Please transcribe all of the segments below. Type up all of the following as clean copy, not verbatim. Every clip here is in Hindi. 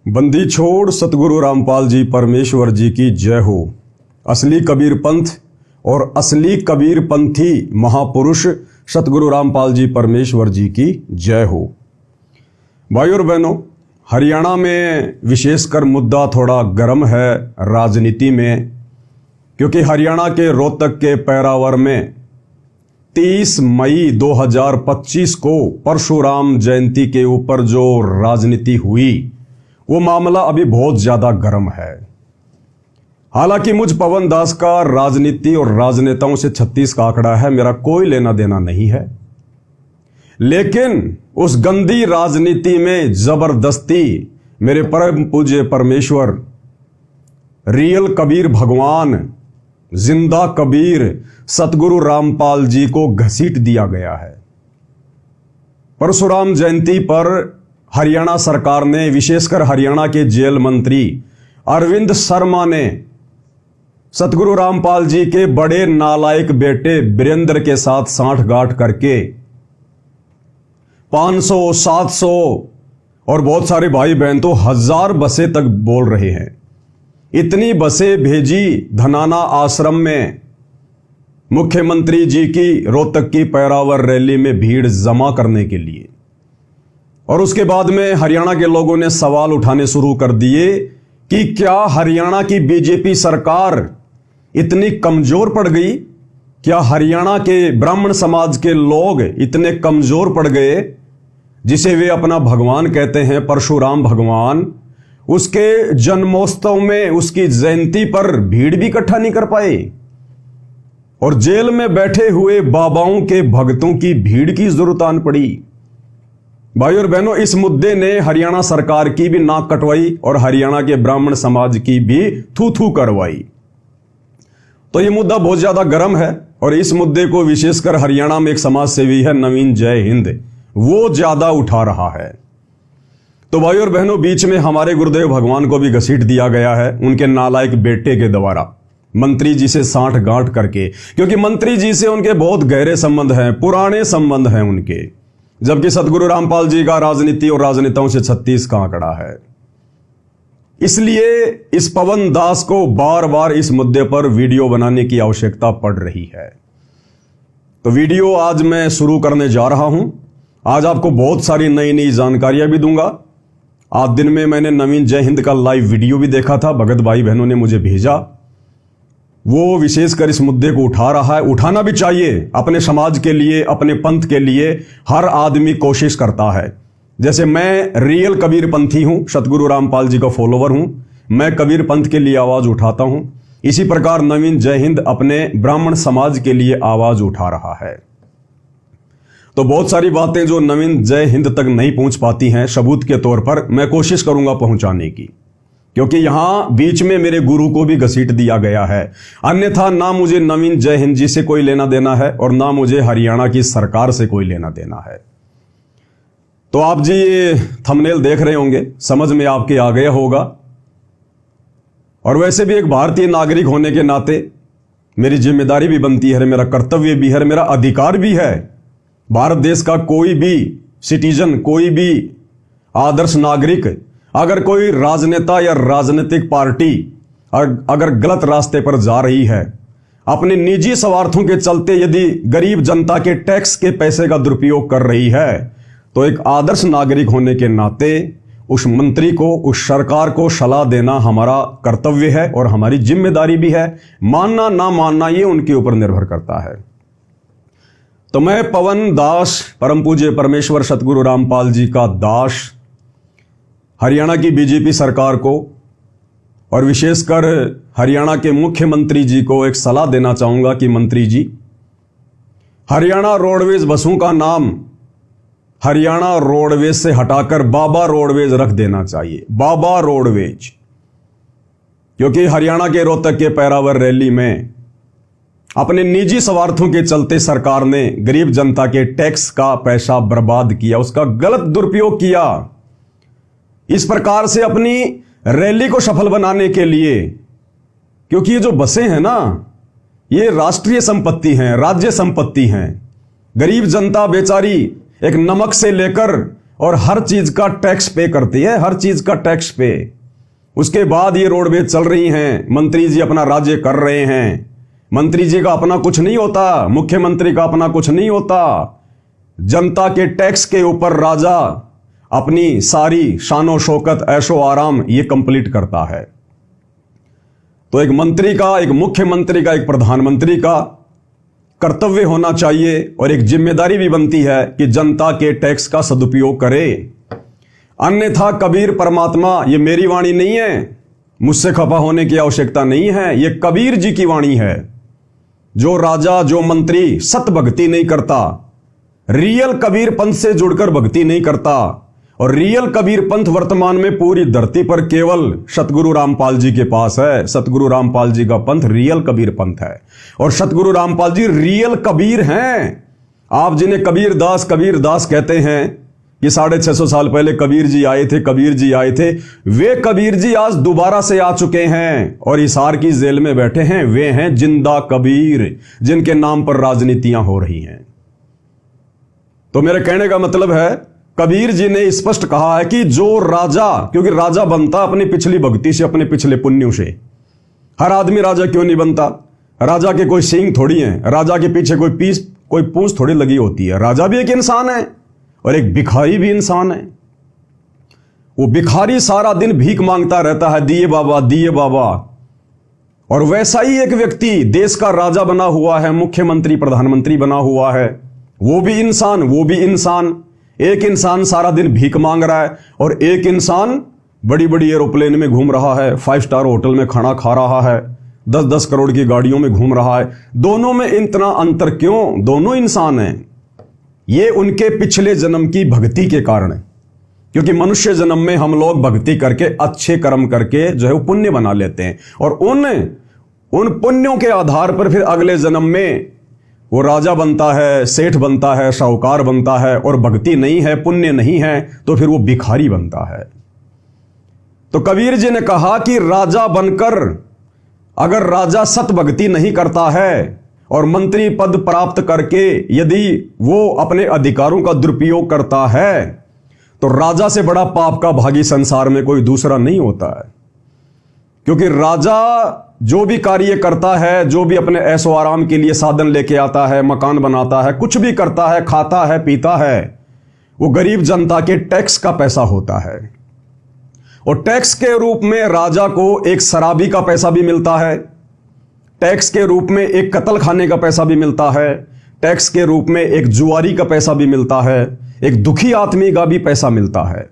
बंदी छोड़ सतगुरु रामपाल जी परमेश्वर जी की जय हो। असली कबीर पंथ और असली कबीर पंथी महापुरुष सतगुरु रामपाल जी परमेश्वर जी की जय हो। भाइयों और बहनों, हरियाणा में विशेषकर मुद्दा थोड़ा गर्म है राजनीति में, क्योंकि हरियाणा के रोहतक के पैरावर में 30 मई 2025 को परशुराम जयंती के ऊपर जो राजनीति हुई वो मामला अभी बहुत ज्यादा गर्म है। हालांकि मुझ पवन दास का राजनीति और राजनेताओं से 36 का आंकड़ा है, मेरा कोई लेना देना नहीं है, लेकिन उस गंदी राजनीति में जबरदस्ती मेरे परम पूज्य परमेश्वर रियल कबीर भगवान जिंदा कबीर सतगुरु रामपाल जी को घसीट दिया गया है। परशुराम जयंती पर हरियाणा सरकार ने, विशेषकर हरियाणा के जेल मंत्री अरविंद शर्मा ने सतगुरु रामपाल जी के बड़े नालायक बेटे वीरेंद्र के साथ सांठगांठ करके 500, 700 और बहुत सारे भाई बहन तो 1000 बसें तक बोल रहे हैं। इतनी बसें भेजी धनाना आश्रम में मुख्यमंत्री जी की रोहतक की पैरावर रैली में भीड़ जमा करने के लिए। और उसके बाद में हरियाणा के लोगों ने सवाल उठाने शुरू कर दिए कि क्या हरियाणा की बीजेपी सरकार इतनी कमजोर पड़ गई? क्या हरियाणा के ब्राह्मण समाज के लोग इतने कमजोर पड़ गए जिसे वे अपना भगवान कहते हैं, परशुराम भगवान, उसके जन्मोत्सव में उसकी जयंती पर भीड़ भी इकट्ठा नहीं कर पाए? और जेल में बैठे हुए बाबाओं के भक्तों की भीड़ की जरूरत आन पड़ी। भाई और बहनों, इस मुद्दे ने हरियाणा सरकार की भी नाक कटवाई और हरियाणा के ब्राह्मण समाज की भी थू थू करवाई। तो यह मुद्दा बहुत ज्यादा गर्म है और इस मुद्दे को विशेषकर हरियाणा में एक समाज सेवी है नवीन जय हिंद, वो ज्यादा उठा रहा है। तो भाई और बहनों, बीच में हमारे गुरुदेव भगवान को भी घसीट दिया गया है उनके नालायक बेटे के द्वारा, मंत्री जी से सांठगांठ करके, क्योंकि मंत्री जी से उनके बहुत गहरे संबंध हैं, पुराने संबंध हैं उनके, जबकि सतगुरु रामपाल जी का राजनीति और राजनेताओं से 36 का आंकड़ा है। इसलिए इस पवन दास को बार बार इस मुद्दे पर वीडियो बनाने की आवश्यकता पड़ रही है। तो वीडियो आज मैं शुरू करने जा रहा हूं। आज आपको बहुत सारी नई नई जानकारियां भी दूंगा। आज दिन में मैंने नवीन जय हिंद का लाइव वीडियो भी देखा था, भगत भाई बहनों ने मुझे भेजा। वो विशेषकर इस मुद्दे को उठा रहा है, उठाना भी चाहिए। अपने समाज के लिए, अपने पंथ के लिए हर आदमी कोशिश करता है। जैसे मैं रियल कबीर पंथी हूं, सतगुरु रामपाल जी का फॉलोवर हूं, मैं कबीर पंथ के लिए आवाज उठाता हूं। इसी प्रकार नवीन जय हिंद अपने ब्राह्मण समाज के लिए आवाज उठा रहा है। तो बहुत सारी बातें जो नवीन जय हिंद तक नहीं पहुंच पाती हैं, सबूत के तौर पर मैं कोशिश करूंगा पहुंचाने की, क्योंकि यहां बीच में मेरे गुरु को भी घसीट दिया गया है। अन्यथा ना मुझे नवीन जय हिंद जी से कोई लेना देना है और ना मुझे हरियाणा की सरकार से कोई लेना देना है। तो आप जी ये थंबनेल देख रहे होंगे, समझ में आपके आ गया होगा। और वैसे भी एक भारतीय नागरिक होने के नाते मेरी जिम्मेदारी भी बनती है, मेरा कर्तव्य भी है, मेरा अधिकार भी है। भारत देश का कोई भी सिटीजन, कोई भी आदर्श नागरिक, अगर कोई राजनेता या राजनीतिक पार्टी अगर गलत रास्ते पर जा रही है, अपने निजी स्वार्थों के चलते यदि गरीब जनता के टैक्स के पैसे का दुरुपयोग कर रही है, तो एक आदर्श नागरिक होने के नाते उस मंत्री को, उस सरकार को सलाह देना हमारा कर्तव्य है और हमारी जिम्मेदारी भी है। मानना ना मानना ये उनके ऊपर निर्भर करता है। तो मैं पवन दास, परम पूज्य परमेश्वर सतगुरु रामपाल जी का दास, हरियाणा की बीजेपी सरकार को और विशेषकर हरियाणा के मुख्यमंत्री जी को एक सलाह देना चाहूंगा कि मंत्री जी, हरियाणा रोडवेज बसों का नाम हरियाणा रोडवेज से हटाकर बाबा रोडवेज रख देना चाहिए। बाबा रोडवेज, क्योंकि हरियाणा के रोहतक के पैरावर रैली में अपने निजी स्वार्थों के चलते सरकार ने गरीब जनता के टैक्स का पैसा बर्बाद किया, उसका गलत दुरुपयोग किया। इस प्रकार से अपनी रैली को सफल बनाने के लिए, क्योंकि ये जो बसें हैं ना, ये राष्ट्रीय संपत्ति हैं, राज्य संपत्ति हैं। गरीब जनता बेचारी एक नमक से लेकर और हर चीज का टैक्स पे करती है, हर चीज का टैक्स पे। उसके बाद ये रोडवेज चल रही हैं, मंत्री जी अपना राज्य कर रहे हैं। मंत्री जी का अपना कुछ नहीं होता, मुख्यमंत्री का अपना कुछ नहीं होता। जनता के टैक्स के ऊपर राजा अपनी सारी शानो शौकत ऐशो आराम ये कंप्लीट करता है। तो एक मंत्री का, एक मुख्यमंत्री का, एक प्रधानमंत्री का कर्तव्य होना चाहिए और एक जिम्मेदारी भी बनती है कि जनता के टैक्स का सदुपयोग करे। अन्यथा कबीर परमात्मा, ये मेरी वाणी नहीं है, मुझसे खफा होने की आवश्यकता नहीं है, ये कबीर जी की वाणी है। जो राजा, जो मंत्री सत भक्ति नहीं करता, रियल कबीर पंथ से जुड़कर भक्ति नहीं करता, और रियल कबीर पंथ वर्तमान में पूरी धरती पर केवल सतगुरु रामपाल जी के पास है। सतगुरु रामपाल जी का पंथ रियल कबीर पंथ है और सतगुरु रामपाल जी रियल कबीर हैं। आप जिन्हें कबीर दास कहते हैं कि 650 साल पहले कबीर जी आए थे, वे कबीर जी आज दोबारा से आ चुके हैं और हिसार की जेल में बैठे हैं। वे हैं जिंदा कबीर, जिनके नाम पर राजनीतियां हो रही हैं। तो मेरे कहने का मतलब है, कबीर जी ने स्पष्ट कहा है कि जो राजा, क्योंकि राजा बनता अपनी पिछली भक्ति से, अपने पिछले पुण्यों से। हर आदमी राजा क्यों नहीं बनता? राजा के कोई सींग थोड़ी है, राजा के पीछे कोई पूंछ थोड़ी लगी होती है। राजा भी एक इंसान है और एक भिखारी भी इंसान है। वो भिखारी सारा दिन भीख मांगता रहता है, दिए बाबा दिए बाबा। और वैसा ही एक व्यक्ति देश का राजा बना हुआ है, मुख्यमंत्री प्रधानमंत्री बना हुआ है, वो भी इंसान। एक इंसान सारा दिन भीख मांग रहा है और एक इंसान बड़ी बड़ी एरोप्लेन में घूम रहा है, 5 स्टार होटल में खाना खा रहा है, 10-10 करोड़ की गाड़ियों में घूम रहा है। दोनों में इतना अंतर क्यों? दोनों इंसान हैं। ये उनके पिछले जन्म की भक्ति के कारण है, क्योंकि मनुष्य जन्म में हम लोग भक्ति करके, अच्छे कर्म करके जो है वो पुण्य बना लेते हैं और उन पुण्यों के आधार पर फिर अगले जन्म में वो राजा बनता है, सेठ बनता है, साहूकार बनता है। और भक्ति नहीं है, पुण्य नहीं है, तो फिर वो भिखारी बनता है। तो कबीर जी ने कहा कि राजा बनकर अगर राजा सत भक्ति नहीं करता है और मंत्री पद प्राप्त करके यदि वो अपने अधिकारों का दुरुपयोग करता है, तो राजा से बड़ा पाप का भागी संसार में कोई दूसरा नहीं होता है। क्योंकि राजा जो भी कार्य करता है, जो भी अपने ऐशो आराम के लिए साधन लेके आता है, मकान बनाता है, कुछ भी करता है, खाता है, पीता है, वो गरीब जनता के टैक्स का पैसा होता है। और टैक्स के रूप में राजा को एक शराबी का पैसा भी मिलता है, टैक्स के रूप में एक कत्ल खाने का पैसा भी मिलता है, टैक्स के रूप में एक जुआरी का पैसा भी मिलता है, एक दुखी आदमी का भी पैसा मिलता है।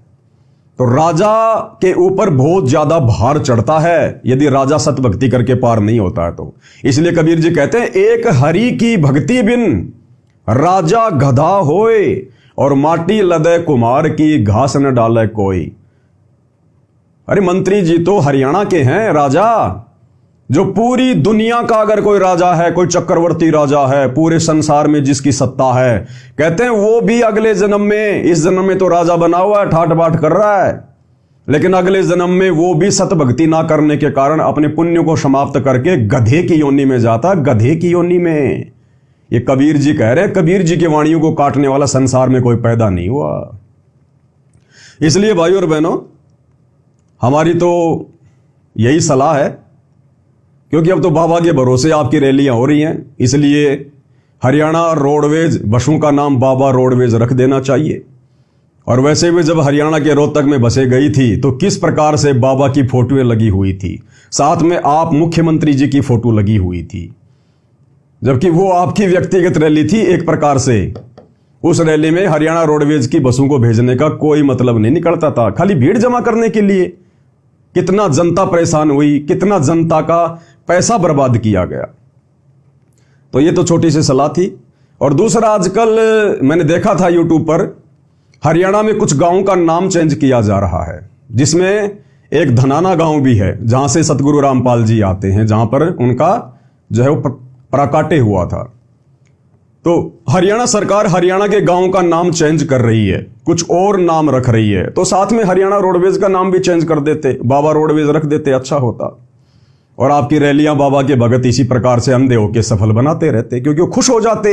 तो राजा के ऊपर बहुत ज्यादा भार चढ़ता है यदि राजा सत भक्ति करके पार नहीं होता है तो। इसलिए कबीर जी कहते हैं, एक हरि की भक्ति बिन राजा गधा होए और माटी लदे कुमार की घास न डाले कोई। अरे मंत्री जी तो हरियाणा के हैं राजा, जो पूरी दुनिया का अगर कोई राजा है, कोई चक्रवर्ती राजा है, पूरे संसार में जिसकी सत्ता है, कहते हैं वो भी अगले जन्म में, इस जन्म में तो राजा बना हुआ है, ठाट बाट कर रहा है, लेकिन अगले जन्म में वो भी सत भक्ति ना करने के कारण अपने पुण्य को समाप्त करके गधे की योनि में जाता, गधे की योनि में। ये कबीर जी कह रहे हैं, कबीर जी की वाणियों को काटने वाला संसार में कोई पैदा नहीं हुआ। इसलिए भाइयों और बहनों, हमारी तो यही सलाह है, क्योंकि अब तो बाबा के भरोसे आपकी रैलियां हो रही हैं, इसलिए हरियाणा रोडवेज बसों का नाम बाबा रोडवेज रख देना चाहिए। और वैसे भी जब हरियाणा के रोहतक में बसें गई थी तो किस प्रकार से बाबा की फोटोएं लगी हुई थी, साथ में आप मुख्यमंत्री जी की फोटो लगी हुई थी, जबकि वो आपकी व्यक्तिगत रैली थी। एक प्रकार से उस रैली में हरियाणा रोडवेज की बसों को भेजने का कोई मतलब नहीं निकलता था, खाली भीड़ जमा करने के लिए। कितना जनता परेशान हुई, कितना जनता का पैसा बर्बाद किया गया। तो ये तो छोटी सी सलाह थी। और दूसरा, आजकल मैंने देखा था यूट्यूब पर, हरियाणा में कुछ गांवों का नाम चेंज किया जा रहा है, जिसमें एक धनाना गांव भी है जहां से सतगुरु रामपाल जी आते हैं, जहां पर उनका जो है वो प्राकाट्य हुआ था। तो हरियाणा सरकार हरियाणा के गांव का नाम चेंज कर रही है, कुछ और नाम रख रही है, तो साथ में हरियाणा रोडवेज का नाम भी चेंज कर देते, बाबा रोडवेज रख देते, अच्छा होता। और आपकी रैलियां बाबा के भगत इसी प्रकार से अंधे होके सफल बनाते रहते, क्योंकि वो खुश हो जाते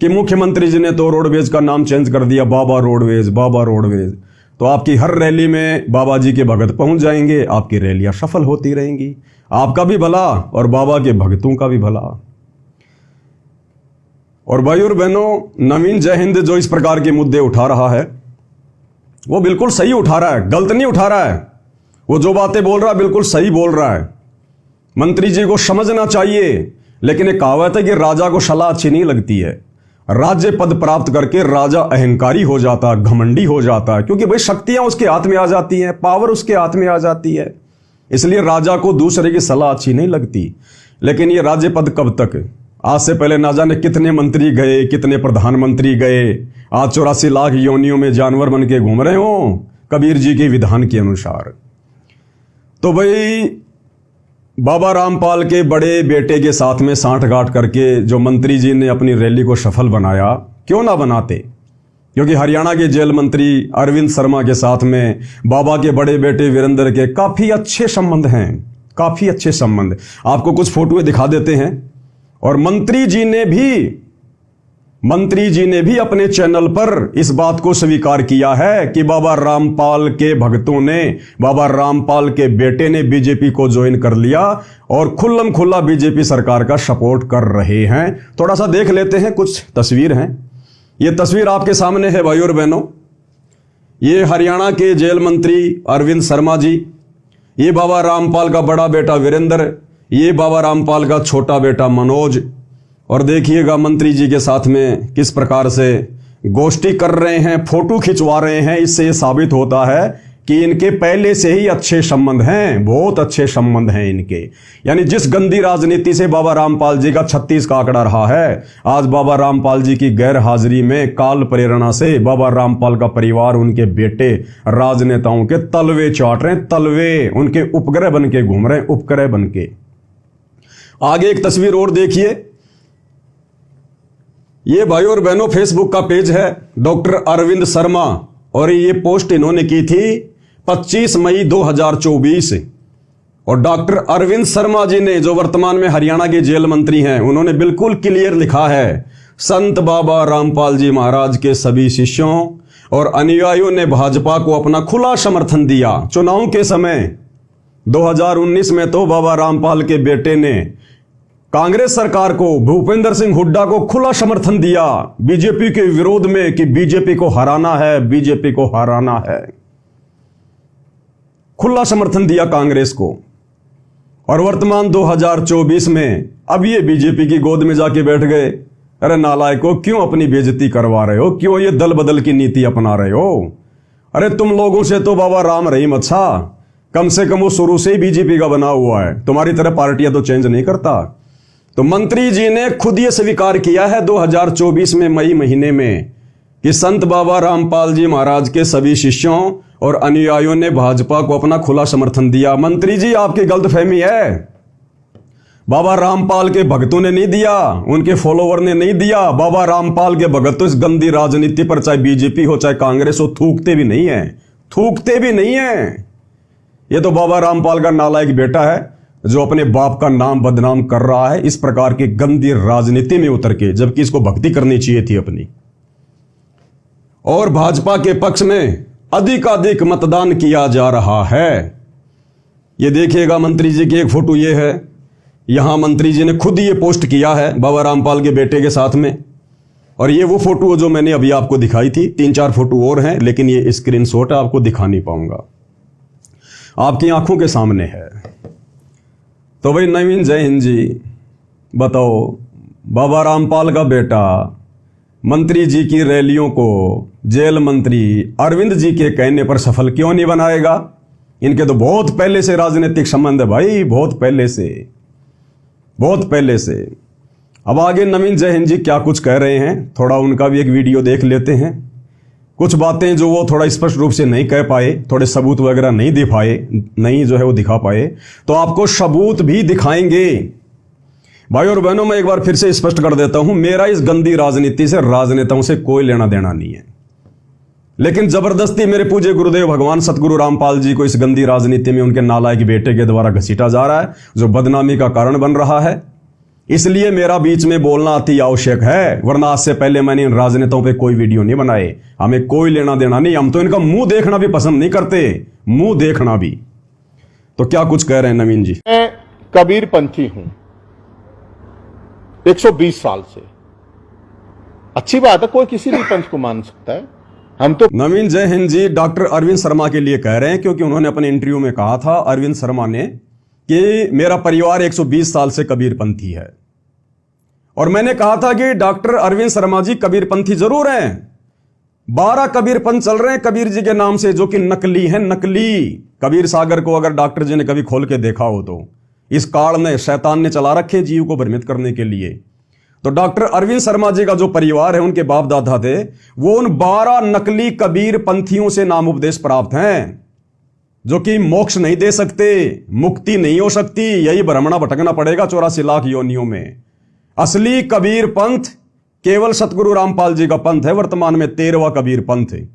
कि मुख्यमंत्री जी ने तो रोडवेज का नाम चेंज कर दिया, बाबा रोडवेज, बाबा रोडवेज। तो आपकी हर रैली में बाबा जी के भगत पहुंच जाएंगे, आपकी रैलियां सफल होती रहेंगी, आपका भी भला और बाबा के भगतों का भी भला। और भाई और बहनों, नवीन जय हिंद जो इस प्रकार के मुद्दे उठा रहा है वो बिल्कुल सही उठा रहा है, गलत नहीं उठा रहा है। वो जो बातें बोल रहा है बिल्कुल सही बोल रहा है। मंत्री जी को समझना चाहिए, लेकिन एक कहावत है कि राजा को सलाह अच्छी नहीं लगती है। राज्य पद प्राप्त करके राजा अहंकारी हो जाता है, घमंडी हो जाता है, क्योंकि भाई शक्तियां उसके हाथ में आ जाती हैं, पावर उसके हाथ में आ जाती है। इसलिए राजा को दूसरे की सलाह अच्छी नहीं लगती। लेकिन ये राज्य पद कब तक? आज से पहले ना जाने कितने मंत्री गए, कितने प्रधानमंत्री गए, आज 84 लाख योनियों में जानवर बन के घूम रहे हो कबीर जी के विधान के अनुसार। तो भाई बाबा रामपाल के बड़े बेटे के साथ में सांठगांठ करके जो मंत्री जी ने अपनी रैली को सफल बनाया, क्यों ना बनाते? क्योंकि हरियाणा के जेल मंत्री अरविंद शर्मा के साथ में बाबा के बड़े बेटे वीरेंद्र के काफी अच्छे संबंध हैं, काफी अच्छे संबंध। आपको कुछ फोटोएं दिखा देते हैं। और मंत्री जी ने भी अपने चैनल पर इस बात को स्वीकार किया है कि बाबा रामपाल के भक्तों ने, बाबा रामपाल के बेटे ने बीजेपी को ज्वाइन कर लिया और खुल्लम खुल्ला बीजेपी सरकार का सपोर्ट कर रहे हैं। थोड़ा सा देख लेते हैं, कुछ तस्वीर हैं। ये तस्वीर आपके सामने है भाई और बहनों। ये हरियाणा के जेल मंत्री अरविंद शर्मा जी, ये बाबा रामपाल का बड़ा बेटा वीरेंद्र, ये बाबा रामपाल का छोटा बेटा मनोज। और देखिएगा मंत्री जी के साथ में किस प्रकार से गोष्ठी कर रहे हैं, फोटो खिंचवा रहे हैं। इससे ये साबित होता है कि इनके पहले से ही अच्छे संबंध हैं, बहुत अच्छे संबंध हैं इनके। यानी जिस गंदी राजनीति से बाबा रामपाल जी का 36 का आंकड़ा रहा है, आज बाबा रामपाल जी की गैर हाजिरी में काल प्रेरणा से बाबा रामपाल का परिवार, उनके बेटे राजनेताओं के तलवे चाट रहे हैं, तलवे उनके उपग्रह बन के घूम रहे हैं, उपग्रह बन के। आगे एक तस्वीर और देखिए। ये भाई और बहनों फेसबुक का पेज है डॉक्टर अरविंद शर्मा, और ये पोस्ट इन्होंने की थी 25 मई 2024। और डॉक्टर अरविंद शर्मा जी ने, जो वर्तमान में हरियाणा के जेल मंत्री हैं, उन्होंने बिल्कुल क्लियर लिखा है, संत बाबा रामपाल जी महाराज के सभी शिष्यों और अनुयायियों ने भाजपा को अपना खुला समर्थन दिया। चुनाव के समय 2019 में तो बाबा रामपाल के बेटे ने कांग्रेस सरकार को, भूपेंद्र सिंह हुड्डा को खुला समर्थन दिया बीजेपी के विरोध में कि बीजेपी को हराना है, बीजेपी को हराना है। खुला समर्थन दिया कांग्रेस को। और वर्तमान 2024 में अब ये बीजेपी की गोद में जाके बैठ गए। अरे नालायकों, क्यों अपनी बेइज्जती करवा रहे हो? क्यों ये दल बदल की नीति अपना रहे हो? अरे तुम लोगों से तो बाबा राम रहीम अच्छा, कम से कम वो शुरू से ही बीजेपी का बना हुआ है, तुम्हारी तरह पार्टियां तो चेंज नहीं करता। तो मंत्री जी ने खुद ये स्वीकार किया है 2024 में मई महीने में कि संत बाबा रामपाल जी महाराज के सभी शिष्यों और अनुयायियों ने भाजपा को अपना खुला समर्थन दिया। मंत्री जी, आपकी गलतफहमी है। बाबा रामपाल के भक्तों ने नहीं दिया, उनके फॉलोवर ने नहीं दिया। बाबा रामपाल के भगत तो इस गंदी राजनीति पर, चाहे बीजेपी हो चाहे कांग्रेस हो, थूकते भी नहीं है, थूकते भी नहीं है। ये तो बाबा रामपाल का नालायक बेटा है जो अपने बाप का नाम बदनाम कर रहा है इस प्रकार की गंदी राजनीति में उतर के, जबकि इसको भक्ति करनी चाहिए थी अपनी। और भाजपा के पक्ष में अधिकाधिक मतदान किया जा रहा है। ये देखिएगा मंत्री जी की एक फोटो ये है, यहां मंत्री जी ने खुद ये पोस्ट किया है बाबा रामपाल के बेटे के साथ में। और ये वो फोटो जो मैंने अभी आपको दिखाई थी, 3-4 फोटो और हैं, लेकिन ये स्क्रीनशॉट आपको दिखा नहीं पाऊंगा, आपकी आंखों के सामने है। तो भाई नवीन जय हिंद जी, बताओ बाबा रामपाल का बेटा मंत्री जी की रैलियों को जेल मंत्री अरविंद जी के कहने पर सफल क्यों नहीं बनाएगा? इनके तो बहुत पहले से राजनीतिक संबंध है भाई, बहुत पहले से, बहुत पहले से। अब आगे नवीन जय हिंद जी क्या कुछ कह रहे हैं, थोड़ा उनका भी एक वीडियो देख लेते हैं। कुछ बातें जो वो थोड़ा स्पष्ट रूप से नहीं कह पाए, थोड़े सबूत वगैरह नहीं दे पाए, नहीं जो है वो दिखा पाए, तो आपको सबूत भी दिखाएंगे। भाई और बहनों, मैं एक बार फिर से स्पष्ट कर देता हूं, मेरा इस गंदी राजनीति से, राजनेताओं से कोई लेना देना नहीं है। लेकिन जबरदस्ती मेरे पूज्य गुरुदेव भगवान सतगुरु रामपाल जी को इस गंदी राजनीति में उनके नालायक बेटे के द्वारा घसीटा जा रहा है, जो बदनामी का कारण बन रहा है। इसलिए मेरा बीच में बोलना अति आवश्यक है, वरना आज से पहले मैंने इन राजनेताओं पे कोई वीडियो नहीं बनाए। हमें कोई लेना देना नहीं, हम तो इनका मुंह देखना भी पसंद नहीं करते, मुंह देखना भी। तो क्या कुछ कह रहे हैं नवीन जी? मैं कबीरपंथी हूं 120 साल से। अच्छी बात है, कोई किसी भी पंथ को मान सकता है। हम तो नवीन जय हिंद जी डॉक्टर अरविंद शर्मा के लिए कह रहे हैं, क्योंकि उन्होंने अपने इंटरव्यू में कहा था, अरविंद शर्मा ने, कि मेरा परिवार 120 साल से कबीरपंथी है। और मैंने कहा था कि डॉक्टर अरविंद शर्मा जी कबीरपंथी जरूर हैं, 12 कबीरपंथ चल रहे हैं कबीर जी के नाम से, जो कि नकली हैं, नकली। कबीर सागर को अगर डॉक्टर जी ने कभी खोल के देखा हो तो इस काल में शैतान ने चला रखे जीव को भ्रमित करने के लिए। तो डॉक्टर अरविंद शर्मा जी का जो परिवार है, उनके बाप दादा थे, वो उन 12 नकली कबीर पंथियों से नाम उपदेश प्राप्त हैं, जो कि मोक्ष नहीं दे सकते, मुक्ति नहीं हो सकती, यही भ्रमणा भटकना पड़ेगा 84 लाख योनियों में। असली कबीर पंथ केवल सतगुरु रामपाल जी का पंथ है, वर्तमान में 13वां कबीर पंथ है।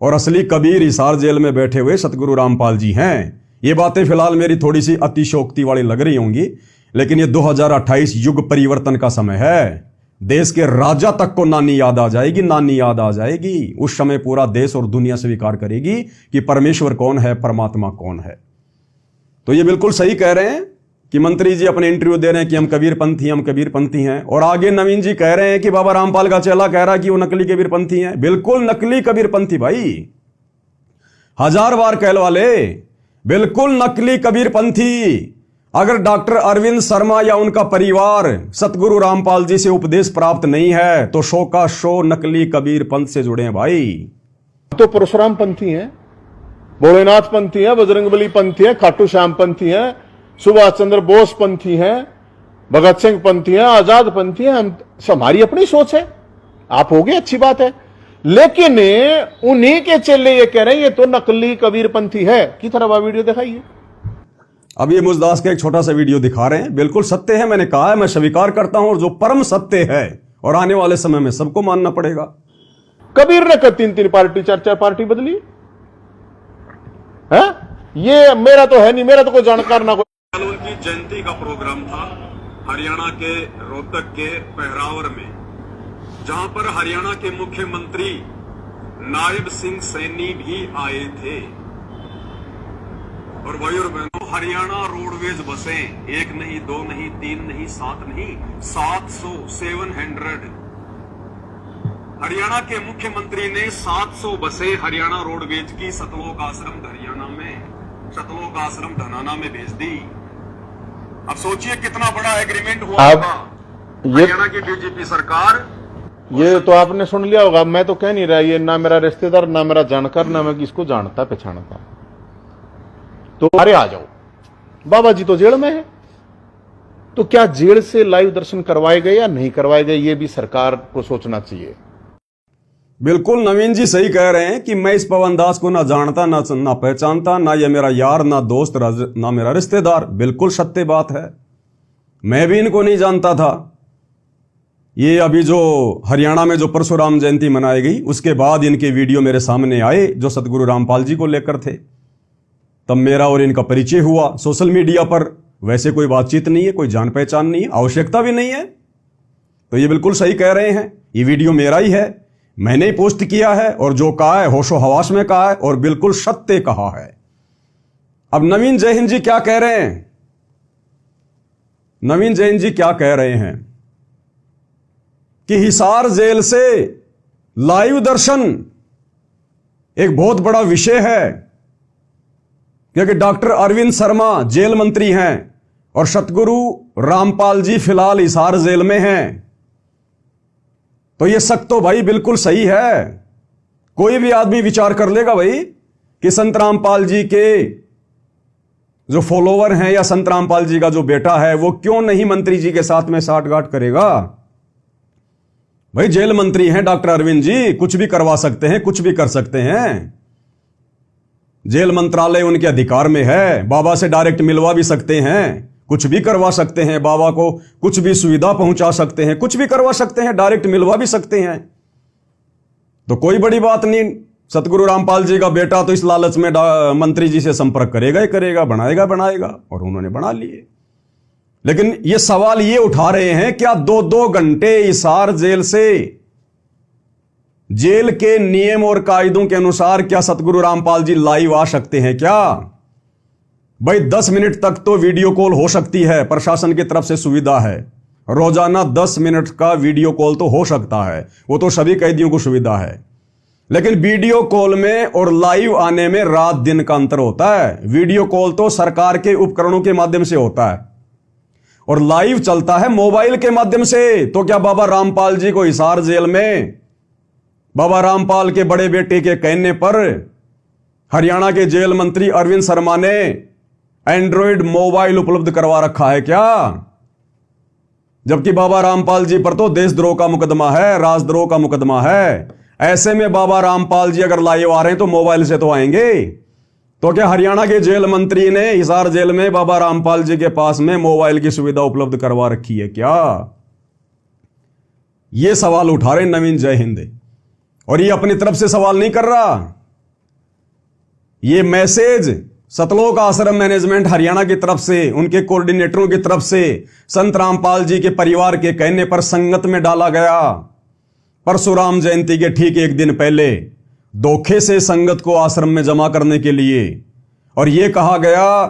और असली कबीर हिसार जेल में बैठे हुए सतगुरु रामपाल जी हैं। ये बातें फिलहाल मेरी थोड़ी सी अतिशोक्ति वाली लग रही होंगी, लेकिन ये 2028 युग परिवर्तन का समय है। देश के राजा तक को नानी याद आ जाएगी, नानी याद आ जाएगी। उस समय पूरा देश और दुनिया स्वीकार करेगी कि परमेश्वर कौन है, परमात्मा कौन है। तो ये बिल्कुल सही कह रहे हैं कि मंत्री जी अपने इंटरव्यू दे रहे हैं कि हम कबीरपंथी हैं, हम कबीरपंथी हैं। और आगे नवीन जी कह रहे हैं कि बाबा रामपाल का चेला कह रहा है कि वो नकली कबीरपंथी हैं। बिल्कुल नकली कबीरपंथी भाई, 1000 बार कहलवाले, बिल्कुल नकली कबीरपंथी। अगर डॉक्टर अरविंद शर्मा या उनका परिवार सतगुरु रामपाल जी से उपदेश प्राप्त नहीं है, तो शो का शो नकली कबीर पंथ से जुड़े हैं भाई। तो परशुराम पंथी हैं, भोलेनाथ पंथी हैं, बजरंगबली पंथी हैं, खाटू श्याम पंथी हैं, सुभाष चंद्र बोस पंथी हैं, भगत सिंह पंथी हैं, आजाद पंथी हैं। हमारी अपनी सोच है, आप हो गए, अच्छी बात है। लेकिन उन्हीं के चेले ये कह रहे हैं ये तो नकली कबीरपंथी है। की तरह वीडियो दिखाइए। अब ये मुजदास का एक छोटा सा वीडियो दिखा रहे हैं, बिल्कुल सत्य है। मैंने कहा है, मैं स्वीकार करता हूं, और जो परम सत्य है और आने वाले समय में सबको मानना पड़ेगा। कबीर ने 3-3 पार्टी 4-4 पार्टी बदली है। ये मेरा तो है नहीं, मेरा तो कोई जानकार ना कोई। उनकी जयंती का प्रोग्राम था हरियाणा के रोहतक के पहरावर में, जहां पर हरियाणा के मुख्यमंत्री नायब सिंह सैनी भी आए थे। और भाई और बहनों, हरियाणा रोडवेज बसें 1 नहीं, 2 नहीं, 3 नहीं, 7 नहीं, 700 हरियाणा के मुख्यमंत्री ने 700 बसें हरियाणा रोडवेज की सतलोक आश्रम हरियाणा में, सतलोक आश्रम धनाना में भेज दी। अब सोचिए कितना बड़ा एग्रीमेंट हुआ होगा। हरियाणा की बीजेपी सरकार, ये तो आपने सुन लिया होगा। मैं तो कह नहीं रहा, ये ना मेरा रिश्तेदार, ना मेरा जानकार, ना मैं किसको जानता पहचानता। तो अरे आ जाओ, बाबा जी तो जेल में है। तो क्या जेल से लाइव दर्शन करवाए गए या नहीं करवाए गए, ये भी सरकार को सोचना चाहिए। बिल्कुल नवीन जी सही कह रहे हैं कि मैं इस पवन दास को ना जानता, ना पहचानता, ना ये मेरा यार, ना दोस्त, ना मेरा रिश्तेदार। बिल्कुल सत्य बात है, मैं भी इनको नहीं जानता था। ये अभी जो हरियाणा में जो परशुराम जयंती मनाई गई, उसके बाद इनके वीडियो मेरे सामने आए जो सतगुरु रामपाल जी को लेकर थे। तब मेरा और इनका परिचय हुआ सोशल मीडिया पर। वैसे कोई बातचीत नहीं है, कोई जान पहचान नहीं है, आवश्यकता भी नहीं है। तो ये बिल्कुल सही कह रहे हैं, ये वीडियो मेरा ही है, मैंने ही पोस्ट किया है, और जो कहा है होशो हवास में कहा है, और बिल्कुल सत्य कहा है। अब नवीन जय हिंद जी क्या कह रहे हैं? नवीन जैन जी क्या कह रहे हैं कि हिसार जेल से लाइव दर्शन एक बहुत बड़ा विषय है, क्योंकि डॉक्टर अरविंद शर्मा जेल मंत्री हैं और सतगुरु रामपाल जी फिलहाल हिसार जेल में हैं। तो यह शक तो भाई बिल्कुल सही है। कोई भी आदमी विचार कर लेगा भाई कि संत रामपाल जी के जो फॉलोवर हैं या संत रामपाल जी का जो बेटा है वो क्यों नहीं मंत्री जी के साथ में साठगांठ करेगा। भाई जेल मंत्री हैं डॉक्टर अरविंद जी, कुछ भी करवा सकते हैं, कुछ भी कर सकते हैं। जेल मंत्रालय उनके अधिकार में है, बाबा से डायरेक्ट मिलवा भी सकते हैं, कुछ भी करवा सकते हैं, बाबा को कुछ भी सुविधा पहुंचा सकते हैं, कुछ भी करवा सकते हैं, डायरेक्ट मिलवा भी सकते हैं। तो कोई बड़ी बात नहीं। सतगुरु रामपाल जी का बेटा तो इस लालच में मंत्री जी से संपर्क करेगा ही करेगा, बनाएगा, और उन्होंने बना लिए। लेकिन ये सवाल ये उठा रहे हैं, क्या 2-2 घंटे हिसार जेल से, जेल के नियम और कायदों के अनुसार क्या सतगुरु रामपाल जी लाइव आ सकते हैं क्या? भाई 10 मिनट तक तो वीडियो कॉल हो सकती है, प्रशासन की तरफ से सुविधा है। रोजाना 10 मिनट का वीडियो कॉल तो हो सकता है, वो तो सभी कैदियों को सुविधा है। लेकिन वीडियो कॉल में और लाइव आने में रात दिन का अंतर होता है। वीडियो कॉल तो सरकार के उपकरणों के माध्यम से होता है और लाइव चलता है मोबाइल के माध्यम से। तो क्या बाबा रामपाल जी को हिसार जेल में बाबा रामपाल के बड़े बेटे के कहने पर हरियाणा के जेल मंत्री अरविंद शर्मा ने एंड्रॉयड मोबाइल उपलब्ध करवा रखा है क्या? जबकि बाबा रामपाल जी पर तो देशद्रोह का मुकदमा है, राजद्रोह का मुकदमा है। ऐसे में बाबा रामपाल जी अगर लाइव आ रहे हैं तो मोबाइल से तो आएंगे। तो क्या हरियाणा के जेल मंत्री ने हिसार जेल में बाबा रामपाल जी के पास में मोबाइल की सुविधा उपलब्ध करवा रखी है क्या? यह सवाल उठा रहे नवीन जय हिंद। और ये अपनी तरफ से सवाल नहीं कर रहा, ये मैसेज सतलोक आश्रम मैनेजमेंट हरियाणा की तरफ से, उनके कोऑर्डिनेटरों की तरफ से संत रामपाल जी के परिवार के कहने पर संगत में डाला गया। परशुराम जयंती के ठीक एक दिन पहले धोखे से संगत को आश्रम में जमा करने के लिए, और यह कहा गया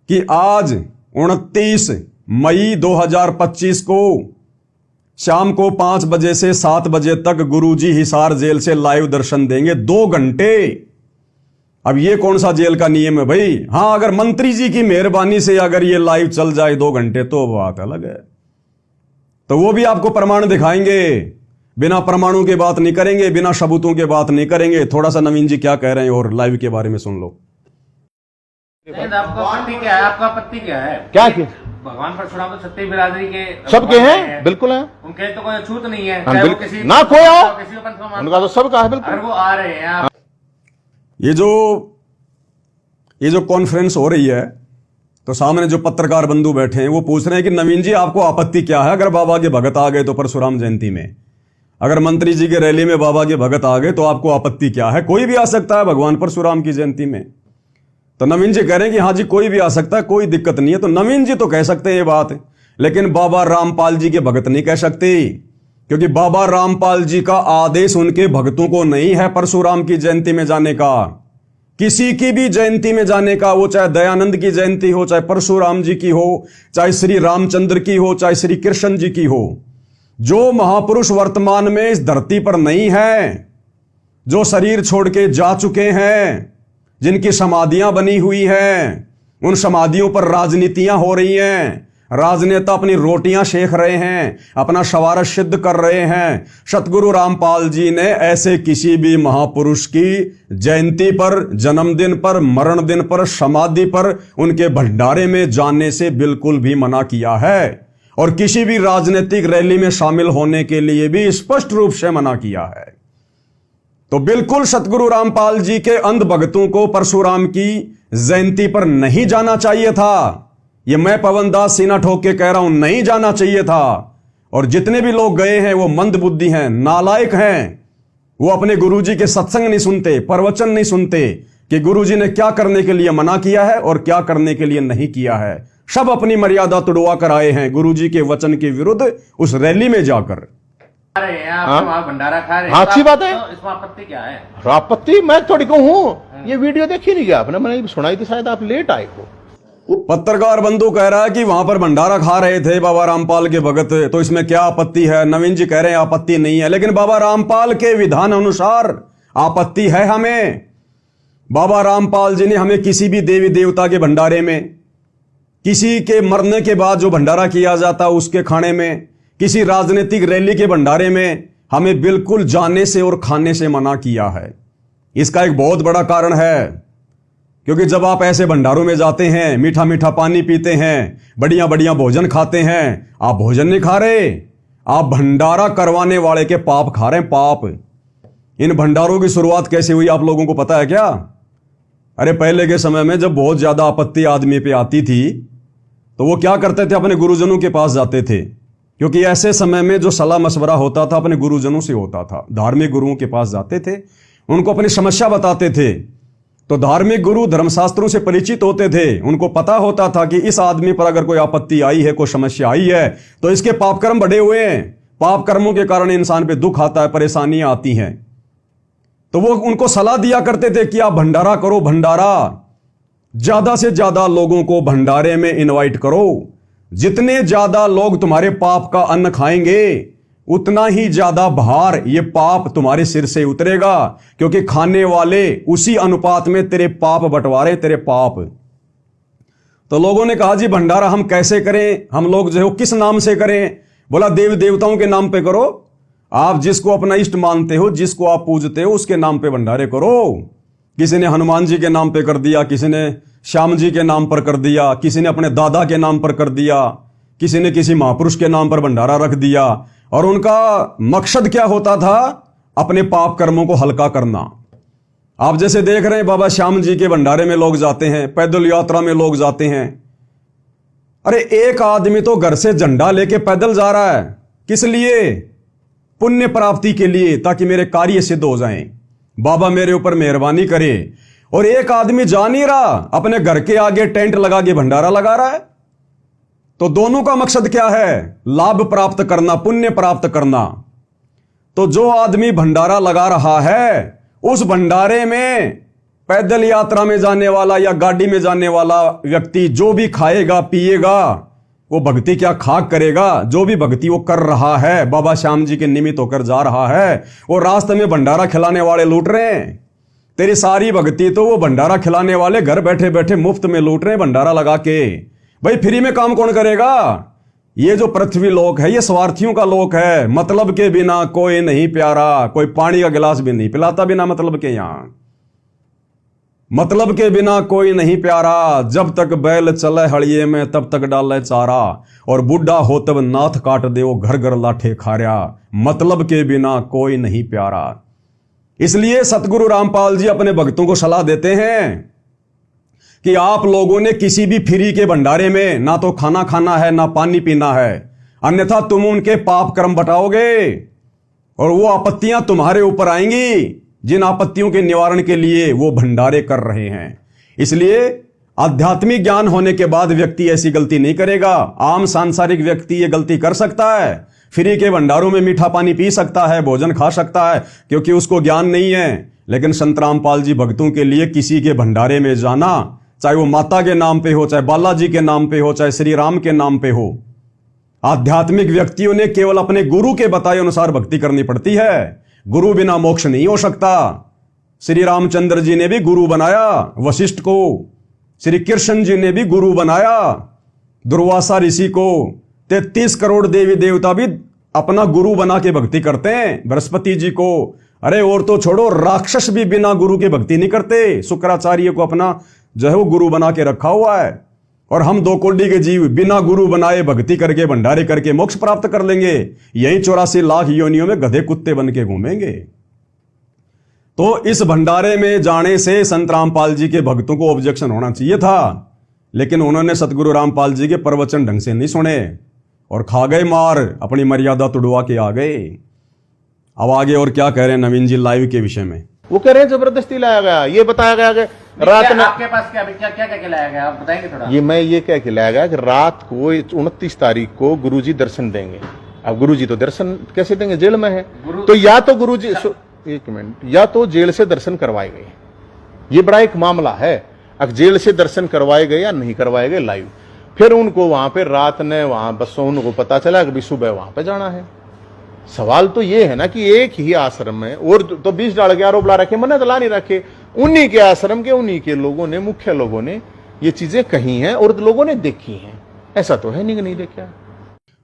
कि आज 29 मई 2025 को शाम को 5 बजे से 7 बजे तक गुरुजी हिसार जेल से लाइव दर्शन देंगे 2 घंटे। अब ये कौन सा जेल का नियम है भाई? हां, अगर मंत्री जी की मेहरबानी से अगर ये लाइव चल जाए 2 घंटे तो बात अलग है, तो वो भी आपको प्रमाण दिखाएंगे। बिना प्रमाणों की बात नहीं करेंगे, बिना सबूतों की बात नहीं करेंगे। थोड़ा सा नवीन जी क्या कह रहे हैं और लाइव के बारे में सुन लो। आपका आपत्ति क्या है? आपका आपत्ति क्या है? क्या किया? भगवान परशुराम तो सत्य बिरादरी के सबके हैं, बिल्कुल हैं। उनके तो कोई छूत नहीं है, हाँ, चाहे वो किसी ना कोई आओ, किसी को पंथ को मानते उनका तो सबका है बिल्कुल। अगर वो आ रहे हैं आप ये जो कॉन्फ्रेंस हो रही है, तो सामने जो पत्रकार बंधु बैठे हैं वो पूछ रहे हैं कि नवीन जी आपको आपत्ति क्या है? अगर बाबा के भगत आ गए तो परशुराम जयंती में, अगर मंत्री जी के रैली में बाबा के भगत आ गए तो आपको आपत्ति क्या है? कोई भी आ सकता है भगवान परशुराम की जयंती में। तो नवीन जी कह रहे हैं कि हाँ जी कोई भी आ सकता है, कोई दिक्कत नहीं है। तो नवीन जी तो कह सकते हैं ये बात, लेकिन बाबा रामपाल जी के भगत नहीं कह सकते, क्योंकि बाबा रामपाल जी का आदेश उनके भक्तों को नहीं है परशुराम की जयंती में जाने का। किसी की भी जयंती में जाने का, वो चाहे दयानंद की जयंती हो, चाहे परशुराम जी की हो, चाहे श्री रामचंद्र की हो, चाहे श्री कृष्ण जी की हो, जो महापुरुष वर्तमान में इस धरती पर नहीं है, जो शरीर छोड़ के जा चुके हैं, जिनकी समाधियां बनी हुई हैं, उन समाधियों पर राजनीतियां हो रही हैं। राजनेता अपनी रोटियां सेक रहे हैं, अपना शवारत सिद्ध कर रहे हैं। सतगुरु रामपाल जी ने ऐसे किसी भी महापुरुष की जयंती पर, जन्मदिन पर, मरण दिन पर, समाधि पर उनके भंडारे में जाने से बिल्कुल भी मना किया है, और किसी भी राजनीतिक रैली में शामिल होने के लिए भी स्पष्ट रूप से मना किया है। तो बिल्कुल सतगुरु रामपाल जी के अंध भक्तों को परशुराम की जयंती पर नहीं जाना चाहिए था। ये मैं पवन दास सीना ठोक के कह रहा हूं, नहीं जाना चाहिए था। और जितने भी लोग गए हैं वो मंद बुद्धि हैं, नालायक हैं। वो अपने गुरुजी के सत्संग नहीं सुनते, प्रवचन नहीं सुनते कि गुरुजी ने क्या करने के लिए मना किया है और क्या करने के लिए नहीं किया है। सब अपनी मर्यादा तुड़वा कर आए हैं गुरुजी के वचन के विरुद्ध उस रैली में जाकर। आ रहे हैं आप, वहाँ भंडारा खा रहे हैं। हाँ, अच्छी बात है। तो इसमें आपत्ति क्या है? आपत्ति मैं थोड़ी कहूँ, ये वीडियो देखी नहीं गया आपने, मैंने सुनाई थी, शायद आप लेट आए हो। पत्रकार बंधु कह रहा है कि वहां पर भंडारा खा रहे थे बाबा रामपाल के भगत, तो इसमें क्या आपत्ति है? नवीन जी कह रहे हैं आपत्ति नहीं है, लेकिन बाबा रामपाल के विधान अनुसार आपत्ति है हमें। बाबा रामपाल जी ने हमें किसी भी देवी देवता के भंडारे में, किसी के मरने के बाद जो भंडारा किया जाता उसके खाने में, किसी राजनीतिक रैली के भंडारे में हमें बिल्कुल जाने से और खाने से मना किया है। इसका एक बहुत बड़ा कारण है, क्योंकि जब आप ऐसे भंडारों में जाते हैं, मीठा मीठा पानी पीते हैं, बढ़िया बढ़िया भोजन खाते हैं, आप भोजन नहीं खा रहे, आप भंडारा करवाने वाले के पाप खा रहे हैं, पाप। इन भंडारों की शुरुआत कैसे हुई आप लोगों को पता है क्या? अरे पहले के समय में जब बहुत ज्यादा आपत्ति आदमी पे आती थी तो वो क्या करते थे? अपने गुरुजनों के पास जाते थे, क्योंकि ऐसे समय में जो सलाह मशवरा होता था अपने गुरुजनों से होता था। धार्मिक गुरुओं के पास जाते थे, उनको अपनी समस्या बताते थे, तो धार्मिक गुरु धर्मशास्त्रों से परिचित होते थे, उनको पता होता था कि इस आदमी पर अगर कोई आपत्ति आई है, कोई समस्या आई है, तो इसके पाप कर्म बढ़े हुए हैं, पाप कर्मों के कारण इंसान पे दुख आता है, परेशानियां आती हैं। तो वो उनको सलाह दिया करते थे कि आप भंडारा करो, भंडारा, ज्यादा से ज्यादा लोगों को भंडारे में इनवाइट करो। जितने ज्यादा लोग तुम्हारे पाप का अन्न खाएंगे, उतना ही ज्यादा भार, ये पाप तुम्हारे सिर से उतरेगा, क्योंकि खाने वाले उसी अनुपात में तेरे पाप बंटवारे, तेरे पाप। तो लोगों ने कहा जी भंडारा हम कैसे करें, हम लोग जो है किस नाम से करें? बोला देव देवताओं के नाम पे करो, आप जिसको अपना इष्ट मानते हो, जिसको आप पूजते हो, उसके नाम पे भंडारे करो। किसी ने हनुमान जी के नाम पे कर दिया, किसी ने श्याम जी के नाम पर कर दिया, किसी ने अपने दादा के नाम पर कर दिया, किसी ने किसी महापुरुष के नाम पर भंडारा रख दिया। और उनका मकसद क्या होता था? अपने पाप कर्मों को हल्का करना। आप जैसे देख रहे हैं बाबा श्याम जी के भंडारे में लोग जाते हैं, पैदल यात्रा में लोग जाते हैं। अरे एक आदमी तो घर से झंडा लेके पैदल जा रहा है, किस लिए? पुण्य प्राप्ति के लिए, ताकि मेरे कार्य सिद्ध हो जाएं, बाबा मेरे ऊपर मेहरबानी करे। और एक आदमी जा नहीं रहा, अपने घर के आगे टेंट लगा के भंडारा लगा रहा है। तो दोनों का मकसद क्या है? लाभ प्राप्त करना, पुण्य प्राप्त करना। तो जो आदमी भंडारा लगा रहा है, उस भंडारे में पैदल यात्रा में जाने वाला या गाड़ी में जाने वाला व्यक्ति जो भी खाएगा पिएगा, वो भक्ति क्या खाक करेगा? जो भी भक्ति वो कर रहा है, बाबा श्याम जी के निमित्त होकर जा रहा है, वो रास्ते में भंडारा खिलाने वाले लूट रहे हैं। तेरी सारी भक्ति तो वो भंडारा खिलाने वाले घर बैठे बैठे मुफ्त में लूट रहे हैं भंडारा लगा के। भाई फ्री में काम कौन करेगा? ये जो पृथ्वी लोक है, ये स्वार्थियों का लोक है। मतलब के बिना कोई नहीं प्यारा, कोई पानी का गिलास भी नहीं पिलाता बिना मतलब के। यहां मतलब के बिना कोई नहीं प्यारा, जब तक बैल चले हड़िए में तब तक डाले चारा, और बुढ़ा हो तब नाथ काट दे वो घर घर लाठे खारा। मतलब के बिना कोई नहीं प्यारा। इसलिए सतगुरु रामपाल जी अपने भक्तों को सलाह देते हैं कि आप लोगों ने किसी भी फ्री के भंडारे में ना तो खाना खाना है, ना पानी पीना है, अन्यथा तुम उनके पाप कर्म बटाओगे और वो आपत्तियां तुम्हारे ऊपर आएंगी, जिन आपत्तियों के निवारण के लिए वो भंडारे कर रहे हैं। इसलिए आध्यात्मिक ज्ञान होने के बाद व्यक्ति ऐसी गलती नहीं करेगा। आम सांसारिक व्यक्ति ये गलती कर सकता है, फ्री के भंडारों में मीठा पानी पी सकता है, भोजन खा सकता है, क्योंकि उसको ज्ञान नहीं है। लेकिन संत रामपाल जी भक्तों के लिए किसी के भंडारे में जाना, चाहे वो माता के नाम पे हो, चाहे बालाजी के नाम पे हो, चाहे श्री राम के नाम पे हो, आध्यात्मिक व्यक्तियों ने केवल अपने गुरु के बताए अनुसार भक्ति करनी पड़ती है। गुरु बिना मोक्ष नहीं हो सकता। श्री रामचंद्र जी ने भी गुरु बनाया वशिष्ठ को, श्री कृष्ण जी ने भी गुरु बनाया दुर्वासा ऋषि को, 33 करोड़ देवी देवता भी अपना गुरु बना के भक्ति करते हैं, बृहस्पति जी को। अरे और तो छोड़ो, राक्षस भी बिना गुरु के भक्ति नहीं करते। शुक्राचार्य को अपना जो है वो गुरु बना के रखा हुआ है। और हम 2 कोटि के जीव बिना गुरु बनाए भक्ति करके भंडारे करके मोक्ष प्राप्त कर लेंगे। यही 84 लाख योनियों में गधे कुत्ते बन के घूमेंगे। तो इस भंडारे में जाने से संत रामपाल जी के भक्तों को ऑब्जेक्शन होना चाहिए था, लेकिन उन्होंने सतगुरु रामपाल जी के प्रवचन ढंग से नहीं सुने और खा गए मार, अपनी मर्यादा तुड़वा के आ गए। अब आगे और क्या कह रहे हैं नवीन जी लाइव के विषय में? वो कह रहे हैं जबरदस्ती लाया गया। ये बताया गया कि रात में आपके पास क्या क्या क्या क्या लाया गया, आप बताएंगे थोड़ा? ये कह के लाया गया कि रात को 29 तारीख को गुरुजी दर्शन देंगे। अब गुरुजी तो दर्शन कैसे देंगे? जेल में है। तो या तो गुरुजी, एक मिनट, या तो जेल से दर्शन करवाए गए, ये बड़ा एक मामला है। अब जेल से दर्शन करवाए गए या नहीं करवाए गए लाइव, फिर उनको वहां पे रात ने वहां बसों उनको पता चला कि सुबह वहां पे जाना है। सवाल तो ये है ना कि एक ही आश्रम में और तो 20 डाल के आरोप ला रखे, मन्नत तो ला नहीं रखे। उन्हीं के आश्रम के उन्हीं के लोगों ने, मुख्य लोगों ने ये चीजें कही हैं और लोगों ने देखी हैं। ऐसा तो है नहीं कि नहीं देखा।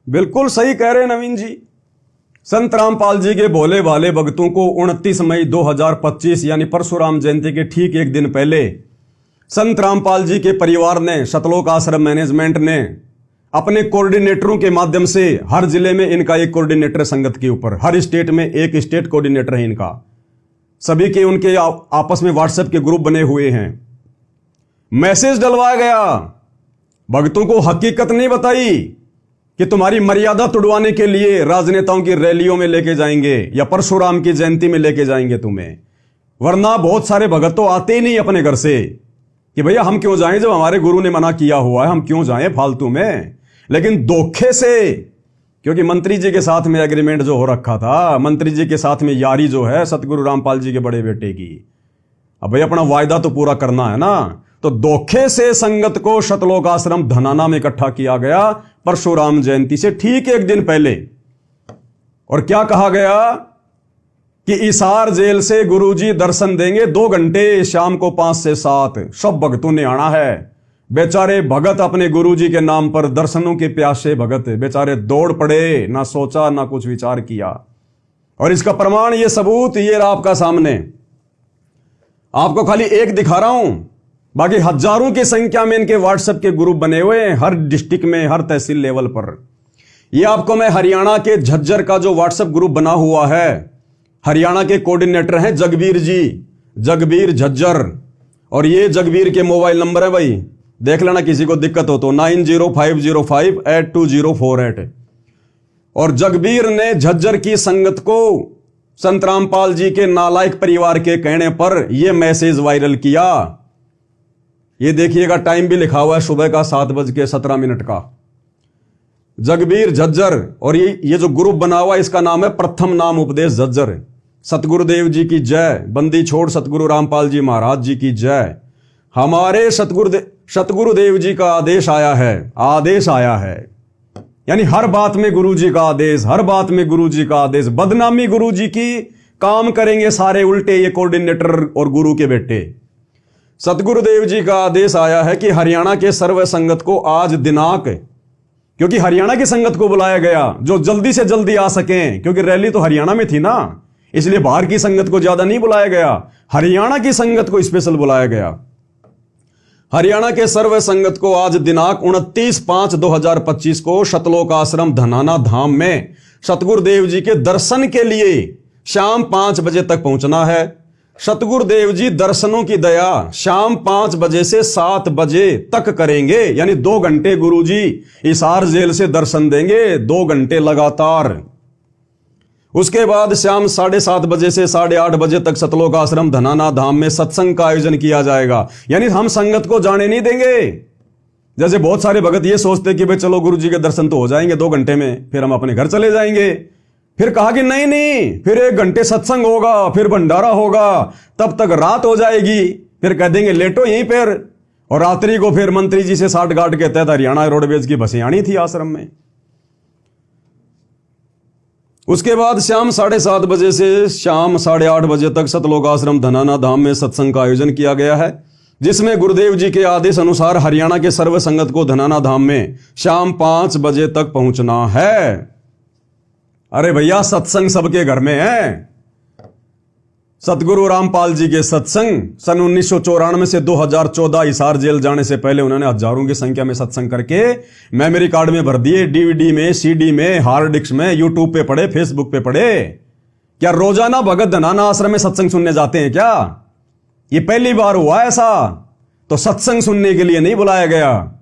बिल्कुल सही कह रहे हैं नवीन जी। संत रामपाल जी के भोले भाले भक्तों को 29 मई 2025 यानी परशुराम जयंती के ठीक एक दिन पहले संत रामपाल जी के परिवार ने, सतलोक आश्रम मैनेजमेंट ने अपने कोऑर्डिनेटरों के माध्यम से, हर जिले में इनका एक कोऑर्डिनेटर संगत के ऊपर, हर स्टेट में एक स्टेट कोऑर्डिनेटर है इनका, सभी के उनके आपस में व्हाट्सएप के ग्रुप बने हुए हैं। मैसेज डलवाया गया, भक्तों को हकीकत नहीं बताई कि तुम्हारी मर्यादा तुड़वाने के लिए राजनेताओं की रैलियों में लेके जाएंगे या परशुराम की जयंती में लेके जाएंगे तुम्हें। वरना बहुत सारे भगत तो आते ही नहीं अपने घर से कि भैया हम क्यों जाएं, जब हमारे गुरु ने मना किया हुआ है, हम क्यों जाएं फालतू में। लेकिन धोखे से, क्योंकि मंत्री जी के साथ में एग्रीमेंट जो हो रखा था, मंत्री जी के साथ में यारी जो है सतगुरु रामपाल जी के बड़े बेटे की, अब भाई अपना वायदा तो पूरा करना है ना। तो धोखे से संगत को शतलोक आश्रम धनाना में इकट्ठा किया गया परशुराम जयंती से ठीक एक दिन पहले। और क्या कहा गया कि इसार जेल से गुरुजी दर्शन देंगे 2 घंटे, शाम को 5 से 7 सब भक्तों ने आना है। बेचारे भगत अपने गुरुजी के नाम पर दर्शनों के प्यासे भगत बेचारे दौड़ पड़े, ना सोचा ना कुछ विचार किया। और इसका प्रमाण, ये सबूत, ये रहा आपका सामने। आपको खाली एक दिखा रहा हूं, बाकी हजारों की संख्या में इनके व्हाट्सएप के ग्रुप बने हुए हैं हर डिस्ट्रिक्ट में, हर तहसील लेवल पर। ये आपको मैं हरियाणा के झज्जर का जो व्हाट्सएप ग्रुप बना हुआ है, हरियाणा के कोऑर्डिनेटर हैं जगबीर जी, जगबीर झज्जर। और ये जगबीर के मोबाइल नंबर है भाई, देख लेना किसी को दिक्कत हो तो 9050582048। और जगबीर ने झज्जर की संगत को संत रामपाल जी के नालायक परिवार के कहने पर यह मैसेज वायरल किया। ये देखिएगा, टाइम भी लिखा हुआ है, सुबह का 7:17 का। जगबीर झज्जर। और ये जो ग्रुप बना हुआ है इसका नाम है प्रथम नाम उपदेश झज्जर। सतगुरुदेव जी की जय, बंदी छोड़ सतगुरु रामपाल जी महाराज जी की जय। हमारे सतगुरुदेव जी का आदेश आया है, आदेश आया है, यानी हर बात में गुरु जी का आदेश, हर बात में गुरु जी का आदेश। बदनामी गुरु जी की काम करेंगे सारे उल्टे ये कोऑर्डिनेटर और गुरु के बेटे। सतगुरुदेव जी का आदेश आया है कि हरियाणा के सर्व संगत को आज दिनांक, क्योंकि हरियाणा की संगत को बुलाया गया जो जल्दी से जल्दी आ सकें, क्योंकि रैली तो हरियाणा में थी ना, इसलिए बाहर की संगत को ज्यादा नहीं बुलाया गया, हरियाणा की संगत को स्पेशल बुलाया गया। हरियाणा के सर्व संगत को आज दिनांक 29/5/2025 को शतलोक आश्रम धनाना धाम में सतगुरुदेव जी के दर्शन के लिए शाम 5 बजे तक पहुंचना है। सतगुरुदेव जी दर्शनों की दया शाम 5 बजे से 7 बजे तक करेंगे, यानी 2 घंटे गुरुजी हिसार जेल से दर्शन देंगे, 2 घंटे लगातार। उसके बाद शाम 7:30 बजे से 8:30 बजे तक सतलोक आश्रम धनाना धाम में सत्संग का आयोजन किया जाएगा। यानी हम संगत को जाने नहीं देंगे। जैसे बहुत सारे भगत ये सोचते कि भाई चलो गुरु जी के दर्शन तो हो जाएंगे 2 घंटे में, फिर हम अपने घर चले जाएंगे। फिर कहा कि नहीं नहीं, फिर 1 घंटे सत्संग होगा, फिर भंडारा होगा, तब तक रात हो जाएगी, फिर कह देंगे लेटो यहीं पर। और रात्रि को फिर मंत्री जी से 60 घाट के तहत हरियाणा रोडवेज की बसें आनी थी आश्रम में। उसके बाद शाम 7:30 बजे से शाम 8:30 बजे तक सतलोक आश्रम धनाना धाम में सत्संग का आयोजन किया गया है, जिसमें गुरुदेव जी के आदेश अनुसार हरियाणा के सर्व संगत को धनाना धाम में शाम 5 बजे तक पहुंचना है। अरे भैया, सत्संग सबके घर में है। सतगुरु रामपाल जी के सत्संग सन 1994 से 2014 हिसार जेल जाने से पहले उन्होंने हजारों की संख्या में सत्संग करके मेमोरी कार्ड में भर दिए, डीवीडी में, सीडी में, हार्ड डिस्क में, यूट्यूब पे पढ़े, फेसबुक पे पढ़े। क्या रोजाना भगत धनाना आश्रम में सत्संग सुनने जाते हैं क्या? ये पहली बार हुआ ऐसा। तो सत्संग सुनने के लिए नहीं बुलाया गया,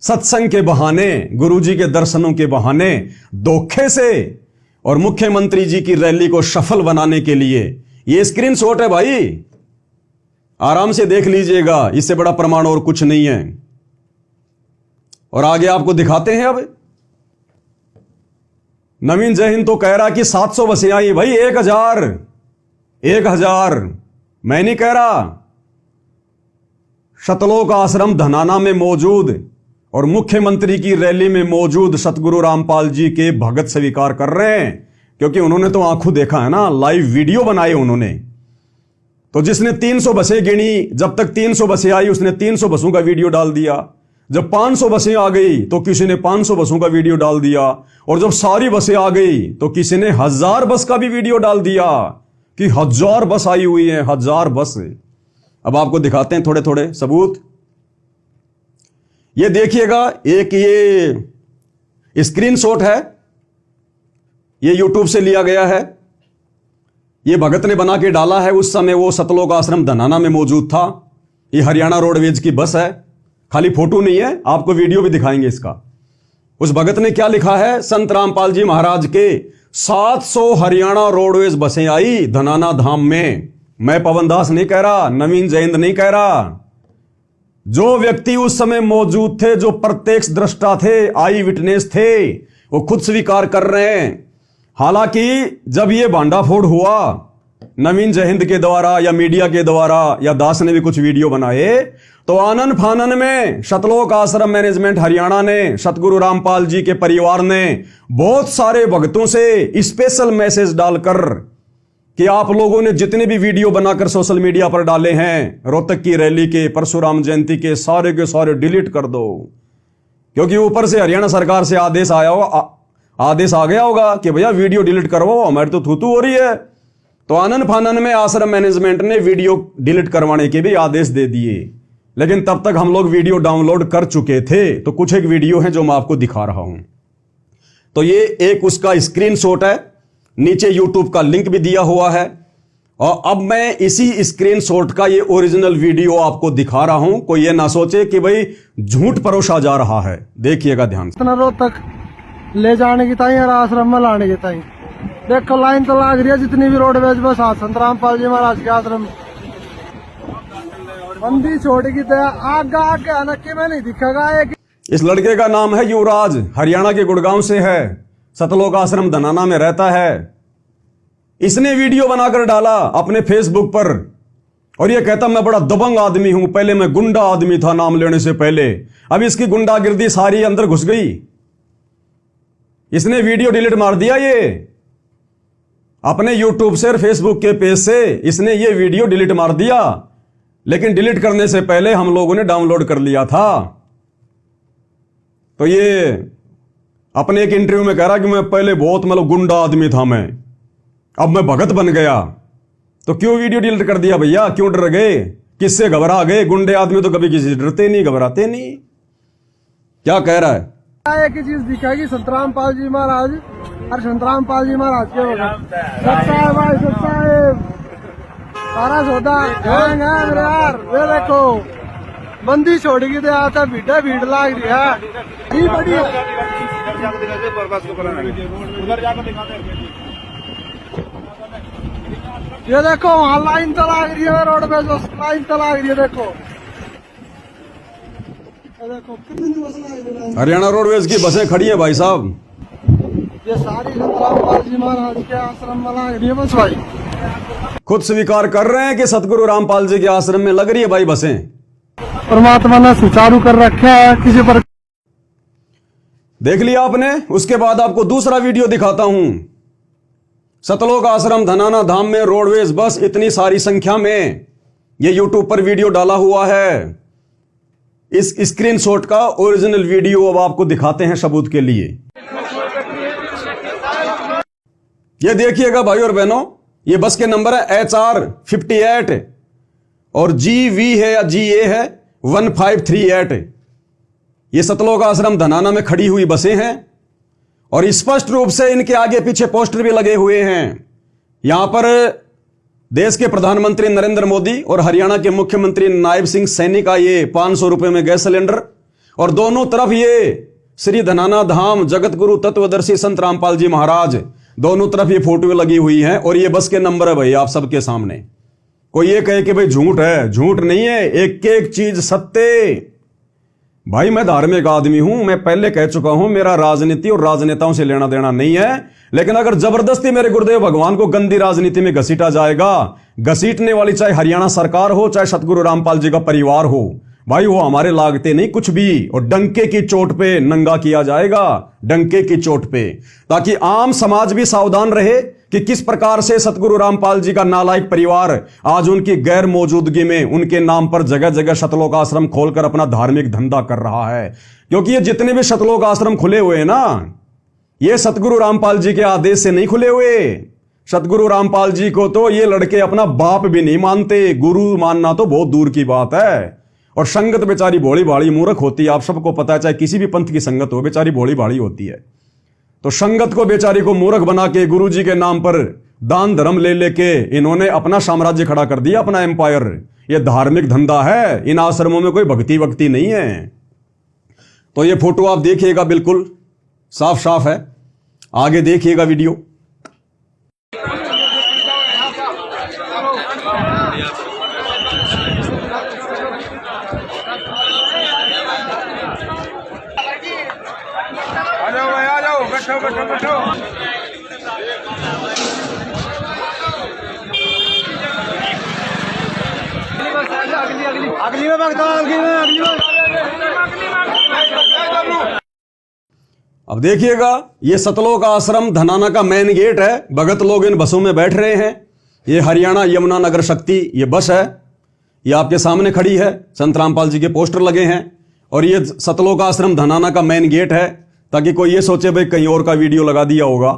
सत्संग के बहाने, गुरुजी के दर्शनों के बहाने, धोखे से और मुख्यमंत्री जी की रैली को सफल बनाने के लिए। ये स्क्रीनशॉट है भाई, आराम से देख लीजिएगा, इससे बड़ा प्रमाण और कुछ नहीं है। और आगे आपको दिखाते हैं। अब नवीन जय हिंद तो कह रहा कि 700 बसें आई भाई, 1000 मैं नहीं कह रहा। शतलोक आश्रम धनाना में मौजूद और मुख्यमंत्री की रैली में मौजूद सतगुरु रामपाल जी के भगत स्वीकार कर रहे हैं, क्योंकि उन्होंने तो आंखों देखा है ना, लाइव वीडियो बनाए उन्होंने। तो जिसने 300 बसें गिनी, जब तक 300 बसें आई उसने 300 बसों का वीडियो डाल दिया। जब 500 बसें आ गई तो किसी ने 500 बसों का वीडियो डाल दिया। और जब सारी बसें आ गई तो किसी ने 1000 बस का भी वीडियो डाल दिया कि 1000 बस आई हुई है, 1000 बस। अब आपको दिखाते हैं थोड़े थोड़े सबूत। ये देखिएगा, एक ये स्क्रीनशॉट है, ये यूट्यूब से लिया गया है, ये भगत ने बना के डाला है। उस समय वो सतलोक आश्रम धनाना में मौजूद था। ये हरियाणा रोडवेज की बस है, खाली फोटो नहीं है, आपको वीडियो भी दिखाएंगे इसका। उस भगत ने क्या लिखा है, संत रामपाल जी महाराज के 700 हरियाणा रोडवेज बसें आई धनाना धाम में, मैं पवन दास नहीं कह रहा, नवीन जयंत नहीं कह रहा, जो व्यक्ति उस समय मौजूद थे, जो प्रत्यक्ष दृष्टा थे, आई विटनेस थे, वो खुद स्वीकार कर रहे हैं। हालांकि जब ये भांडाफोड़ हुआ नवीन जयंत के द्वारा या मीडिया के द्वारा या दास ने भी कुछ वीडियो बनाए, तो आनन फानन में सतलोक आश्रम मैनेजमेंट हरियाणा ने, सतगुरु रामपाल जी के परिवार ने बहुत सारे भक्तों से स्पेशल मैसेज डालकर कि आप लोगों ने जितने भी वीडियो बनाकर सोशल मीडिया पर डाले हैं रोहतक की रैली के, परशुराम जयंती के सारे डिलीट कर दो, क्योंकि ऊपर से हरियाणा सरकार से आदेश आया होगा, आदेश आ गया होगा कि भैया वीडियो डिलीट करवाओ, हमारी तो थूथू हो रही है। तो आनन फानन में आश्रम मैनेजमेंट ने वीडियो डिलीट करवाने के भी आदेश दे दिए, लेकिन तब तक हम लोग वीडियो डाउनलोड कर चुके थे। तो कुछ एक वीडियो है जो मैं आपको दिखा रहा हूं। तो ये एक उसका स्क्रीनशॉट है, नीचे यूट्यूब का लिंक भी दिया हुआ है, और अब मैं इसी स्क्रीनशॉट का ये ओरिजिनल वीडियो आपको दिखा रहा हूं। कोई ये ना सोचे कि भाई झूठ परोसा जा रहा है, देखिएगा ध्यान से। रोहतक ले जाने की ताई और आश्रम में लाने की ताई देखो लाइन तो लाग रही है, जितनी भी रोडवेज बस संत रामपाल जी महाराज के आश्रम बंदी छोड़ की तो आगे आगे आना कि में नहीं दिखेगा। एक इस लड़के का नाम है युवराज, हरियाणा के गुड़गांव से है, सतलोक आश्रम धनाना में रहता है। इसने वीडियो बनाकर डाला अपने फेसबुक पर और ये कहता मैं बड़ा दबंग आदमी हूं, पहले मैं गुंडा आदमी था नाम लेने से पहले, अब इसकी गुंडागिर्दी सारी अंदर घुस गई। इसने वीडियो डिलीट मार दिया, ये अपने यूट्यूब से और फेसबुक के पेज से इसने ये वीडियो डिलीट मार दिया, लेकिन डिलीट करने से पहले हम लोगों ने डाउनलोड कर लिया था। तो ये अपने एक इंटरव्यू में कह रहा कि मैं पहले बहुत मतलब गुंडा आदमी था, मैं अब मैं भगत बन गया। तो क्यों वीडियो डिलीट कर दिया भैया, क्यों डर गए, किससे घबरा गए? गुंडे आदमी तो कभी किसी से डरते नहीं, घबराते नहीं। क्या कह रहा है? एक ही चीज दिखेगी, संत रामपाल जी महाराज और संत रामपाल जी महाराज के भाई सारा सौदा गैंग है मेरे यार। वे देखो बंदी छोड़ेगी तो आता भीड़ भीड़ लाग रही है, ये बड़ी ये देखो वहाँ लाइन तो लाग रही है, रोड पे जो लाइन तो लाग रही है, देखो देखो कितनी बस लाग रही है। हरियाणा रोडवेज की बसें खड़ी हैं भाई साहब, ये सारी संत रामपाल जी महाराज के आश्रम में लाग रही है बस भाई। खुद स्वीकार कर रहे हैं कि सतगुरु रामपाल जी के आश्रम में लग रही है भाई बसें। परमात्मा ने सुचारू कर रखा है, किसी पर देख लिया आपने। उसके बाद आपको दूसरा वीडियो दिखाता हूं। सतलोक आश्रम धनाना धाम में रोडवेज बस इतनी सारी संख्या में, ये यूट्यूब पर वीडियो डाला हुआ है। इस स्क्रीनशॉट का ओरिजिनल वीडियो अब आपको दिखाते हैं सबूत के लिए। ये देखिएगा भाई और बहनों, ये बस के नंबर है HR58 और GV है या GA है 1538। ये सतलोक आश्रम धनाना में खड़ी हुई बसें हैं और स्पष्ट रूप से इनके आगे पीछे पोस्टर भी लगे हुए हैं। यहां पर देश के प्रधानमंत्री नरेंद्र मोदी और हरियाणा के मुख्यमंत्री नायब सिंह सैनी का ये 500 रुपए में गैस सिलेंडर, और दोनों तरफ ये श्री धनाना धाम जगत गुरु तत्वदर्शी संत रामपाल जी महाराज, दोनों तरफ ये फोटो लगी हुई हैं। और ये बस के नंबर है भाई आप सबके सामने। कोई ये कहे कि भाई झूठ है, झूठ नहीं है, एक एक चीज सत्य। भाई मैं धार्मिक आदमी हूं, मैं पहले कह चुका हूं, मेरा राजनीति और राजनेताओं से लेना देना नहीं है, लेकिन अगर जबरदस्ती मेरे गुरुदेव भगवान को गंदी राजनीति में घसीटा जाएगा, घसीटने वाली चाहे हरियाणा सरकार हो चाहे सतगुरु रामपाल जी का परिवार हो, भाई वो हमारे लागते नहीं कुछ भी, और डंके की चोट पे नंगा किया जाएगा, डंके की चोट पे, ताकि आम समाज भी सावधान रहे कि किस प्रकार से सतगुरु रामपाल जी का नालायक परिवार आज उनकी गैर मौजूदगी में उनके नाम पर जगह जगह सतलोक आश्रम खोलकर अपना धार्मिक धंधा कर रहा है। क्योंकि ये जितने भी सतलोक आश्रम खुले हुए हैं ना, ये सतगुरु रामपाल जी के आदेश से नहीं खुले हुए। सतगुरु रामपाल जी को तो ये लड़के अपना बाप भी नहीं मानते, गुरु मानना तो बहुत दूर की बात है। और संगत बेचारी भोली भाली मूर्ख होती है, आप सबको पता है, चाहे किसी भी पंथ की संगत हो बेचारी भोली भाली होती है। तो संगत को बेचारी को मूर्ख बना के गुरु जी के नाम पर दान धर्म ले लेके इन्होंने अपना साम्राज्य खड़ा कर दिया, अपना एम्पायर। ये धार्मिक धंधा है, इन आश्रमों में कोई भक्ति वक्ति नहीं है। तो ये फोटो आप देखिएगा, बिल्कुल साफ साफ है, आगे देखिएगा वीडियो। अगली में भगता अगली में अब देखिएगा, ये सतलोक आश्रम धनाना का मेन गेट है। भगत लोग इन बसों में बैठ रहे हैं। ये हरियाणा यमुना नगर शक्ति ये बस है, ये आपके सामने खड़ी है। संत रामपाल जी के पोस्टर लगे हैं और ये सतलोक आश्रम धनाना का मेन गेट है, ताकि कोई ये सोचे भाई कहीं और का वीडियो लगा दिया होगा।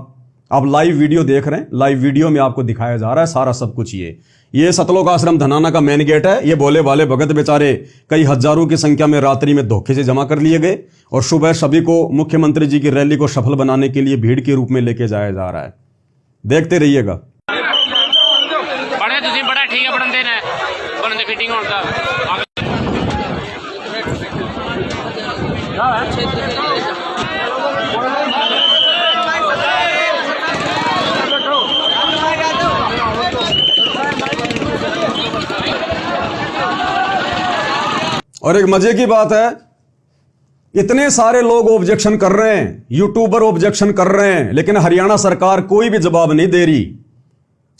आप लाइव वीडियो देख रहे हैं, लाइव वीडियो में आपको दिखाया जा रहा है सारा सब कुछ। ये सतलोक आश्रम धनाना का मेन गेट है। ये भोले भाले भगत बेचारे कई हजारों की संख्या में रात्रि में धोखे से जमा कर लिए गए और सुबह सभी को मुख्यमंत्री जी की रैली को सफल बनाने के लिए भीड़ के रूप में लेके जाया जा रहा है। देखते रहिएगा। बड़े तुसी बड़ा ठीक है बनते ने बनते फिटिंग होता और एक मजे की बात है, इतने सारे लोग ऑब्जेक्शन कर रहे हैं, यूट्यूबर ऑब्जेक्शन कर रहे हैं, लेकिन हरियाणा सरकार कोई भी जवाब नहीं दे रही।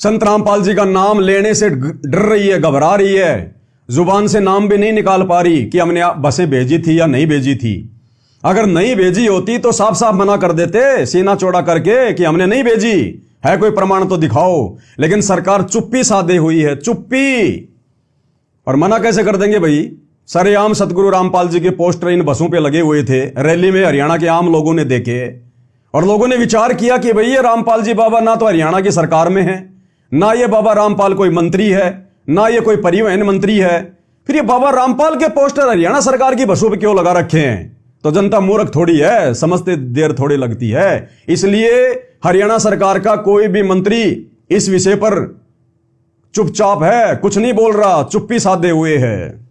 संत रामपाल जी का नाम लेने से डर रही है, घबरा रही है, जुबान से नाम भी नहीं निकाल पा रही कि हमने बसें भेजी थी या नहीं भेजी थी। अगर नहीं भेजी होती तो साफ साफ मना कर देते, सीना चौड़ा करके कि हमने नहीं भेजी है, कोई प्रमाण तो दिखाओ। लेकिन सरकार चुप्पी साधे हुई है, चुप्पी। और मना कैसे कर देंगे भाई? सरेआम सतगुरु रामपाल जी के पोस्टर इन बसों पे लगे हुए थे, रैली में हरियाणा के आम लोगों ने देखे और लोगों ने विचार किया कि भाई ये रामपाल जी बाबा ना तो हरियाणा की सरकार में है, ना ये बाबा रामपाल कोई मंत्री है, ना ये कोई परिवहन मंत्री है, फिर ये बाबा रामपाल के पोस्टर हरियाणा सरकार की बसों पे क्यों लगा रखे हैं? तो जनता मूर्ख थोड़ी है, समझते देर थोड़ी लगती है। इसलिए हरियाणा सरकार का कोई भी मंत्री इस विषय पर चुपचाप है, कुछ नहीं बोल रहा, चुप्पी साधे हुए है।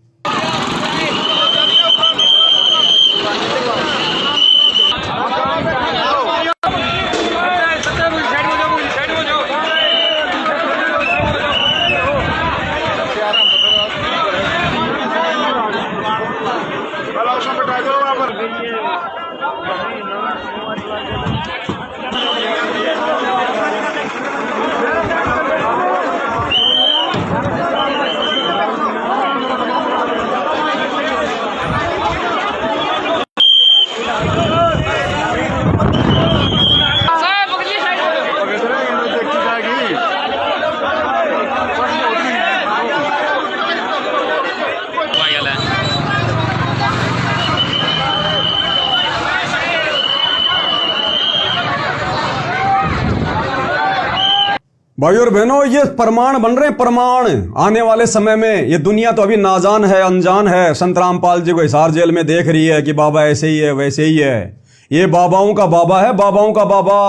भाई और बहनों, ये प्रमाण बन रहे हैं, प्रमाण। आने वाले समय में ये दुनिया तो अभी नाजान है, अनजान है। संत रामपाल जी को हिसार जेल में देख रही है कि बाबा ऐसे ही है, वैसे ही है। ये बाबाओं का बाबा है, बाबाओं का बाबा।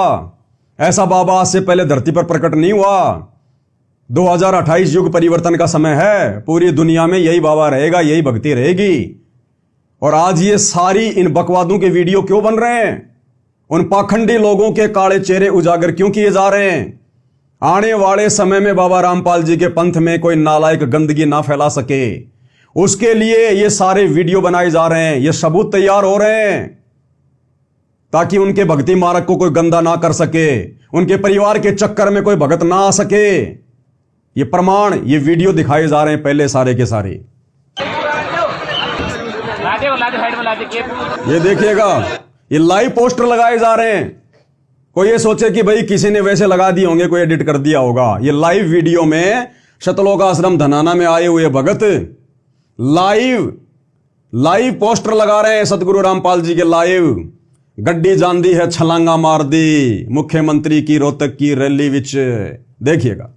ऐसा बाबा आज से पहले धरती पर प्रकट नहीं हुआ। 2028 युग परिवर्तन का समय है, पूरी दुनिया में यही बाबा रहेगा, यही भक्ति रहेगी। और आज ये सारी इन बकवादों के वीडियो क्यों बन रहे हैं? उन पाखंडी लोगों के काले चेहरे उजागर क्यों किए जा रहे हैं? आने वाले समय में बाबा रामपाल जी के पंथ में कोई नालायक गंदगी ना फैला सके, उसके लिए ये सारे वीडियो बनाए जा रहे हैं, ये सबूत तैयार हो रहे हैं, ताकि उनके भक्ति मार्ग को कोई गंदा ना कर सके, उनके परिवार के चक्कर में कोई भगत ना आ सके। ये प्रमाण, ये वीडियो दिखाए जा रहे हैं पहले सारे के सारे। ये देखिएगा, ये लाइव पोस्टर लगाए जा रहे हैं। कोई ये सोचे कि भाई किसी ने वैसे लगा दिए होंगे, कोई एडिट कर दिया होगा। ये लाइव वीडियो में सतलोक आश्रम धनाना में आए हुए भगत लाइव पोस्टर लगा रहे हैं सतगुरु रामपाल जी के लाइव। गड्डी जान दी है, छलांगा मार दी मुख्यमंत्री की रोहतक की रैली विच। देखिएगा।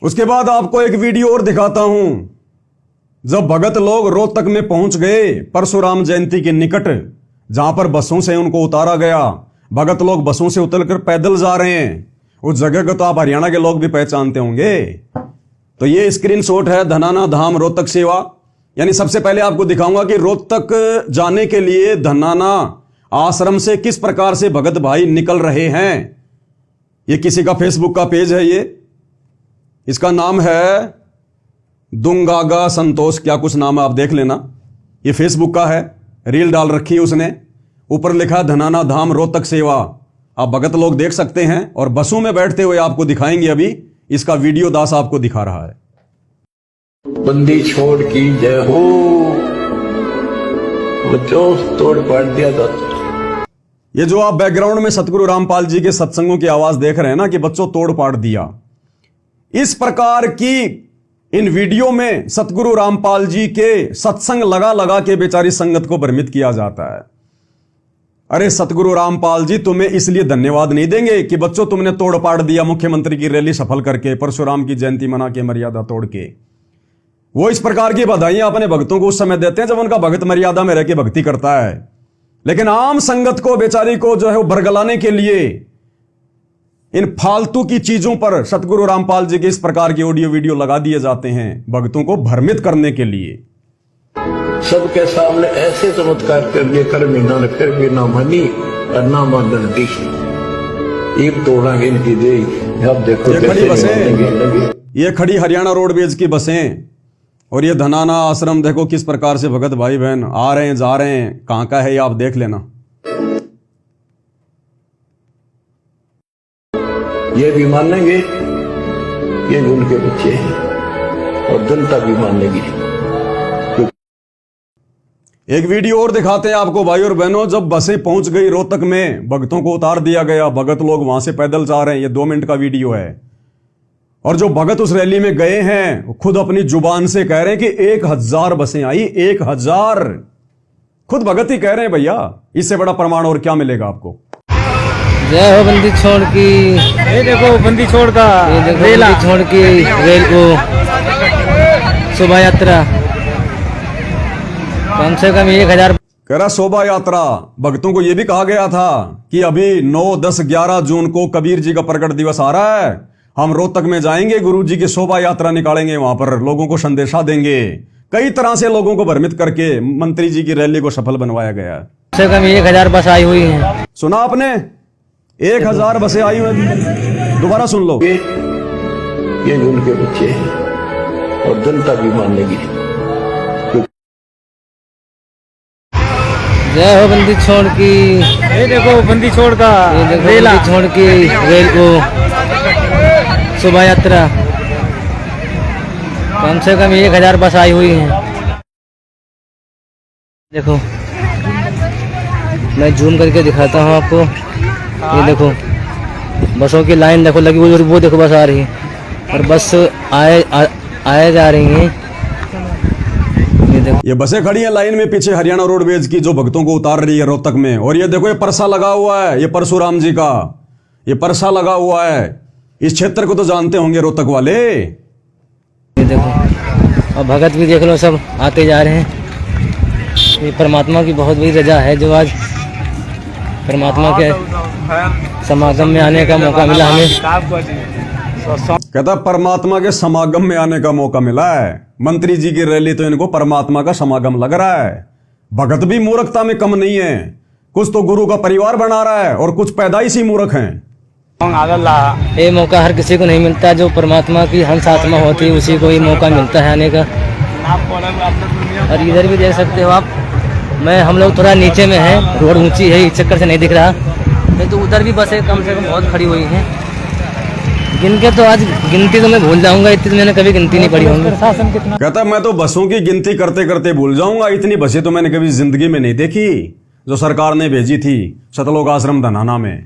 उसके बाद आपको एक वीडियो और दिखाता हूं। जब भगत लोग रोहतक में पहुंच गए परशुराम जयंती के निकट, जहां पर बसों से उनको उतारा गया। भगत लोग बसों से उतरकर पैदल जा रहे हैं। उस जगह को तो आप हरियाणा के लोग भी पहचानते होंगे। तो ये स्क्रीनशॉट है धनाना धाम रोहतक सेवा। यानी सबसे पहले आपको दिखाऊंगा कि रोहतक जाने के लिए धनाना आश्रम से किस प्रकार से भगत भाई निकल रहे हैं। ये किसी का फेसबुक का पेज है, ये इसका नाम है दुंगागा संतोष, क्या कुछ नाम है आप देख लेना। ये फेसबुक का है, रील डाल रखी है उसने, ऊपर लिखा धनाना धाम रोहतक सेवा। आप भगत लोग देख सकते हैं और बसों में बैठते हुए आपको दिखाएंगे। अभी इसका वीडियो दास आपको दिखा रहा है। बंदी छोड़ की जय हो, बच्चों तोड़ पाड़ दिया था। ये जो आप बैकग्राउंड में सतगुरु रामपाल जी के सत्संगों की आवाज देख रहे हैं ना कि बच्चों तोड़ पाड़ दिया, इस प्रकार की इन वीडियो में सतगुरु रामपाल जी के सत्संग लगा लगा के बेचारी संगत को भ्रमित किया जाता है। अरे सतगुरु रामपाल जी तुम्हें इसलिए धन्यवाद नहीं देंगे कि बच्चों तुमने तोड़ पाड़ दिया मुख्यमंत्री की रैली सफल करके, परशुराम की जयंती मना के, मर्यादा तोड़ के। वो इस प्रकार की बधाइयां अपने भक्तों को उस समय देते हैं जब उनका भक्त मर्यादा में रह के भक्ति करता है। लेकिन आम संगत को, बेचारी को जो है वो बरगलाने के लिए इन फालतू की चीजों पर सतगुरु रामपाल जी के इस प्रकार की ऑडियो वीडियो लगा दिए जाते हैं, भक्तों को भ्रमित करने के लिए। सबके सामने ऐसे चमत्कार कर दिए, कर महीना ने फिर भी ना मनी और ना मानन दी। एक तोड़ा गिनती दे। अब देखो ये खड़ी बसें, ये खड़ी हरियाणा रोडवेज की बसें और ये धनाना आश्रम देखो किस प्रकार से भगत भाई बहन आ रहे हैं, जा रहे हैं। कहां का है ये आप देख लेना। ये भी मानेंगे, ये उनके बच्चे हैं और जनता भी मानेगी। एक वीडियो और दिखाते हैं आपको भाई और बहनों। जब बसें पहुंच गई रोहतक में, भक्तों को उतार दिया गया, भगत लोग वहां से पैदल जा रहे हैं। ये 2 मिनट का वीडियो है और जो भगत उस रैली में गए हैं वो खुद अपनी जुबान से कह रहे हैं कि 1000 बसें आई, 1000। खुद भगत ही कह रहे हैं भैया। इससे बड़ा प्रमाण और क्या मिलेगा आपको। जय हो बंदी छोड़ की, ये देखो बंदी छोड़ का, ये देखो बंदी छोड़ की रेल को शोभा यात्रा कम से कम 1000। कह रहा शोभा यात्रा। भक्तों को यह भी कहा गया था कि अभी 9, 10, 11 जून को कबीर जी का प्रकट दिवस आ रहा है, हम रोहतक में जाएंगे, गुरु जी की शोभा यात्रा निकालेंगे, वहां पर लोगों को संदेशा देंगे। कई तरह से लोगों को भ्रमित करके मंत्री जी की रैली को सफल बनवाया गया। कम से कम 1000 बस आई हुई है। सुना आपने, 1000 बसें आई हुई हैं। दोबारा सुन लो। ये उनके बच्चे हैं और जनता भी मानेगी। जय हो बंदी छोड़ की, ये देखो बंदी छोड़ का, ये देखो बंदी छोड़ की रेल को शोभा यात्रा कम से कम 1000 बस आई हुई है। देखो मैं जूम करके दिखाता हूँ आपको। ये देखो बसों की लाइन देखो लगी हुई, वो देखो बस आ रही है और बस आए जा रही हैं। ये देखो ये बसें खड़ी हैं लाइन में पीछे हरियाणा रोडवेज की, जो भक्तों को उतार रही है रोहतक में। और ये देखो ये परसा लगा हुआ है, ये परशुराम जी का ये परसा लगा हुआ है। इस क्षेत्र को तो जानते होंगे रोहतक वाले। ये देखो और भगत भी देख लो, सब आते जा रहे हैं। ये परमात्मा की बहुत बड़ी रजा है जो आज परमात्मा के समागम में आने का मौका मिला हमें। कहता परमात्मा के समागम में आने का मौका मिला है। मंत्री जी की रैली तो इनको परमात्मा का समागम लग रहा है। भगत भी मूर्खता में कम नहीं है, कुछ तो गुरु का परिवार बना रहा है और कुछ पैदाइशी मूर्ख हैं। ये मौका हर किसी को नहीं मिलता, जो परमात्मा की हंस आत्मा होती है उसी को ये मौका मिलता है आने का। और इधर भी देख सकते हो आप, हम लोग थोड़ा नीचे में हैं, रोड ऊंची है इस चक्कर से नहीं दिख रहा, नहीं तो उधर भी बसें कम से कम बहुत खड़ी हुई हैं। गिनके तो आज गिनती तो मैं भूल जाऊंगा, इतनी मैंने कभी गिनती नहीं पड़ी होंगी। कहता मैं तो बसों की गिनती करते करते भूल जाऊंगा, इतनी बसें तो मैंने कभी जिंदगी में नहीं देखी जो सरकार ने भेजी थी सतलोक आश्रम धनाना में।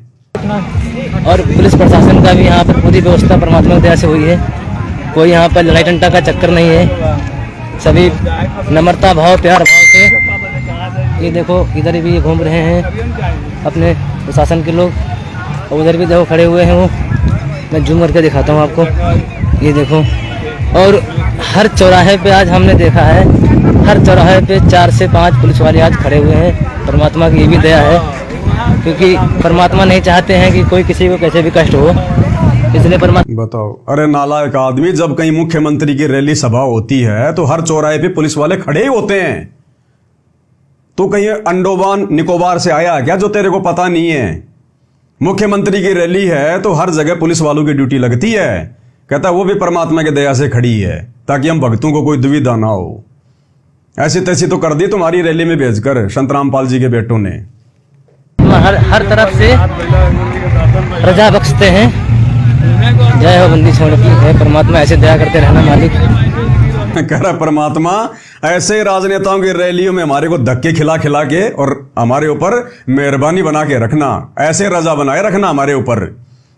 और पुलिस प्रशासन का भी यहाँ पर पूरी व्यवस्था परमात्मा की दया से हुई है। कोई यहाँ पर लड़ाई टंटा का चक्कर नहीं है, सभी नम्रता भाव प्यार भाव से। ये देखो इधर भी घूम रहे हैं अपने प्रशासन के लोग, और उधर भी देखो खड़े हुए हैं वो। मैं जूम करके दिखाता हूँ आपको, ये देखो। और हर चौराहे पे आज हमने देखा है, हर चौराहे पे 4 से 5 पुलिस वाले आज खड़े हुए हैं परमात्मा की ये भी दया है, क्योंकि परमात्मा नहीं चाहते हैं कि कोई किसी को कैसे भी कष्ट हो, इसलिए परमात्मा। बताओ, अरे नालायक आदमी, जब कहीं मुख्यमंत्री की रैली सभा होती है तो हर चौराहे पे पुलिस वाले खड़े ही होते हैं। तो कहीं अंडोमान निकोबार से आया क्या जो तेरे को पता नहीं है? मुख्यमंत्री की रैली है तो हर जगह पुलिस वालों की ड्यूटी लगती है। कहता है वो भी परमात्मा की दया से खड़ी है ताकि हम भक्तों को कोई दुविधा ना हो। ऐसी तैसी तो कर दी तुम्हारी रैली में भेजकर संतराम पाल जी के बेटों ने। हर तरफ से प्रजा बख्शते हैं। जय हो बंदी छोड़ की है परमात्मा, ऐसे दया करते रहना मालिक। कह रहा परमात्मा ऐसे राजनेताओं की रैलियों में हमारे को धक्के खिला खिला के और हमारे ऊपर मेहरबानी बना के रखना, ऐसे रजा बनाए रखना हमारे ऊपर।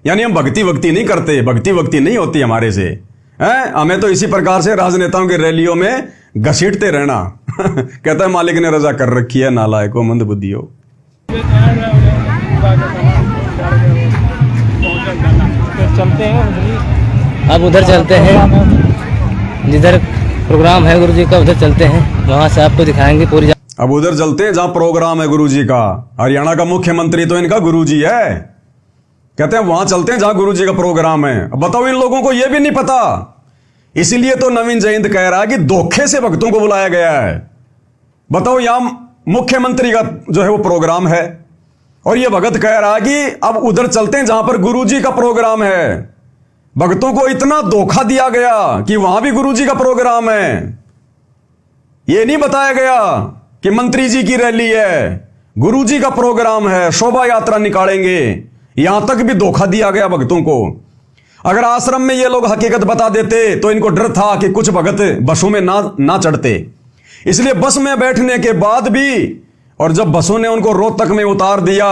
यानी हम भक्ति नहीं करते, भक्ति नहीं होती हमारे से हैं। हमें तो इसी प्रकार से राजनेताओं की रैलियों में घसीटते रहना। कहता है मालिक ने रजा कर रखी है, नालायको मंदबुद्धियो। अब उधर चलते हैं, जिधर प्रोग्राम है गुरु जी का उधर चलते हैं, वहां से आपको दिखाएंगे पूरी। अब उधर चलते हैं जहां प्रोग्राम है गुरु जी का। हरियाणा का मुख्यमंत्री तो इनका गुरु जी है। कहते हैं वहां चलते हैं जहां गुरु जी का प्रोग्राम है। अब बताओ, इन लोगों को यह भी नहीं पता। इसीलिए तो नवीन जयंत कह रहा है कि धोखे से भक्तों को बुलाया गया है। बताओ, यहां मुख्यमंत्री का जो है वो प्रोग्राम है और ये भगत कह रहा है कि अब उधर चलते हैं जहां पर गुरुजी का प्रोग्राम है। भक्तों को इतना धोखा दिया गया कि वहां भी गुरुजी का प्रोग्राम है। ये नहीं बताया गया कि मंत्री जी की रैली है, गुरुजी का प्रोग्राम है, शोभा यात्रा निकालेंगे। यहां तक भी धोखा दिया गया भक्तों को। अगर आश्रम में ये लोग हकीकत बता देते तो इनको डर था कि कुछ भगत बसों में ना चढ़ते। इसलिए बस में बैठने के बाद भी और जब बसों ने उनको रोहतक में उतार दिया,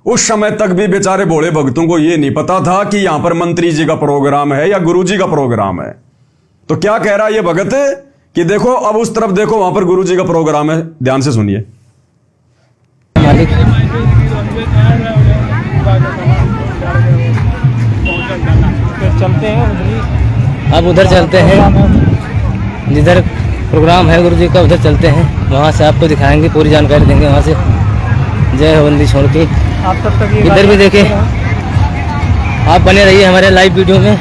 उस समय तक भी बेचारे भोले भक्तों को यह नहीं पता था कि यहां पर मंत्री जी का प्रोग्राम है या गुरु जी का प्रोग्राम है। तो क्या कह रहा है ये भगत कि देखो अब उस तरफ देखो, वहां पर गुरु जी का प्रोग्राम है। ध्यान से सुनिए। अब उधर चलते हैं, जिधर प्रोग्राम है गुरु जी का उधर चलते हैं, वहाँ से आपको दिखाएंगे, पूरी जानकारी देंगे वहाँ से। जय हो बंदी छोड़ की। इधर भी देखे, आप बने रहिए हमारे लाइव वीडियो में।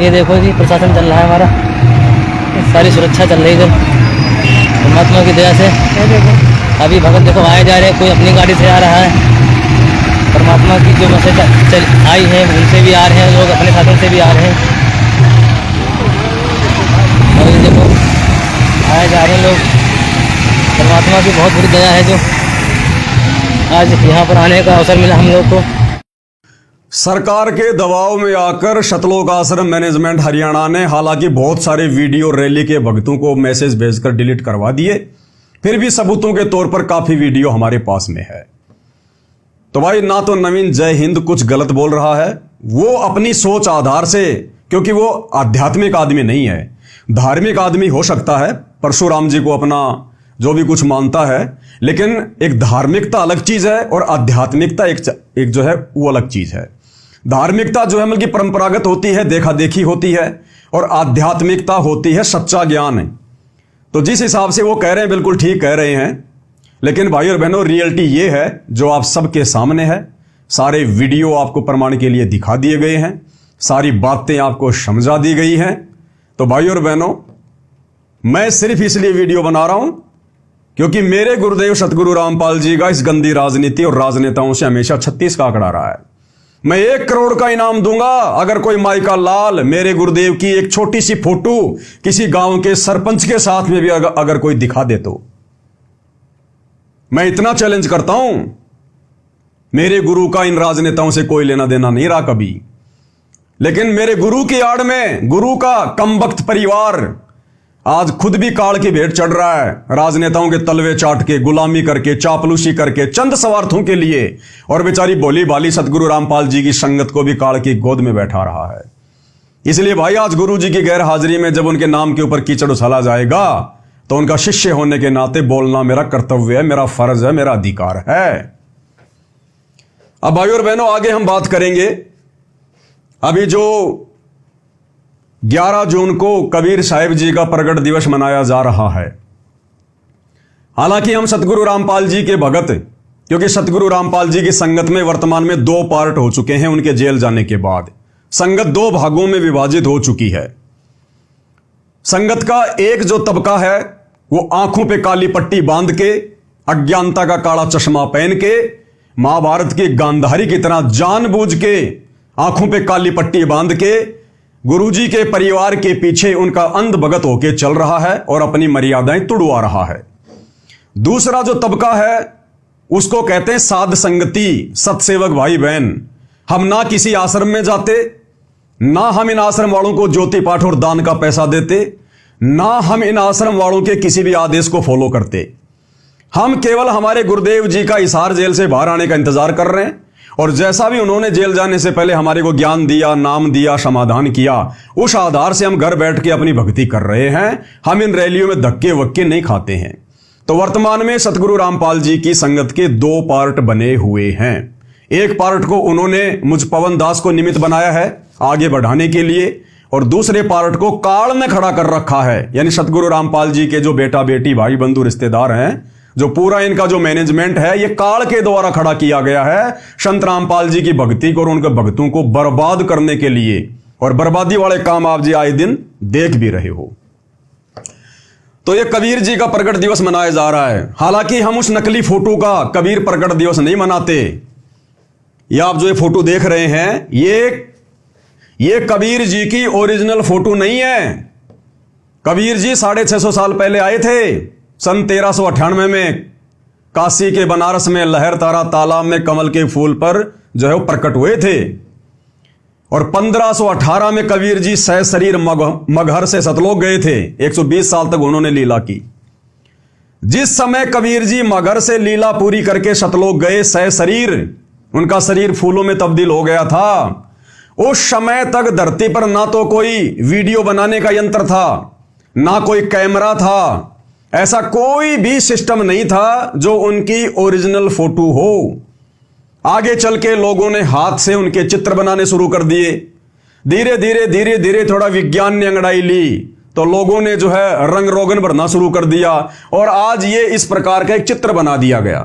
ये देखो जी, प्रशासन चल रहा है हमारा, सारी सुरक्षा चल रही है परमात्मा की दया से। अभी भगत देखो आए जा रहे हैं, कोई अपनी गाड़ी से आ रहा है। परमात्मा की जो मैसेज आई है उनसे भी आ रहे हैं लोग, अपने साधन से भी आ रहे हैं। और ये देखो आए जा रहे हैं लोग। परमात्मा की बहुत बड़ी दया है जो आज यहाँ पर आने का अवसर मिला हम लोग को। सरकार के दबाव में आकर शतलोक आश्रम मैनेजमेंट हरियाणा ने हालांकि बहुत सारे वीडियो रैली के भक्तों को मैसेज भेजकर डिलीट करवा दिए, फिर भी सबूतों के तौर पर काफी वीडियो हमारे पास में है। तो भाई, ना तो नवीन जय हिंद कुछ गलत बोल रहा है, वो अपनी सोच आधार से, क्योंकि वो आध्यात्मिक आदमी नहीं है, धार्मिक आदमी हो सकता है, परशुराम जी को अपना जो भी कुछ मानता है, लेकिन एक धार्मिकता अलग चीज है और आध्यात्मिकता एक जो है वो अलग चीज है। धार्मिकता जो है मतलब परंपरागत होती है, देखा देखी होती है, और आध्यात्मिकता होती है सच्चा ज्ञान। तो जिस हिसाब से वो कह रहे हैं बिल्कुल ठीक कह रहे हैं, लेकिन भाई और बहनों रियलिटी ये है जो आप सबके सामने है। सारे वीडियो आपको प्रमाण के लिए दिखा दिए गए हैं, सारी बातें आपको समझा दी गई हैं। तो भाई और बहनों, मैं सिर्फ इसलिए वीडियो बना रहा हूं क्योंकि मेरे गुरुदेव सतगुरु रामपाल जी का इस गंदी राजनीति और राजनेताओं से हमेशा 36 का आंकड़ा रहा है। मैं 1 करोड़ का इनाम दूंगा अगर कोई माई का लाल मेरे गुरुदेव की एक छोटी सी फोटो किसी गांव के सरपंच के साथ में भी अगर कोई दिखा दे तो। मैं इतना चैलेंज करता हूं, मेरे गुरु का इन राजनेताओं से कोई लेना देना नहीं रहा कभी, लेकिन मेरे गुरु की आड़ में गुरु का कमबख्त परिवार आज खुद भी काल की भेंट चढ़ रहा है, राजनेताओं के तलवे चाट के, गुलामी करके, चापलूसी करके, चंद स्वार्थों के लिए, और बेचारी भोली भाली सतगुरु रामपाल जी की संगत को भी काल की गोद में बैठा रहा है। इसलिए भाई आज गुरु जी की गैर हाजिरी में जब उनके नाम के ऊपर कीचड़ उछाला जाएगा तो उनका शिष्य होने के नाते बोलना मेरा कर्तव्य है, मेरा फर्ज है, मेरा अधिकार है। अब भाई और बहनों, आगे हम बात करेंगे। अभी जो 11 जून को कबीर साहिब जी का प्रगट दिवस मनाया जा रहा है, हालांकि हम सतगुरु रामपाल जी के भगत, क्योंकि सतगुरु रामपाल जी की संगत में वर्तमान में 2 पार्ट हो चुके हैं उनके जेल जाने के बाद। संगत 2 भागों में विभाजित हो चुकी है। संगत का एक जो तबका है वो आंखों पे काली पट्टी बांध के, अज्ञानता का काला चश्मा पहन के, महाभारत की गांधारी की तरह जानबूझ के आंखों पे काली पट्टी बांध के गुरुजी के परिवार के पीछे उनका अंध भगत होके चल रहा है और अपनी मर्यादाएं तुड़वा रहा है। दूसरा जो तबका है उसको कहते हैं साध संगति, सत्सेवक भाई बहन। हम ना किसी आश्रम में जाते, ना हम इन आश्रम वालों को ज्योति पाठ और दान का पैसा देते, ना हम इन आश्रम वालों के किसी भी आदेश को फॉलो करते। हम केवल हमारे गुरुदेव जी का हिसार जेल से बाहर आने का इंतजार कर रहे हैं, और जैसा भी उन्होंने जेल जाने से पहले हमारे को ज्ञान दिया, नाम दिया, समाधान किया, उस आधार से हम घर बैठ के अपनी भक्ति कर रहे हैं। हम इन रैलियों में धक्के वक्के नहीं खाते हैं। तो वर्तमान में सतगुरु रामपाल जी की संगत के 2 पार्ट बने हुए हैं। एक पार्ट को उन्होंने मुझ पवन दास को निमित्त बनाया है आगे बढ़ाने के लिए, और दूसरे पार्ट को काल में खड़ा कर रखा है, यानी सतगुरु रामपाल जी के जो बेटा बेटी, भाई बंधु, रिश्तेदार हैं, जो पूरा इनका जो मैनेजमेंट है, ये काल के द्वारा खड़ा किया गया है संत रामपाल जी की भक्ति को और उनके भक्तों को बर्बाद करने के लिए। और बर्बादी वाले काम आप जी आए दिन देख भी रहे हो। तो ये कबीर जी का प्रकट दिवस मनाया जा रहा है। हालांकि हम उस नकली फोटो का कबीर प्रकट दिवस नहीं मनाते। ये आप जो ये फोटो देख रहे हैं, ये कबीर जी की ओरिजिनल फोटो नहीं है। कबीर जी 650 साल पहले आए थे, सन 1398 में काशी के बनारस में लहर तारा तालाब में कमल के फूल पर जो है वो प्रकट हुए थे। और 1518 में कबीर जी सशरीर मगहर से सतलोक गए थे। 120 साल तक उन्होंने लीला की। जिस समय कबीर जी मगहर से लीला पूरी करके सतलोक गए सशरीर, उनका शरीर फूलों में तब्दील हो गया था। उस समय तक धरती पर ना तो कोई वीडियो बनाने का यंत्र था, ना कोई कैमरा था, ऐसा कोई भी सिस्टम नहीं था जो उनकी ओरिजिनल फोटो हो। आगे चल के लोगों ने हाथ से उनके चित्र बनाने शुरू कर दिए। धीरे धीरे थोड़ा विज्ञान ने अंगड़ाई ली तो लोगों ने जो है रंग रोगन भरना शुरू कर दिया, और आज ये इस प्रकार का एक चित्र बना दिया गया।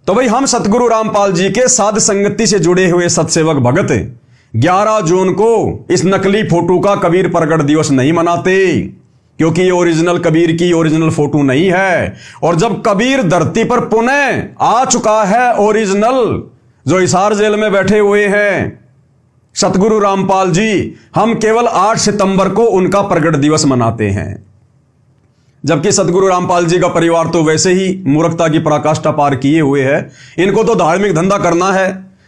तो भाई हम सतगुरु रामपाल जी के साध संगति से जुड़े हुए सत्सेवक भगत 11 जून को इस नकली फोटो का कबीर प्रकट दिवस नहीं मनाते, क्योंकि ये ओरिजिनल कबीर की ओरिजिनल फोटो नहीं है। और जब कबीर धरती पर पुनः आ चुका है ओरिजिनल, जो हिसार जेल में बैठे हुए हैं सतगुरु रामपाल जी, हम केवल 8 सितंबर को उनका प्रकट दिवस मनाते हैं। जबकि सतगुरु रामपाल जी का परिवार तो वैसे ही मूर्खता की पराकाष्ठा पार किए हुए है। इनको तो धार्मिक धंधा करना है,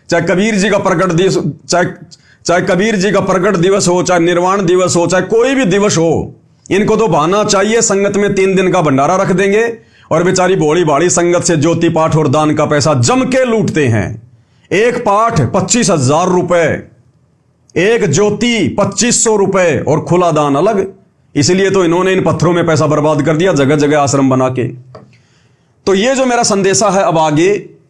चाहे कबीर जी का प्रकट दिवस, चाहे कबीर जी का प्रकट दिवस हो, चाहे निर्वाण दिवस हो, चाहे कोई भी दिवस हो, इनको तो बहाना चाहिए। संगत में 3 दिन का भंडारा रख देंगे और बेचारी भोली भाड़ी संगत से ज्योति पाठ और दान का पैसा जम के लूटते हैं। एक पाठ 25,000 रुपए, एक ज्योति 2500 रुपए और खुला दान अलग। इसलिए तो इन्होंने इन पत्थरों में पैसा बर्बाद कर दिया, जगह जगह आश्रम बना के। तो ये जो मेरा संदेशा है अब आगे,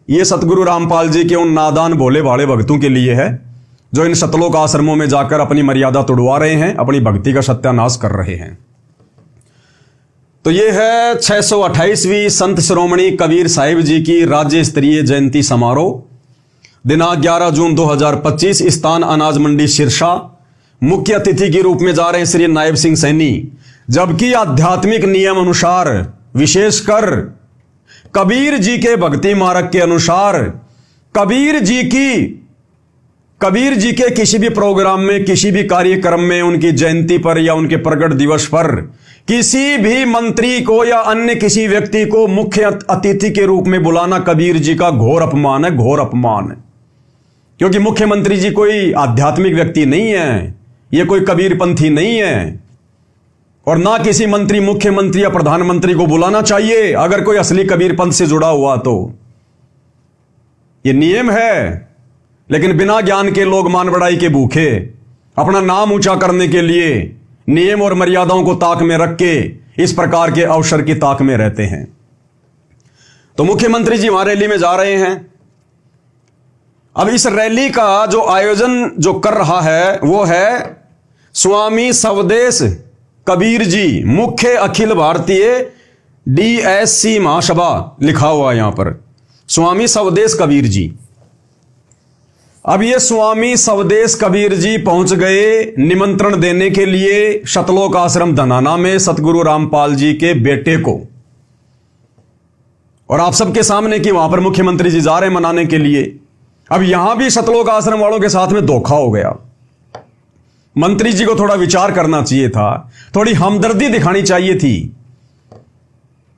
ये सतगुरु रामपाल जी के उन नादान भोले भाले भक्तों के लिए है जो इन सतलोक आश्रमों में जाकर अपनी मर्यादा तोड़वा रहे हैं, अपनी भक्ति का सत्यानाश कर रहे हैं। तो ये है 628वीं संत शिरोमणि कबीर साहिब जी की राज्य स्तरीय जयंती समारोह, दिनांक 11 जून 2025, स्थान अनाज मंडी सिरसा। मुख्य अतिथि के रूप में जा रहे हैं श्री नायब सिंह सैनी। जबकि आध्यात्मिक नियम अनुसार, विशेषकर कबीर जी के भक्ति मार्ग के अनुसार, कबीर जी के किसी भी प्रोग्राम में, किसी भी कार्यक्रम में, उनकी जयंती पर या उनके प्रकट दिवस पर किसी भी मंत्री को या अन्य किसी व्यक्ति को मुख्य अतिथि के रूप में बुलाना कबीर जी का घोर अपमान है, घोर अपमान है। क्योंकि मुख्यमंत्री जी कोई आध्यात्मिक व्यक्ति नहीं है, ये कोई कबीरपंथी नहीं है, और ना किसी मंत्री, मुख्यमंत्री या प्रधानमंत्री को बुलाना चाहिए अगर कोई असली कबीरपंथ से जुड़ा हुआ तो। ये नियम है। लेकिन बिना ज्ञान के लोग मान बढ़ाई के भूखे अपना नाम ऊंचा करने के लिए नियम और मर्यादाओं को ताक में रख के इस प्रकार के अवसर की ताक में रहते हैं। तो मुख्यमंत्री जी वहां रैली में जा रहे हैं। अब इस रैली का जो आयोजन जो कर रहा है वो है स्वामी स्वदेश कबीर जी, मुख्य अखिल भारतीय DSC महासभा लिखा हुआ यहां पर, स्वामी सवदेश कबीर जी। अब ये स्वामी सवदेश कबीर जी पहुंच गए निमंत्रण देने के लिए सतलोक आश्रम धनाना में सतगुरु रामपाल जी के बेटे को, और आप सबके सामने कि वहां पर मुख्यमंत्री जी जा रहे हैं मनाने के लिए। अब यहां भी सतलोक आश्रम वालों के साथ में धोखा हो गया। मंत्री जी को थोड़ा विचार करना चाहिए था, थोड़ी हमदर्दी दिखानी चाहिए थी।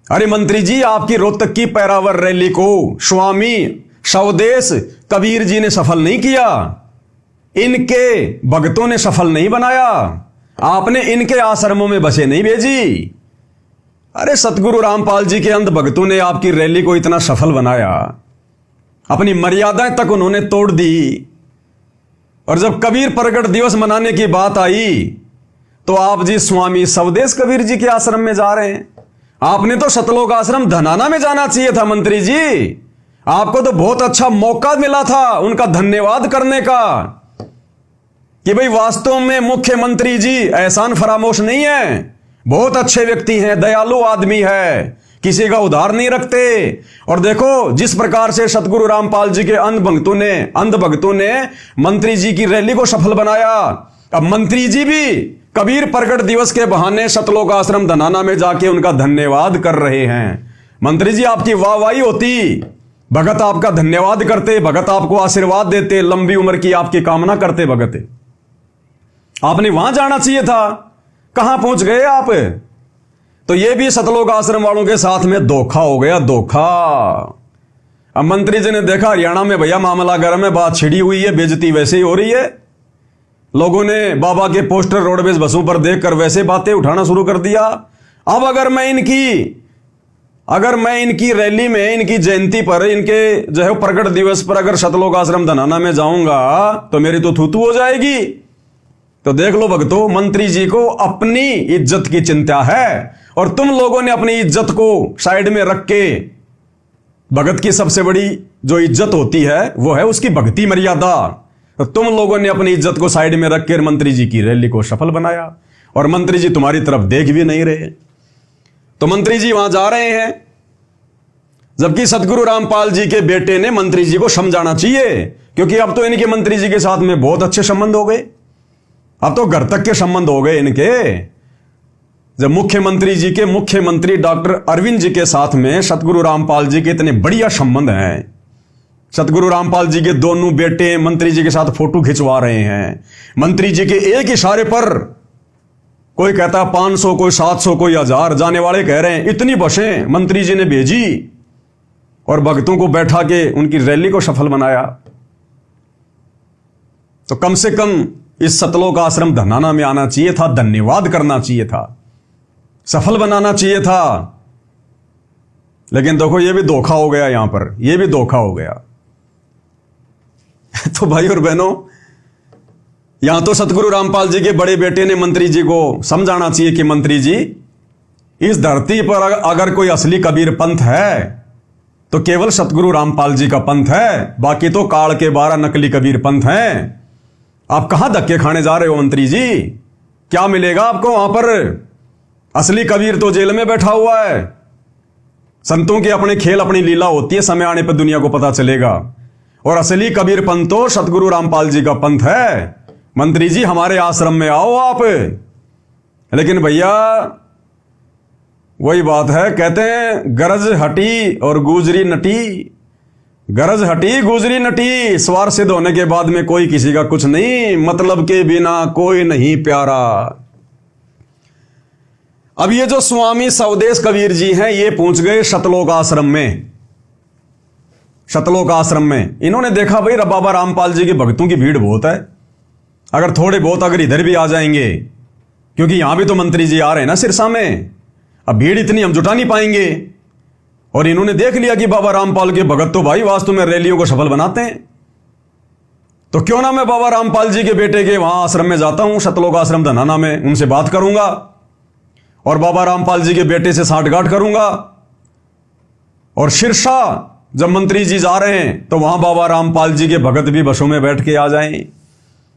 अरे मंत्री जी, आपकी रोहतक की पैरावर रैली को स्वामी सवदेश कबीर जी ने सफल नहीं किया, इनके भक्तों ने सफल नहीं बनाया, आपने इनके आश्रमों में बसें नहीं भेजी। अरे सतगुरु रामपाल जी के अंध भक्तों ने आपकी रैली को इतना सफल बनाया, अपनी मर्यादाएं तक उन्होंने तोड़ दी। और जब कबीर प्रगट दिवस मनाने की बात आई तो आप जी स्वामी सवदेश कबीर जी के आश्रम में जा रहे हैं। आपने तो सतलोक आश्रम धनाना में जाना चाहिए था मंत्री जी, आपको तो बहुत अच्छा मौका मिला था उनका धन्यवाद करने का कि भाई वास्तव में मुख्यमंत्री जी एहसान फरामोश नहीं है, बहुत अच्छे व्यक्ति हैं, दयालु आदमी है, किसी का उधार नहीं रखते। और देखो जिस प्रकार से सतगुरु रामपाल जी के अंध भक्तों ने मंत्री जी की रैली को सफल बनाया, अब मंत्री जी भी कबीर प्रगट दिवस के बहाने सतलोक आश्रम धनाना में जाके उनका धन्यवाद कर रहे हैं। मंत्री जी, आपकी वाहवाही होती, भगत आपका धन्यवाद करते, भगत आपको आशीर्वाद देते, लंबी उम्र की आपकी कामना करते भगत। आपने वहां जाना चाहिए था, कहां पहुंच गए आप? तो यह भी सतलोक आश्रम वालों के साथ में धोखा हो गया, धोखा। अब मंत्री जी ने देखा हरियाणा में भैया मामला गर्म है, बात छिड़ी हुई है, बेइज्जती वैसे ही हो रही है, लोगों ने बाबा के पोस्टर रोडवेज बसों पर देखकर वैसे बातें उठाना शुरू कर दिया। अब अगर मैं इनकी रैली में, इनकी जयंती पर, इनके जो है प्रगट दिवस पर अगर सतलोक आश्रम धनाना में जाऊंगा तो मेरी तो थूथू हो जाएगी। तो देख लो भक्तों, मंत्री जी को अपनी इज्जत की चिंता है और तुम लोगों ने अपनी इज्जत को साइड में रख के, भगत की सबसे बड़ी जो इज्जत होती है वो है उसकी भक्ति मर्यादा, तो तुम लोगों ने अपनी इज्जत को साइड में रख कर मंत्री जी की रैली को सफल बनाया और मंत्री जी तुम्हारी तरफ देख भी नहीं रहे। तो मंत्री जी वहां जा रहे हैं, जबकि सतगुरु रामपाल जी के बेटे ने मंत्री जी को समझाना चाहिए, क्योंकि अब तो इनके मंत्री जी के साथ में बहुत अच्छे संबंध हो गए, अब तो घर तक के संबंध हो गए इनके। जब मुख्यमंत्री डॉक्टर अरविंद जी के साथ में सतगुरु रामपाल जी के इतने बढ़िया संबंध हैं, सतगुरु रामपाल जी के दोनों बेटे मंत्री जी के साथ फोटो खिंचवा रहे हैं, मंत्री जी के एक इशारे पर कोई कहता 500, कोई 700, कोई 1000, जाने वाले कह रहे हैं इतनी बसें मंत्री जी ने भेजी और भक्तों को बैठा के उनकी रैली को सफल बनाया। तो कम से कम इस सतलोक आश्रम धनाना में आना चाहिए था, धन्यवाद करना चाहिए था, सफल बनाना चाहिए था। लेकिन देखो ये भी धोखा हो गया, यहां पर ये भी धोखा हो गया। तो भाई और बहनों, यहां तो सतगुरु रामपाल जी के बड़े बेटे ने मंत्री जी को समझाना चाहिए कि मंत्री जी, इस धरती पर अगर कोई असली कबीर पंथ है तो केवल सतगुरु रामपाल जी का पंथ है, बाकी तो काल के 12 नकली कबीर पंथ हैं। आप कहां धक्के खाने जा रहे हो मंत्री जी? क्या मिलेगा आपको वहां पर? असली कबीर तो जेल में बैठा हुआ है। संतों के अपने खेल, अपनी लीला होती है, समय आने पर दुनिया को पता चलेगा। और असली कबीर पंथ तो सतगुरु रामपाल जी का पंथ है। मंत्री जी, हमारे आश्रम में आओ आप। लेकिन भैया वही बात है, कहते हैं गरज हटी और गुजरी नटी, गरज हटी गुजरी नटी, स्वार सिद्ध होने के बाद में कोई किसी का कुछ नहीं, मतलब के बिना कोई नहीं प्यारा। अब ये जो स्वामी सवदेश कबीर जी हैं, ये पहुंच गए सतलोक आश्रम में। सतलोक आश्रम में इन्होंने देखा भाई बाबा रामपाल जी के भक्तों की भीड़ बहुत है, अगर थोड़े बहुत अगर इधर भी आ जाएंगे, क्योंकि यहां भी तो मंत्री जी आ रहे हैं ना सिरसा में, अब भीड़ इतनी हम जुटा नहीं पाएंगे। और इन्होंने देख लिया कि बाबा रामपाल के भगत तो भाई वास्तव में रैलियों को सफल बनाते हैं, तो क्यों ना मैं बाबा रामपाल जी के बेटे के वहां आश्रम में जाता हूं, सतलोक आश्रम धनाना में, उनसे बात करूंगा और बाबा रामपाल जी के बेटे से साठगांठ करूंगा। और सिरसा जब मंत्री जी जा रहे हैं तो वहां बाबा रामपाल जी के भगत भी बसों में बैठ के आ जाएं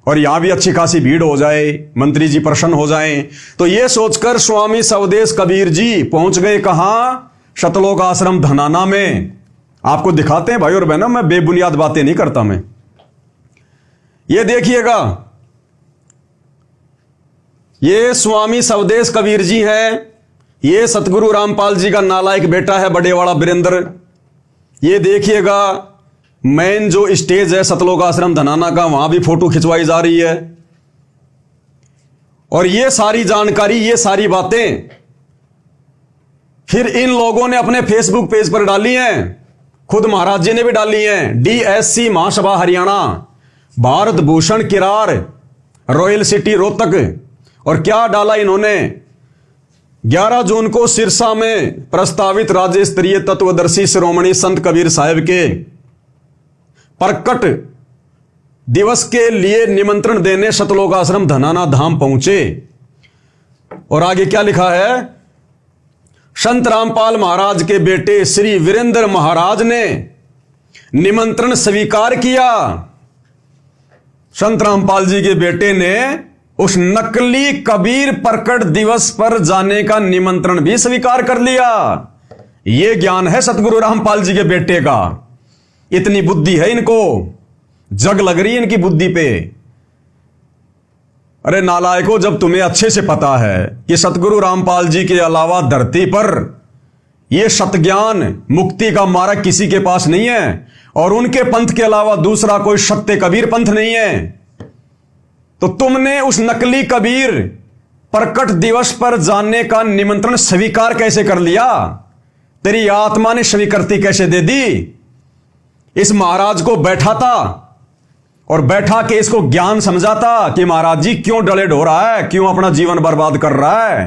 और यहां भी अच्छी खासी भीड़ हो जाए, मंत्री जी प्रसन्न हो जाएं, तो ये सोचकर स्वामी सवदेश कबीर जी पहुंच गए कहां? शतलोक आश्रम धनाना में। आपको दिखाते हैं भाई और बहनों, मैं बेबुनियाद बातें नहीं करता मैं। ये देखिएगा, ये स्वामी सवदेश कबीर जी हैं, ये सतगुरु रामपाल जी का नालायक बेटा है बड़े वाला वीरेंद्र। ये देखिएगा मेन जो स्टेज है सतलोक आश्रम धनाना का, वहां भी फोटो खिंचवाई जा रही है। और ये सारी जानकारी, ये सारी बातें फिर इन लोगों ने अपने फेसबुक पेज पर डाली हैं, खुद महाराज जी ने भी डाली हैं। डीएससी महासभा हरियाणा, भारत भूषण किरार, रॉयल सिटी रोहतक। और क्या डाला इन्होंने? 11 जून को सिरसा में प्रस्तावित राज्य स्तरीय तत्वदर्शी श्रोमणी संत कबीर साहिब के प्रकट दिवस के लिए निमंत्रण देने शतलोक आश्रम धनाना धाम पहुंचे। और आगे क्या लिखा है? संत रामपाल महाराज के बेटे श्री वीरेंद्र महाराज ने निमंत्रण स्वीकार किया। संत रामपाल जी के बेटे ने उस नकली कबीर प्रकट दिवस पर जाने का निमंत्रण भी स्वीकार कर लिया। यह ज्ञान है सतगुरु रामपाल जी के बेटे का। इतनी बुद्धि है इनको, जग लग रही है इनकी बुद्धि पे। अरे नालायकों, जब तुम्हें अच्छे से पता है कि सतगुरु रामपाल जी के अलावा धरती पर यह सतज्ञान मुक्ति का मार्ग किसी के पास नहीं है, और उनके पंथ के अलावा दूसरा कोई सत्य कबीर पंथ नहीं है, तो तुमने उस नकली कबीर प्रकट दिवस पर जाने का निमंत्रण स्वीकार कैसे कर लिया? तेरी आत्मा ने स्वीकृति कैसे दे दी? इस महाराज को बैठाता और बैठा के इसको ज्ञान समझाता कि महाराज जी क्यों डले ढो रहा है, क्यों अपना जीवन बर्बाद कर रहा है,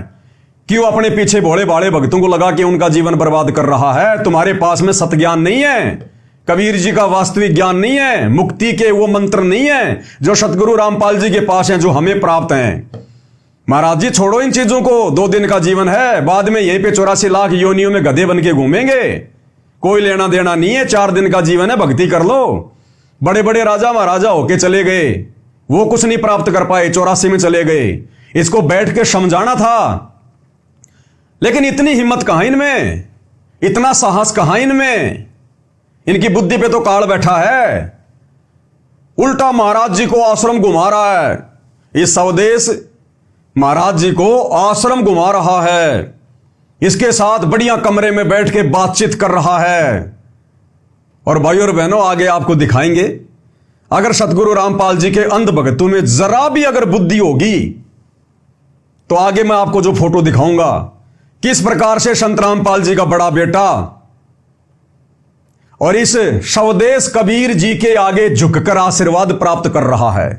क्यों अपने पीछे भोले भाले भक्तों को लगा के उनका जीवन बर्बाद कर रहा है। तुम्हारे पास में सतज्ञान नहीं है, कबीर जी का वास्तविक ज्ञान नहीं है, मुक्ति के वो मंत्र नहीं है जो सतगुरु रामपाल जी के पास हैं, जो हमें प्राप्त हैं। महाराज जी छोड़ो इन चीजों को, 2 दिन का जीवन है, बाद में यहीं पे 84 लाख योनियों में गधे बन के घूमेंगे, कोई लेना देना नहीं है। 4 दिन का जीवन है, भक्ति कर लो। बड़े बड़े राजा महाराजा होके चले गए, वो कुछ नहीं प्राप्त कर पाए, 84 में चले गए। इसको बैठ के समझाना था, लेकिन इतनी हिम्मत कहां इनमें, इतना साहस कहां इनमें? इनकी बुद्धि पे तो काल बैठा है। उल्टा महाराज जी को आश्रम घुमा रहा है, इस सवदेश महाराज जी को आश्रम घुमा रहा है, इसके साथ बढ़िया कमरे में बैठ के बातचीत कर रहा है। और भाई और बहनों, आगे आपको दिखाएंगे, अगर सतगुरु रामपाल जी के अंध भक्तों में जरा भी अगर बुद्धि होगी तो आगे मैं आपको जो फोटो दिखाऊंगा, किस प्रकार से संत रामपाल जी का बड़ा बेटा और इस स्वदेश कबीर जी के आगे झुककर आशीर्वाद प्राप्त कर रहा है,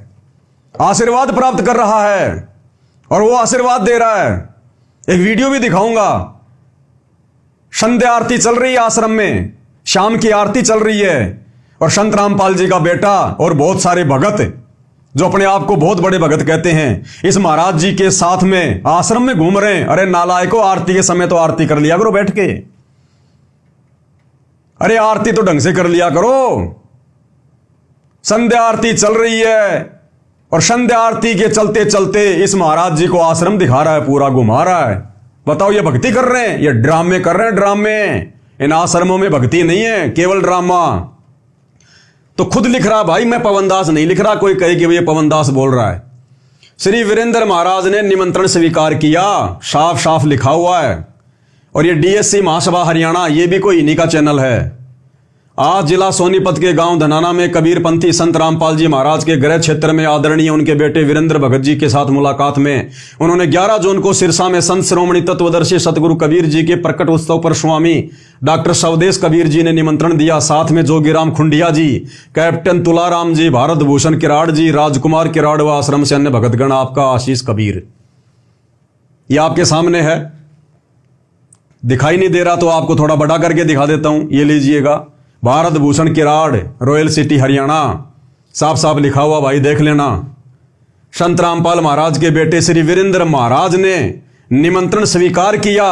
आशीर्वाद प्राप्त कर रहा है, और वो आशीर्वाद दे रहा है। एक वीडियो भी दिखाऊंगा, संध्या आरती चल रही है आश्रम में, शाम की आरती चल रही है, और संत रामपाल जी का बेटा और बहुत सारे भगत जो अपने आप को बहुत बड़े भगत कहते हैं, इस महाराज जी के साथ में आश्रम में घूम रहे हैं। अरे नालायकों, आरती के समय तो आरती कर लिया करो बैठ के, अरे आरती तो ढंग से कर लिया करो। संध्या आरती चल रही है, और संध्या आरती के चलते चलते इस महाराज जी को आश्रम दिखा रहा है, पूरा घुमा रहा है। बताओ, ये भक्ति कर रहे हैं? ये ड्रामे कर रहे हैं, ड्रामे। इन आश्रमों में भक्ति नहीं है, केवल ड्रामा। तो खुद लिख रहा भाई, मैं पवन दास नहीं लिख रहा, कोई कहे कि ये पवन दास बोल रहा है। श्री वीरेंद्र महाराज ने निमंत्रण स्वीकार किया, साफ साफ लिखा हुआ है। और ये डीएससी महासभा हरियाणा, ये भी कोई इन्हीं का चैनल है। आज जिला सोनीपत के गांव धनाना में कबीरपंथी संत रामपाल जी महाराज के गृह क्षेत्र में आदरणीय उनके बेटे वीरेंद्र भगत जी के साथ मुलाकात में उन्होंने 11 जून को सिरसा में संत श्रोमणी तत्वदर्शी सतगुरु कबीर जी के प्रकट उत्सव पर स्वामी डॉक्टर स्वदेश कबीर जी ने निमंत्रण दिया। साथ में जोगीराम खुंडिया जी, कैप्टन तुलाराम जी, भारत भूषण किराड़ जी, राजकुमार किराड़ व आश्रम से अन्य भगतगण, आपका आशीष कबीर। ये आपके सामने है, दिखाई नहीं दे रहा तो आपको थोड़ा बड़ा करके दिखा देता हूं। ये लीजिएगा, भारत भूषण किराड़, रॉयल सिटी हरियाणा, साफ साफ लिखा हुआ भाई, देख लेना। संत रामपाल महाराज के बेटे श्री वीरेंद्र महाराज ने निमंत्रण स्वीकार किया।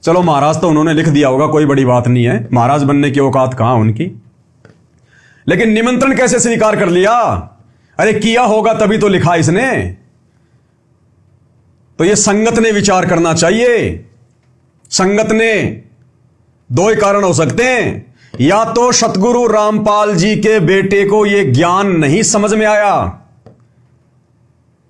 चलो महाराज तो उन्होंने लिख दिया होगा, कोई बड़ी बात नहीं है, महाराज बनने की औकात कहां उनकी। लेकिन निमंत्रण कैसे स्वीकार कर लिया? अरे किया होगा तभी तो लिखा इसने। तो ये संगत ने विचार करना चाहिए। संगत ने दो ही कारण हो सकते हैं, या तो सतगुरु रामपाल जी के बेटे को यह ज्ञान नहीं समझ में आया,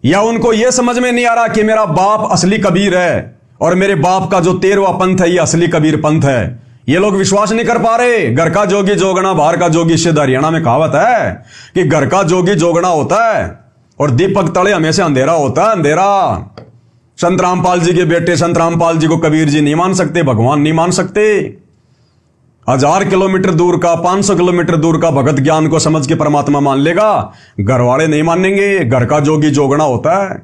या उनको यह समझ में नहीं आ रहा कि मेरा बाप असली कबीर है और मेरे बाप का जो 13वां पंथ है ये असली कबीर पंथ है। ये लोग विश्वास नहीं कर पा रहे। घर का जोगी जोगना, बाहर का जोगी सिद्ध। हरियाणा में कहावत है कि घर का जोगी जोगना होता है और दीपक तले हमेशा अंधेरा होता है, अंधेरा। संत रामपाल जी के बेटे संत रामपाल जी को कबीर जी नहीं मान सकते, भगवान नहीं मान सकते। 1000 किलोमीटर दूर का, 500 किलोमीटर दूर का भगत ज्ञान को समझ के परमात्मा मान लेगा, घर वाले नहीं मानेंगे। घर का जोगी जोगना होता है।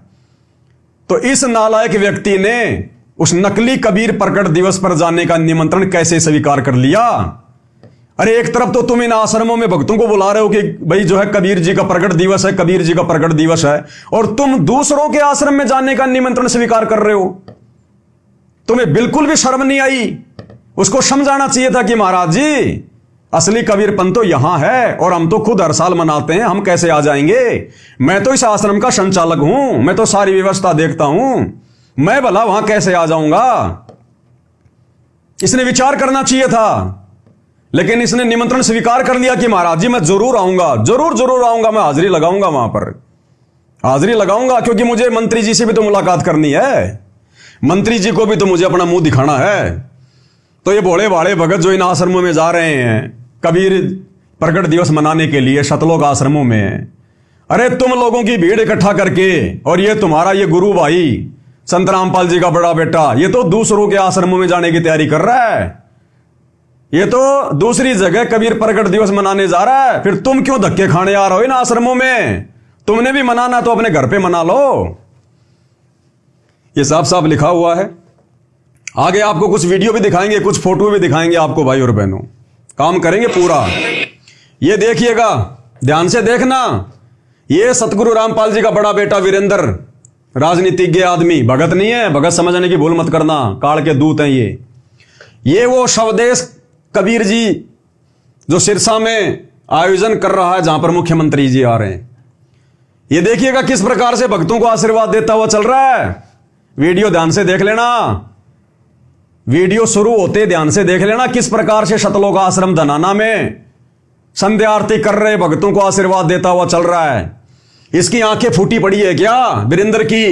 तो इस नालायक व्यक्ति ने उस नकली कबीर प्रकट दिवस पर जाने का निमंत्रण कैसे स्वीकार कर लिया? अरे एक तरफ तो तुम इन आश्रमों में भक्तों को बुला रहे हो कि भाई जो है कबीर जी का प्रकट दिवस है, कबीर जी का प्रकट दिवस है, और तुम दूसरों के आश्रम में जाने का निमंत्रण स्वीकार कर रहे हो। तुम्हें बिल्कुल भी शर्म नहीं आई? उसको समझाना चाहिए था कि महाराज जी असली कबीर पंथ तो यहां है और हम तो खुद हर साल मनाते हैं, हम कैसे आ जाएंगे? मैं तो इस आश्रम का संचालक हूं, मैं तो सारी व्यवस्था देखता हूं, मैं भला वहां कैसे आ जाऊंगा? इसने विचार करना चाहिए था। लेकिन इसने निमंत्रण स्वीकार कर लिया कि महाराज जी मैं जरूर आऊंगा, जरूर आऊंगा, मैं हाजिरी लगाऊंगा, वहां पर हाजिरी लगाऊंगा, क्योंकि मुझे मंत्री जी से भी तो मुलाकात करनी है, मंत्री जी को भी तो मुझे अपना मुंह दिखाना है। तो ये भोले भाले भगत जो इन आश्रमों में जा रहे हैं कबीर प्रकट दिवस मनाने के लिए, शतलोक आश्रमों में, अरे तुम लोगों की भीड़ इकट्ठा करके, और ये तुम्हारा ये गुरु भाई संत रामपाल जी का बड़ा बेटा ये तो दूसरों के आश्रमों में जाने की तैयारी कर रहा है, ये तो दूसरी जगह कबीर प्रकट दिवस मनाने जा रहा है। फिर तुम क्यों धक्के खाने आ रहे हो इन आश्रमों में? तुमने भी मनाना तो अपने घर पे मना लो। ये साफ साफ लिखा हुआ है। आगे आपको कुछ वीडियो भी दिखाएंगे, कुछ फोटो भी दिखाएंगे आपको भाई और बहनों, काम करेंगे पूरा। ये देखिएगा, ध्यान से देखना। ये सतगुरु रामपाल जी का बड़ा बेटा वीरेंद्र, राजनीतिज्ञ आदमी, भगत नहीं है, भगत समझने की भूल मत करना, काल के दूत हैं ये वो स्वदेश कबीर जी जो सिरसा में आयोजन कर रहा है, जहां पर मुख्यमंत्री जी आ रहे हैं। ये देखिएगा किस प्रकार से भक्तों को आशीर्वाद देता हुआ चल रहा है। वीडियो ध्यान से देख लेना, वीडियो शुरू होते ध्यान से देख लेना किस प्रकार से शतलोक आश्रम धनाना में संध्या आरती कर रहे भक्तों को आशीर्वाद देता हुआ चल रहा है। इसकी आंखें फूटी पड़ी है क्या वीरेंद्र की?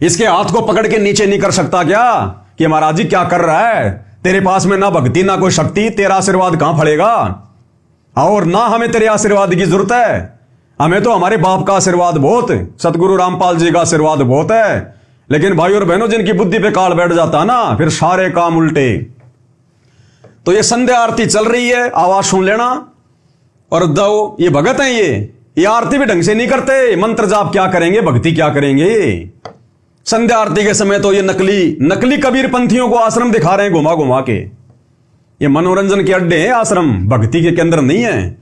इसके हाथ को पकड़ के नीचे नहीं कर सकता क्या कि महाराज जी क्या कर रहा है? तेरे पास में ना भक्ति ना कोई शक्ति, तेरा आशीर्वाद कहां फलेगा? और ना हमें तेरे आशीर्वाद की जरूरत है, हमें तो हमारे बाप का आशीर्वाद बहुत, सतगुरु रामपाल जी का आशीर्वाद बहुत है। लेकिन भाई और बहनों जिनकी बुद्धि पे काल बैठ जाता है ना, फिर सारे काम उल्टे। तो ये संध्या आरती चल रही है, आवाज सुन लेना। और दो ये भगत हैं, ये आरती भी ढंग से नहीं करते, मंत्र जाप क्या करेंगे, भक्ति क्या करेंगे? संध्या आरती के समय तो ये नकली कबीर पंथियों को आश्रम दिखा रहे हैं घुमा घुमा के। ये मनोरंजन के अड्डे हैं आश्रम, भक्ति के केंद्र नहीं है।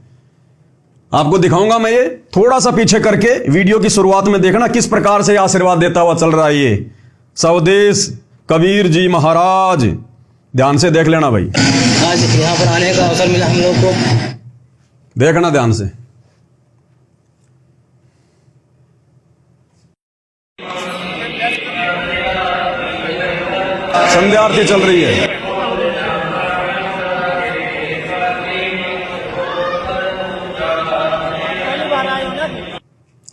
आपको दिखाऊंगा मैं, ये थोड़ा सा पीछे करके वीडियो की शुरुआत में देखना किस प्रकार से आशीर्वाद देता हुआ चल रहा है ये स्वदेश कबीर जी महाराज। ध्यान से देख लेना भाई, आज यहाँ पर आने का अवसर मिला हम लोग को। देखना ध्यान से। संध्या आरती चल रही है।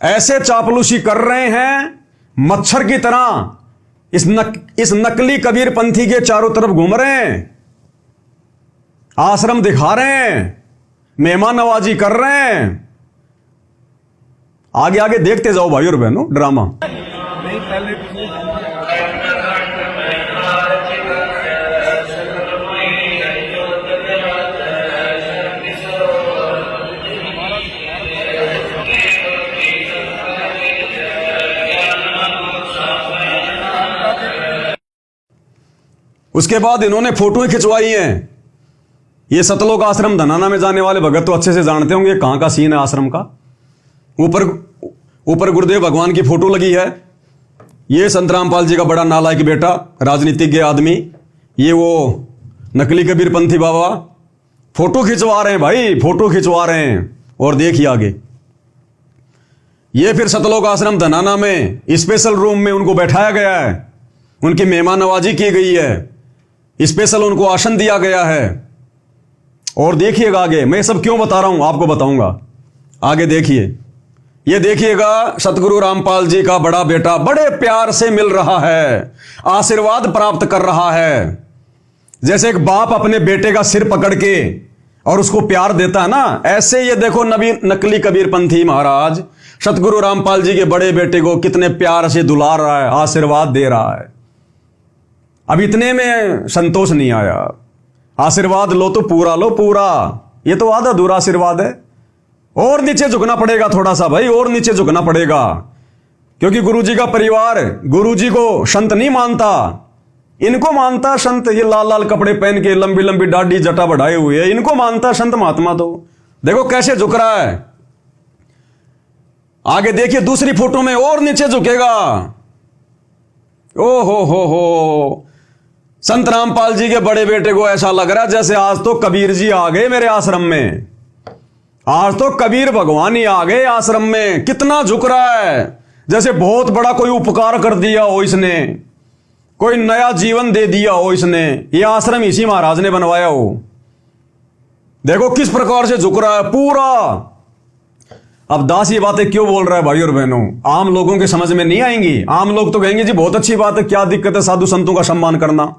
ऐसे चापलूसी कर रहे हैं मच्छर की तरह, इस नकली कबीर पंथी के चारों तरफ घूम रहे हैं, आश्रम दिखा रहे हैं, मेहमान नवाजी कर रहे हैं। आगे आगे देखते जाओ भाई और बहनों ड्रामा। उसके बाद इन्होंने फोटो खिंचवाई हैं। ये सतलोक आश्रम धनाना में जाने वाले भगत तो अच्छे से जानते होंगे कहां का सीन है आश्रम का। ऊपर गुरुदेव भगवान की फोटो लगी है। ये संत रामपाल जी का बड़ा नालायक बेटा, राजनीतिज्ञ आदमी, ये वो नकली कबीर पंथी बाबा फोटो खिंचवा रहे हैं भाई, फोटो खिंचवा रहे हैं। और देखिए आगे, ये फिर सतलोक आश्रम धनाना में स्पेशल रूम में उनको बैठाया गया है, उनकी मेहमान नवाजी की गई है, स्पेशल उनको आसन दिया गया है। और देखिएगा आगे, मैं सब क्यों बता रहा हूं आपको बताऊंगा, आगे देखिए। ये देखिएगा सतगुरु रामपाल जी का बड़ा बेटा बड़े प्यार से मिल रहा है, आशीर्वाद प्राप्त कर रहा है। जैसे एक बाप अपने बेटे का सिर पकड़ के और उसको प्यार देता है ना, ऐसे ये देखो नकली कबीरपंथी महाराज सतगुरु रामपाल जी के बड़े बेटे को कितने प्यार से दुलार रहा है, आशीर्वाद दे रहा है। अब इतने में संतोष नहीं आया, आशीर्वाद लो तो पूरा लो, पूरा, ये तो आधा अधूरा आशीर्वाद है। और नीचे झुकना पड़ेगा थोड़ा सा भाई, और नीचे झुकना पड़ेगा, क्योंकि गुरुजी का परिवार गुरुजी को संत नहीं मानता, इनको मानता संत। ये लाल लाल कपड़े पहन के लंबी लंबी दाढ़ी जटा बढ़ाए हुए, इनको मानता संत महात्मा। तो देखो कैसे झुक रहा है। आगे देखिए दूसरी फोटो में और नीचे झुकेगा। ओ हो, संत रामपाल जी के बड़े बेटे को ऐसा लग रहा है जैसे आज तो कबीर जी आ गए मेरे आश्रम में, आज तो कबीर भगवान ही आ गए आश्रम में। कितना झुक रहा है, जैसे बहुत बड़ा कोई उपकार कर दिया हो इसने, कोई नया जीवन दे दिया हो इसने, ये आश्रम इसी महाराज ने बनवाया हो। देखो किस प्रकार से झुक रहा है पूरा। अब दास ये बातें क्यों बोल रहा है भाई और बहनों, आम लोगों के समझ में नहीं आएंगी। आम लोग तो कहेंगे जी बहुत अच्छी बात है, क्या दिक्कत है साधु संतों का सम्मान करना।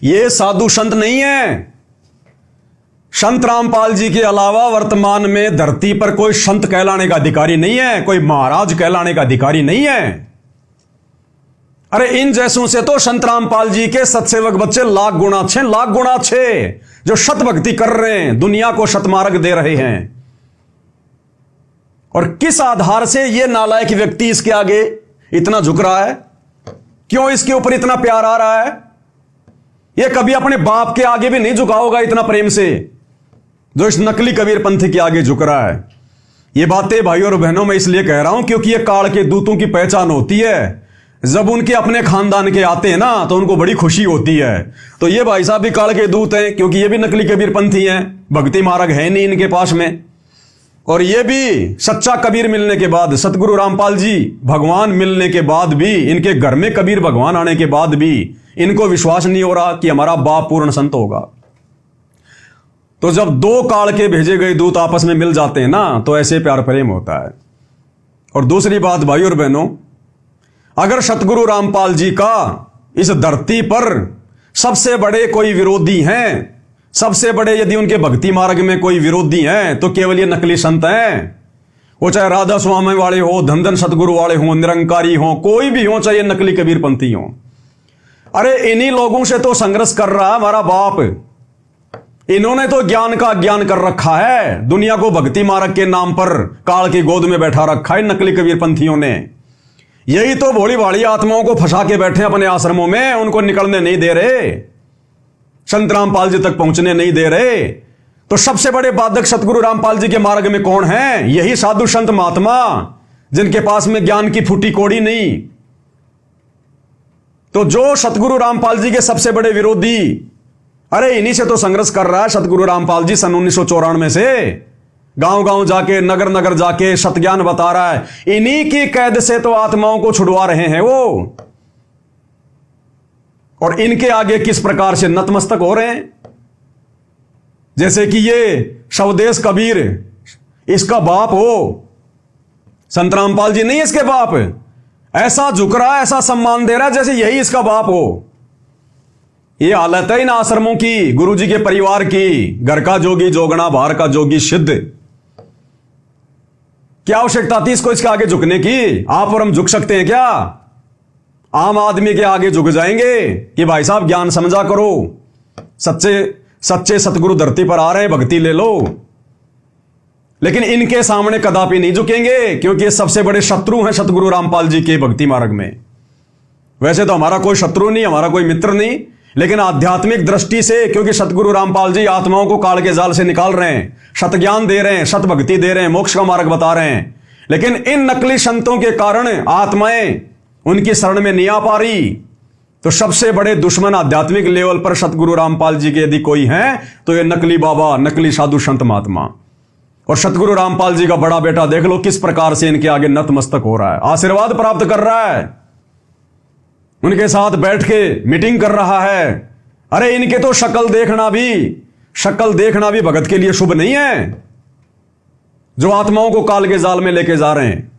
ये साधु संत नहीं है। संत रामपाल जी के अलावा वर्तमान में धरती पर कोई संत कहलाने का अधिकारी नहीं है, कोई महाराज कहलाने का अधिकारी नहीं है। अरे इन जैसों से तो संत रामपाल जी के सत्सेवक बच्चे लाख गुना अच्छे, जो शत भक्ति कर रहे हैं, दुनिया को शतमार्ग दे रहे हैं। और किस आधार से ये नालायक व्यक्ति इसके आगे इतना झुक रहा है, क्यों इसके ऊपर इतना प्यार आ रहा है। ये कभी अपने बाप के आगे भी नहीं झुका होगा इतना प्रेम से, जो इस नकली कबीरपंथी के आगे झुक रहा है। ये बातें भाई और बहनों मैं इसलिए कह रहा हूं क्योंकि ये काल के दूतों की पहचान होती है। जब उनके अपने खानदान के आते हैं ना तो उनको बड़ी खुशी होती है। तो ये भाई साहब भी काल के दूत हैं, क्योंकि ये भी नकली कबीरपंथी हैं, भक्ति मार्ग है नहीं इनके पास में। और ये भी सच्चा कबीर मिलने के बाद, सतगुरु रामपाल जी भगवान मिलने के बाद भी, इनके घर में कबीर भगवान आने के बाद भी इनको विश्वास नहीं हो रहा कि हमारा बाप पूर्ण संत होगा। तो जब दो काल के भेजे गए दूत आपस में मिल जाते हैं ना, तो ऐसे प्यार प्रेम होता है। और दूसरी बात भाई और बहनों, अगर सतगुरु रामपाल जी का इस धरती पर सबसे बड़े कोई विरोधी हैं, सबसे बड़े यदि उनके भक्ति मार्ग में कोई विरोधी हैं, तो केवल ये नकली संत हैं। वो चाहे राधा स्वामी वाले हो, धन सतगुरु वाले हो, निरंकारी हो, कोई भी हो, चाहे नकली कबीरपंथी हो। अरे इन्हीं लोगों से तो संघर्ष कर रहा है हमारा बाप। इन्होंने तो ज्ञान का अज्ञान कर रखा है, दुनिया को भक्ति मार्ग के नाम पर काल की गोद में बैठा रखा है नकली कबीरपंथियों ने। यही तो भोली भाली आत्माओं को फंसा के बैठे अपने आश्रमों में, उनको निकलने नहीं दे रहे, संत रामपाल जी तक पहुंचने नहीं दे रहे। तो सबसे बड़े बाधक सतगुरु रामपाल जी के मार्ग में कौन है? यही साधु संत महात्मा, जिनके पास में ज्ञान की फूटी कोड़ी नहीं। तो जो सतगुरु रामपाल जी के सबसे बड़े विरोधी, अरे इन्हीं से तो संघर्ष कर रहा है सतगुरु रामपाल जी सन 1994 से। गांव गांव जाके, नगर नगर जाके सतज्ञान बता रहा है। इन्हीं की कैद से तो आत्माओं को छुड़वा रहे हैं वो। और इनके आगे किस प्रकार से नतमस्तक हो रहे हैं, जैसे कि ये स्वदेश कबीर इसका बाप हो। संत रामपाल जी नहीं इसके बाप, ऐसा झुक रहा है, ऐसा सम्मान दे रहा है जैसे यही इसका बाप हो। ये हालत है इन आश्रमों की, गुरु जी के परिवार की। घर का जोगी जोगना, बाहर का जोगी सिद्ध। क्या आवश्यकता थी इसको इसके आगे झुकने की? आप और हम झुक सकते हैं क्या? आम आदमी के आगे झुक जाएंगे कि भाई साहब ज्ञान समझा करो, सच्चे सतगुरु धरती पर आ रहे हैं, भक्ति ले लो। लेकिन इनके सामने कदापि नहीं झुकेंगे, क्योंकि ये सबसे बड़े शत्रु हैं सतगुरु रामपाल जी के भक्ति मार्ग में। वैसे तो हमारा कोई शत्रु नहीं, हमारा कोई मित्र नहीं, लेकिन आध्यात्मिक दृष्टि से, क्योंकि सतगुरु रामपाल जी आत्माओं को काल के जाल से निकाल रहे हैं, सत ज्ञान दे रहे हैं, सत भक्ति दे रहे हैं, मोक्ष का मार्ग बता रहे हैं। लेकिन इन नकली संतों के कारण आत्माएं उनकी शरण में नहीं आ पा रही। तो सबसे बड़े दुश्मन आध्यात्मिक लेवल पर सतगुरु रामपाल जी के यदि कोई हैं, तो ये नकली बाबा, नकली साधु संत महात्मा। और सतगुरु रामपाल जी का बड़ा बेटा देख लो किस प्रकार से इनके आगे नतमस्तक हो रहा है, आशीर्वाद प्राप्त कर रहा है, उनके साथ बैठ के मीटिंग कर रहा है। अरे इनके तो शक्ल देखना भी भगत के लिए शुभ नहीं है, जो आत्माओं को काल के जाल में लेके जा रहे हैं।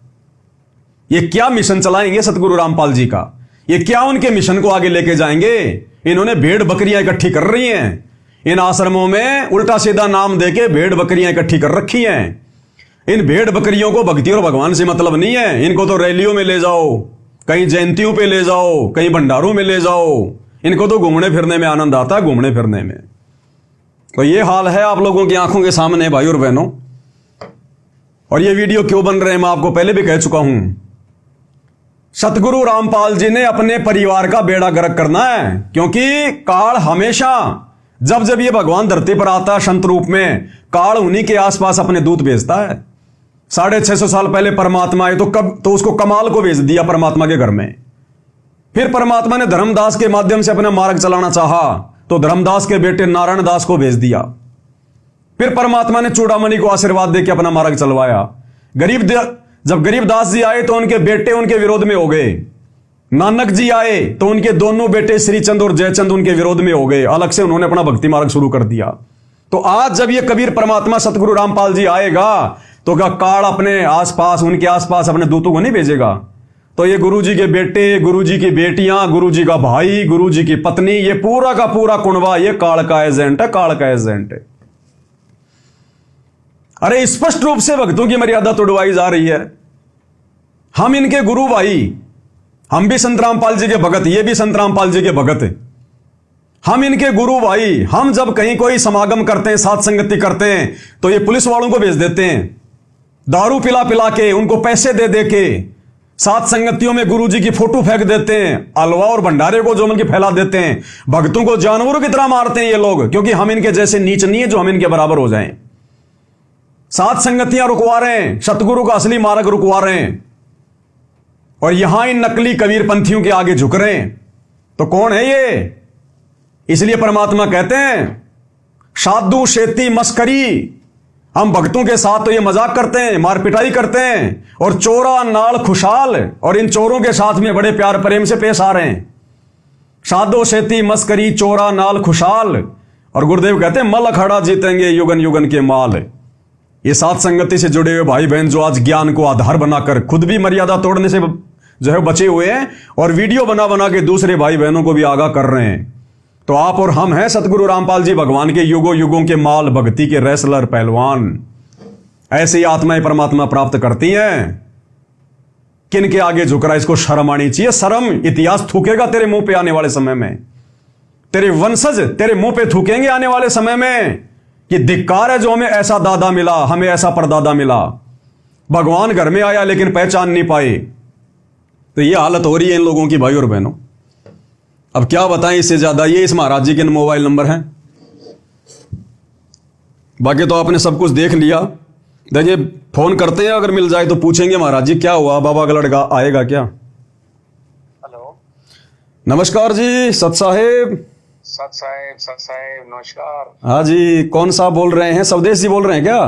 ये क्या मिशन चलाएंगे सतगुरु रामपाल जी का, ये क्या उनके मिशन को आगे लेके जाएंगे। इन्होंने भेड़ बकरियां इकट्ठी कर रही हैं, इन आश्रमों में उल्टा सीधा नाम देके भेड़ बकरियां इकट्ठी कर रखी हैं। इन भेड़ बकरियों को भक्ति और भगवान से मतलब नहीं है। इनको तो रैलियों में ले जाओ, कहीं जयंतियों पे ले जाओ, कहीं भंडारों में ले जाओ, इनको तो घूमने फिरने में आनंद आता है, घूमने फिरने में। तो ये हाल है आप लोगों की आंखों के सामने भाई और बहनों। और ये वीडियो क्यों बन रहे हैं मैं आपको पहले भी कह चुका हूं। सतगुरु रामपाल जी ने अपने परिवार का बेड़ा गर्क करना है, क्योंकि काल हमेशा जब जब ये भगवान धरती पर आता है संत रूप में, काल उन्हीं के आसपास अपने दूत भेजता है। 650 साल पहले परमात्मा आए तो उसको कमाल को भेज दिया परमात्मा के घर में। फिर परमात्मा ने धर्मदास के माध्यम से अपना मार्ग चलाना चाहा तो धर्मदास के बेटे नारायण दास को भेज दिया। फिर परमात्मा ने चूड़ामणि को आशीर्वाद देकर अपना मार्ग चलवाया। जब गरीबदास जी आए तो उनके बेटे उनके विरोध में हो गए। नानक जी आए तो उनके दोनों बेटे श्रीचंद और जयचंद उनके विरोध में हो गए। अलग से उन्होंने अपना भक्ति मार्ग शुरू कर दिया। तो आज जब ये कबीर परमात्मा सतगुरु रामपाल जी आएगा तो क्या काल अपने आसपास, उनके आसपास अपने दूतों को नहीं भेजेगा? तो ये गुरु जी के बेटे, गुरु जी की बेटियां, गुरु जी का भाई, गुरु जी की पत्नी, ये पूरा का पूरा कुनबा ये काल का एजेंट है, काल का एजेंट है। अरे स्पष्ट रूप से भक्तों की मर्यादा तोड़वाई जा रही है। हम इनके गुरु भाई, हम भी संत रामपाल जी के भगत, ये भी संत रामपाल जी के भगत है। हम इनके गुरु भाई। हम जब कहीं कोई समागम करते हैं, साथ संगति करते हैं, तो ये पुलिस वालों को भेज देते हैं, दारू पिला पिला के, उनको पैसे दे दे के, साथ संगतियों में गुरु जी की फोटो फेंक देते हैं, हलवा और भंडारे को जो उनकी फैला देते हैं। भक्तों को जानवरों की तरह मारते हैं ये लोग, क्योंकि हम इनके जैसे नीच नहीं है जो हम इनके बराबर हो जाएं। सात संगतियां रुकवा रहे हैं, सतगुरु का असली मार्ग रुकवा रहे हैं, और यहां इन नकली कबीर पंथियों के आगे झुक रहे हैं। तो कौन है ये? इसलिए परमात्मा कहते हैं साधु शेती मस्करी। हम भक्तों के साथ तो ये मजाक करते हैं, मार पिटाई करते हैं, और चोरा नाल खुशहाल, और इन चोरों के साथ में बड़े प्यार प्रेम से पेश आ रहे हैं। साधो शेती मस्करी चोरा नाल खुशहाल, और गुरुदेव कहते हैं मल अखाड़ा जीतेंगे युगन युगन के माल। ये साथ संगति से जुड़े हुए भाई बहन जो आज ज्ञान को आधार बनाकर खुद भी मर्यादा तोड़ने से जो है बचे हुए हैं, और वीडियो बना बना के दूसरे भाई बहनों को भी आगाह कर रहे हैं। तो आप और हम हैं सतगुरु रामपाल जी भगवान के युगों युगों के माल, भक्ति के रेसलर, पहलवान। ऐसी आत्माएं परमात्मा प्राप्त करती हैं। किन के आगे झुक रहा है, इसको शर्म आनी चाहिए। शर्म इतिहास थूकेगा तेरे मुंह पे आने वाले समय में, तेरे वंशज तेरे मुंह पे थूकेंगे आने वाले समय में कि धिक्कार है जो हमें ऐसा दादा मिला, हमें ऐसा परदादा मिला। भगवान घर में आया लेकिन पहचान नहीं पाए। तो ये हालत हो रही है इन लोगों की भाई और बहनों। अब क्या बताएं इससे ज्यादा। ये इस महाराज जी के मोबाइल नंबर हैं, बाकी तो आपने सब कुछ देख लिया। देखिए फोन करते हैं, अगर मिल जाए तो पूछेंगे महाराज जी क्या हुआ, बाबा का लड़का आएगा क्या? हेलो, नमस्कार जी सत साहेब। सत साहेब नमस्कार। हाँ जी, कौन सा बोल रहे हैं? स्वदेश जी बोल रहे हैं क्या?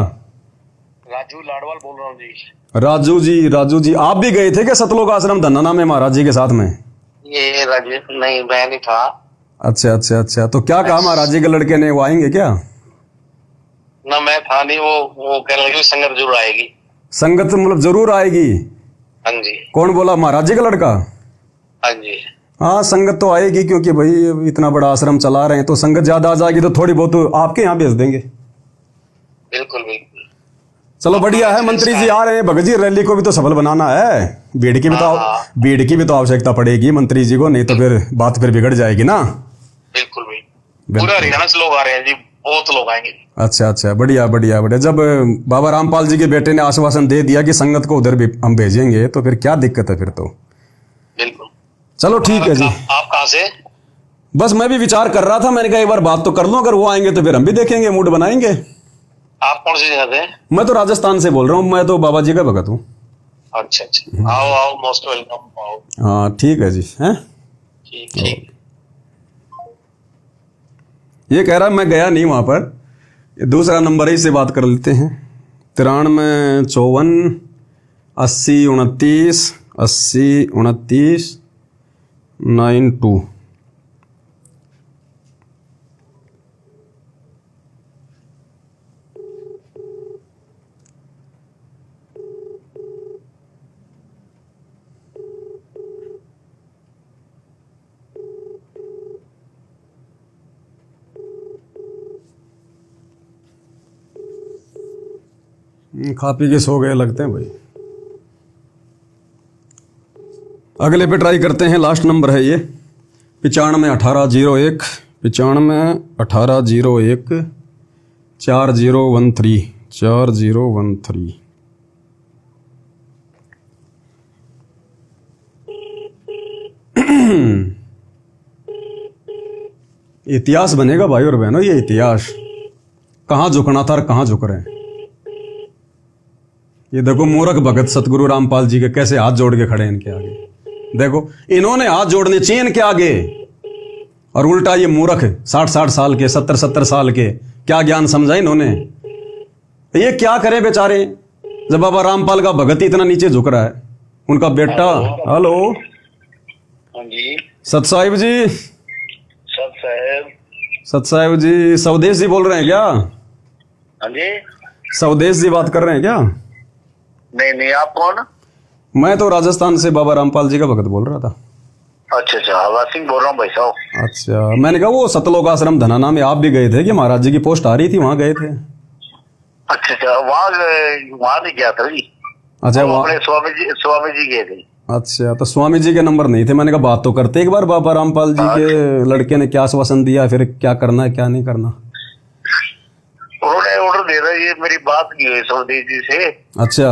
राजू लाडवाल बोल रहा हूँ जी। राजू जी आप भी गए थे क्या सतलोक आश्रम धन्ना में महाराज जी के साथ में? ये राजू नहीं, मैं नहीं था। अच्छा, तो क्या कहा महाराज जी के लड़के ने, वो आएंगे क्या? ना मैं था नहीं, वो कह रहे संगत जरूर आएगी। संगत मतलब जरूर आएगी? हाँ जी। कौन बोला, महाराज जी का लड़का? हाँ जी। हाँ संगत तो आएगी, क्योंकि भाई इतना बड़ा आश्रम चला रहे हैं, तो संगत ज्यादा आ जाएगी तो थोड़ी बहुत आपके यहाँ भेज देंगे। बिल्कुल बिल्कुल। चलो बढ़िया है। मंत्री जी आ रहे हैं, भगत जी रैली को भी तो सफल बनाना है। भीड़ की भी तो आवश्यकता पड़ेगी मंत्री जी को, नहीं तो फिर बात फिर बिगड़ जाएगी ना। बिल्कुल भाई, पूरा हरियाणा से लोग आ रहे हैं जी, बहुत लोग आएंगे। अच्छा, बढ़िया। जब बाबा रामपाल जी के बेटे ने आश्वासन दे दिया कि संगत को उधर भी हम भेजेंगे, तो फिर क्या दिक्कत है फिर तो। बिल्कुल। चलो ठीक है जी। आप कहाँ से? बस मैं भी विचार कर रहा था, मैंने कहा एक बार बात तो कर लूं, अगर वो आएंगे तो फिर हम भी देखेंगे, मूड बनाएंगे। आप कौन सी जगह से? मैं तो राजस्थान से बोल रहा हूँ, मैं तो बाबा जी का भगत हूँ। अच्छा, आओ मोस्ट वेलकम, आओ। हाँ ठीक है जी। हैं ठीक। ये कह रहा मैं गया नहीं वहां पर, ये दूसरा नंबर है, इससे बात कर लेते हैं। 93 54 80 29 80 29 92। खा पी के सो गए लगते हैं भाई। अगले पे ट्राई करते हैं, लास्ट नंबर है ये 95 1801 95 1801 4013 4013। इतिहास बनेगा भाई और बहनों, ये इतिहास कहाँ झुकना था और कहाँ झुक रहे हैं। ये देखो मूर्ख भगत सतगुरु रामपाल जी के कैसे हाथ जोड़ के खड़े हैं इनके आगे। देखो इन्होंने हाथ जोड़ने चाहिए इनके आगे, और उल्टा ये मूर्ख 60 साल के 70 साल के क्या ज्ञान समझा इन्होंने। ये क्या करें बेचारे, जब बाबा रामपाल का भगत इतना नीचे झुक रहा है। उनका बेटा, हेलो हाँ जी सत साहिब जी, सत साहिब जी स्वदेश जी बोल रहे हैं क्या? हाँ जी। स्वदेश जी बात कर रहे हैं क्या? नहीं, आप कौन? मैं तो राजस्थान से बाबा रामपाल जी का भगत बोल रहा था। अच्छा, हवा सिंह बोल रहा हूँ भाई साहब। अच्छा, मैंने कहा वो सतलोक आश्रम धनाना में आप भी गए थे कि महाराज जी की पोस्ट आ रही थी, वहां गए थे? अच्छा, वहाँ नहीं गया था जी। अच्छा, वहाँ अपने स्वामी जी गए थे। अच्छा, तो स्वामी जी के नंबर नहीं थे। मैंने कहा बात तो करते एक बार, बाबा रामपाल जी के लड़के ने क्या आश्वासन दिया, फिर क्या करना है क्या नहीं करना। उन्होंने ऑर्डर दे रहा है, ये मेरी बात की हुई स्वदेश जी से। अच्छा,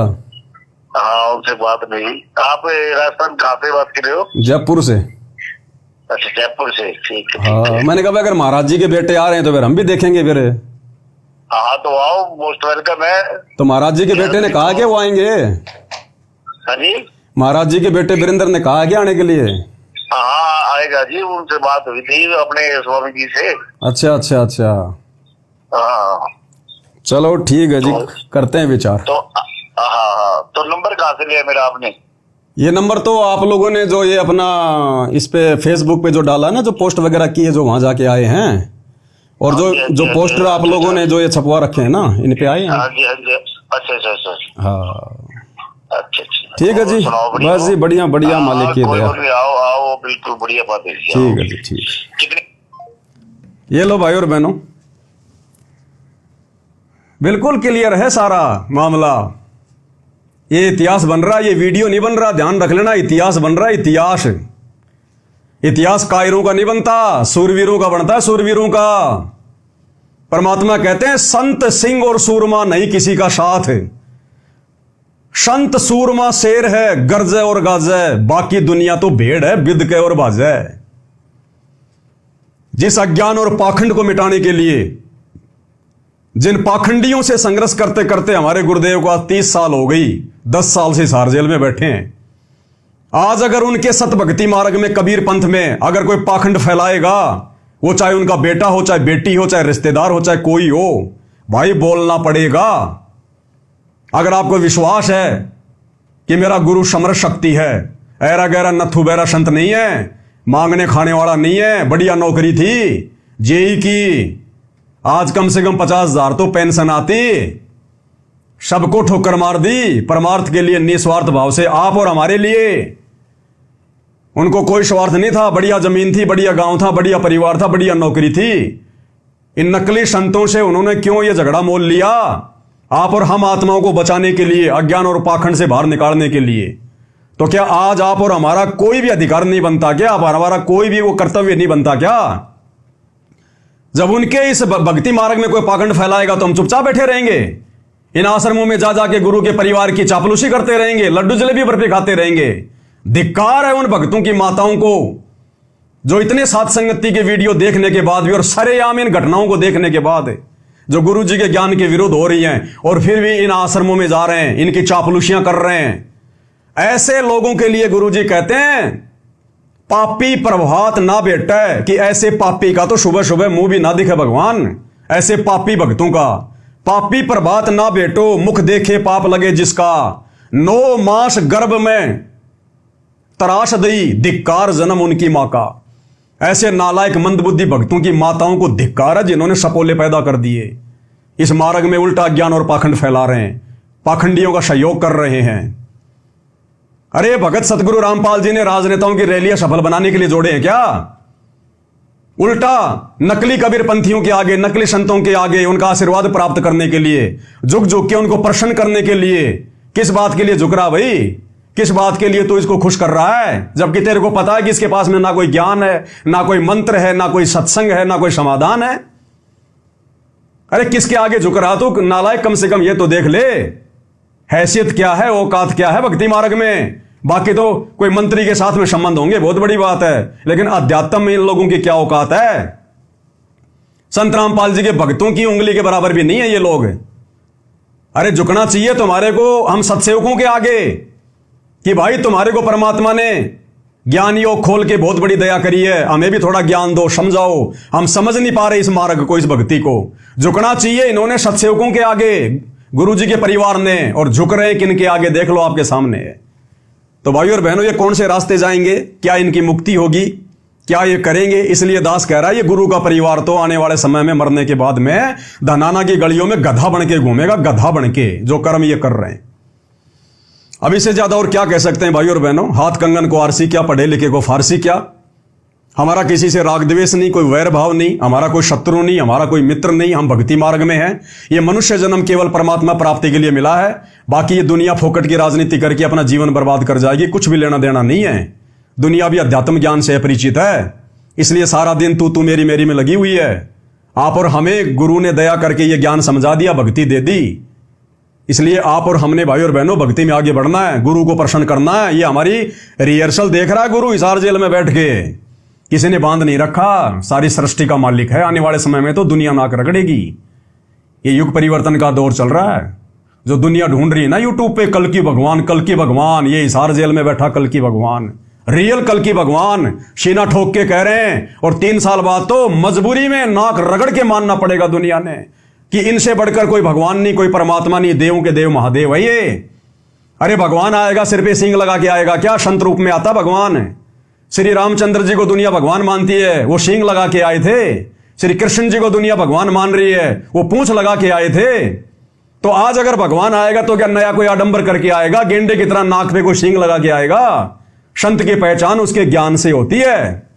हाँ उनसे बात नहीं। आप राजस्थान कहाँ से बात कर रहे हो? जयपुर से। अच्छा, जयपुर से, ठीक है। हाँ, मैंने कहा अगर महाराज जी के बेटे आ रहे हैं तो फिर हम भी देखेंगे फिर। हाँ तो आओ, मोस्ट वेलकम है। तो महाराज जी के बेटे ने कहा कि वो आएंगे? हाँ जी, महाराज जी के बेटे वीरेंद्र ने कहा कि आने के लिए? हाँ आएगा जी, उनसे बात हुई थी अपने स्वामी जी से। अच्छा अच्छा अच्छा, हाँ चलो ठीक है जी, करते हैं विचार। तो हाँ, तो नंबर कहाँ से लिया मेरा आपने? ये नंबर तो आप लोगों ने जो ये अपना इस पे फेसबुक पे जो डाला ना, जो पोस्ट वगैरह की है, जो वहां जाके आए हैं, और जो पोस्टर आप लोगों ने जो ये छपवा रखे हैं ना, इन पे आए हैं। हाँ जी, हाँ जी। अच्छा। हाँ अच्छा, ठीक है जी, बस जी बढ़िया बढ़िया, मालिक की दया। आओ, बिल्कुल बढ़िया बात है। ठीक है जी, ठीक। कितने? ये लो भाई और बहनों, बिल्कुल क्लियर है सारा मामला। ये इतिहास बन रहा है, ये वीडियो नहीं बन रहा, ध्यान रख लेना। इतिहास बन रहा है, इतिहास। इतिहास कायरों का नहीं बनता, सूरवीरों का बनता है, सूरवीरों का। परमात्मा कहते हैं संत सिंह और सूरमा नहीं किसी का साथ। संत सूरमा शेर है, गरजे और गाजे, बाकी दुनिया तो भेड़ है, बिदके और बाजे। जिस अज्ञान और पाखंड को मिटाने के लिए, जिन पाखंडियों से संघर्ष करते करते हमारे गुरुदेव को आज 30 साल हो गई, 10 साल से सार जेल में बैठे हैं। आज अगर उनके सतभक्ति मार्ग में, कबीर पंथ में अगर कोई पाखंड फैलाएगा, वो चाहे उनका बेटा हो, चाहे बेटी हो, चाहे रिश्तेदार हो, चाहे कोई हो, भाई बोलना पड़ेगा। अगर आपको विश्वास है कि मेरा गुरु समर्थ शक्ति है, ऐरा गैरा नथु बैरा संत नहीं है, मांगने खाने वाला नहीं है, बढ़िया नौकरी थी जेई की, आज कम से कम 50,000 तो पेंशन आती, सबको ठोकर मार दी परमार्थ के लिए, निस्वार्थ भाव से, आप और हमारे लिए। उनको कोई स्वार्थ नहीं था, बढ़िया जमीन थी, बढ़िया गांव था, बढ़िया परिवार था, बढ़िया नौकरी थी। इन नकली संतों से उन्होंने क्यों ये झगड़ा मोल लिया? आप और हम आत्माओं को बचाने के लिए, अज्ञान और पाखंड से बाहर निकालने के लिए। तो क्या आज आप और हमारा कोई भी अधिकार नहीं बनता क्या? हमारा कोई भी वो कर्तव्य नहीं बनता क्या? जब उनके इस भक्ति मार्ग में कोई पाखंड फैलाएगा तो हम चुपचाप बैठे रहेंगे? इन आश्रमों में जा जाके गुरु के परिवार की चापलूसी करते रहेंगे, लड्डू जलेबी बर्फी खाते रहेंगे? धिक्कार है उन भक्तों की माताओं को जो इतने साथ संगति के वीडियो देखने के बाद भी और सरेआम इन घटनाओं को देखने के बाद जो गुरु जी के ज्ञान के विरुद्ध हो रही हैं, और फिर भी इन आश्रमों में जा रहे हैं, इनकी चापलूसियां कर रहे हैं। ऐसे लोगों के लिए गुरु जी कहते हैं पापी प्रभात ना बेटा है, कि ऐसे पापी का तो सुबह सुबह मुंह भी ना दिखे भगवान। ऐसे पापी भक्तों का पापी प्रभात ना बेटो, मुख देखे पाप लगे जिसका, 9 मास गर्भ में तराश दई, धिक्कार जन्म उनकी मां का। ऐसे नालायक मंदबुद्धि भक्तों की माताओं को धिक्कार है जिन्होंने सपोले पैदा कर दिए, इस मार्ग में उल्टा ज्ञान और पाखंड फैला रहे हैं, पाखंडियों का सहयोग कर रहे हैं। अरे भगत सतगुरु रामपाल जी ने राजनेताओं की रैलियां सफल बनाने के लिए जोड़े हैं क्या? उल्टा नकली कबीर पंथियों के आगे, नकली संतों के आगे उनका आशीर्वाद प्राप्त करने के लिए, झुक झुक के उनको प्रसन्न करने के लिए। किस बात के लिए झुक रहा भाई? किस बात के लिए तू इसको खुश कर रहा है, जबकि तेरे को पता है कि इसके पास में ना कोई ज्ञान है, ना कोई मंत्र है, ना कोई सत्संग है, ना कोई समाधान है। अरे किसके आगे झुक रहा तू नालायक? कम से कम ये तो देख ले हैसियत क्या है, औकात क्या है भक्ति मार्ग में। बाकी तो कोई मंत्री के साथ में संबंध होंगे, बहुत बड़ी बात है, लेकिन अध्यात्म में इन लोगों की क्या औकात है? संत रामपाल जी के भक्तों की उंगली के बराबर भी नहीं है ये लोग। अरे झुकना चाहिए तुम्हारे को हम सत्सेवकों के आगे कि भाई तुम्हारे को परमात्मा ने ज्ञान योग खोल के बहुत बड़ी दया करी है, हमें भी थोड़ा ज्ञान दो, समझाओ, हम समझ नहीं पा रहे इस मार्ग को, इस भक्ति को। झुकना चाहिए इन्होंने सत्सेवकों के आगे, गुरु जी के परिवार ने, और झुक रहे किनके आगे देख लो आपके सामने। तो भाइयों और बहनों, ये कौन से रास्ते जाएंगे? क्या इनकी मुक्ति होगी? क्या ये करेंगे? इसलिए दास कह रहा है ये गुरु का परिवार तो आने वाले समय में मरने के बाद में धनाना की गलियों में गधा बन के घूमेगा, गधा बन के, जो कर्म ये कर रहे हैं। अब इससे ज्यादा और क्या कह सकते हैं भाइयों और बहनों? हाथ कंगन को आरसी क्या, पढ़े लिखे को फारसी क्या। हमारा किसी से राग द्वेष नहीं, कोई वैर भाव नहीं, हमारा कोई शत्रु नहीं, हमारा कोई मित्र नहीं, हम भक्ति मार्ग में हैं। ये मनुष्य जन्म केवल परमात्मा प्राप्ति के लिए मिला है, बाकी ये दुनिया फोकट की राजनीति करके अपना जीवन बर्बाद कर जाएगी, कुछ भी लेना देना नहीं है। दुनिया भी अध्यात्म ज्ञान से अपरिचित है, इसलिए सारा दिन तू मेरी मेरी में लगी हुई है। आप और हमें गुरु ने दया करके ये ज्ञान समझा दिया, भक्ति दे दी, इसलिए आप और हमने भाई और बहनों भक्ति में आगे बढ़ना है, गुरु को प्रसन्न करना है। ये हमारी रिहर्सल देख रहा है गुरु हिसार जेल में बैठ के, किसी ने बांध नहीं रखा, सारी सृष्टि का मालिक है। आने वाले समय में तो दुनिया नाक रगड़ेगी। ये युग परिवर्तन का दौर चल रहा है, जो दुनिया ढूंढ रही है ना यूट्यूब पे, कल की भगवान, कल की भगवान, ये हिसार जेल में बैठा कल की भगवान, रियल कल की भगवान सीना ठोक के कह रहे हैं। और 3 साल बाद तो मजबूरी में नाक रगड़ के मानना पड़ेगा दुनिया ने कि इनसे बढ़कर कोई भगवान नहीं, कोई परमात्मा नहीं, देवों के देव महादेव है ये। अरे भगवान आएगा सिर पे सींग लगा के आएगा क्या? संत रूप में आता भगवान। श्री रामचंद्र जी को दुनिया भगवान मानती है, वो सींग लगा के आए थे। श्री कृष्ण जी को दुनिया भगवान मान रही है, वो पूंछ लगा के आए थे। तो आज अगर भगवान आएगा तो क्या नया कोई आडंबर करके आएगा, गेंडे की तरह नाक पे कोई सींग लगा के आएगा? संत की पहचान उसके ज्ञान से होती है।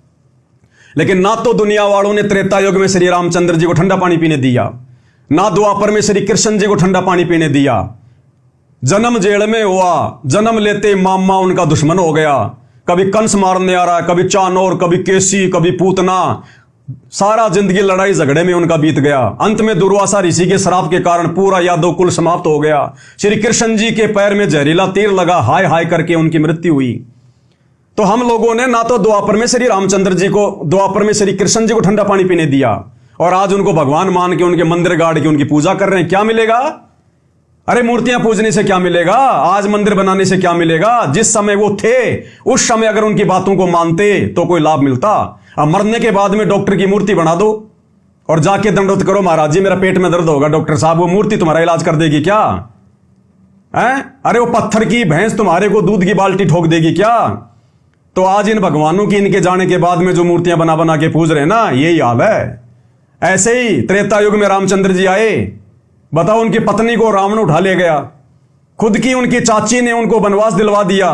लेकिन ना तो दुनिया वालों ने त्रेता युग में श्री रामचंद्र जी को ठंडा पानी पीने दिया, ना द्वापर में श्री कृष्ण जी को ठंडा पानी पीने दिया। जन्म जेल में हुआ, जन्म लेते मामा उनका दुश्मन हो गया। कभी कंस मारने आ रहा है, कभी चानोर, कभी केसी, कभी पूतना, सारा जिंदगी लड़ाई झगड़े में उनका बीत गया। अंत में दुर्वासा ऋषि के श्राप के कारण पूरा यादव कुल समाप्त हो गया। श्री कृष्ण जी के पैर में जहरीला तीर लगा, हाय हाय करके उनकी मृत्यु हुई। तो हम लोगों ने ना तो द्वापर में श्री रामचंद्र जी को, द्वापर में श्री कृष्ण जी को ठंडा पानी पीने दिया, और आज उनको भगवान मान के उनके मंदिर गाड़ के उनकी पूजा कर रहे हैं। क्या मिलेगा? अरे मूर्तियां पूजने से क्या मिलेगा? आज मंदिर बनाने से क्या मिलेगा? जिस समय वो थे उस समय अगर उनकी बातों को मानते तो कोई लाभ मिलता। अब मरने के बाद में डॉक्टर की मूर्ति बना दो और जाके दंडोत करो, महाराज जी मेरा पेट में दर्द होगा, डॉक्टर साहब वो मूर्ति तुम्हारा इलाज कर देगी क्या? है? अरे वो पत्थर की भैंस तुम्हारे को दूध की बाल्टी ठोक देगी क्या? तो आज इन भगवानों की इनके जाने के बाद में जो मूर्तियां बना बना के पूज रहे हैं ना, यही हाल है। ऐसे ही त्रेता युग में रामचंद्र जी आए, बताओ उनकी पत्नी को रावण उठा ले गया, खुद की उनकी चाची ने उनको वनवास दिलवा दिया।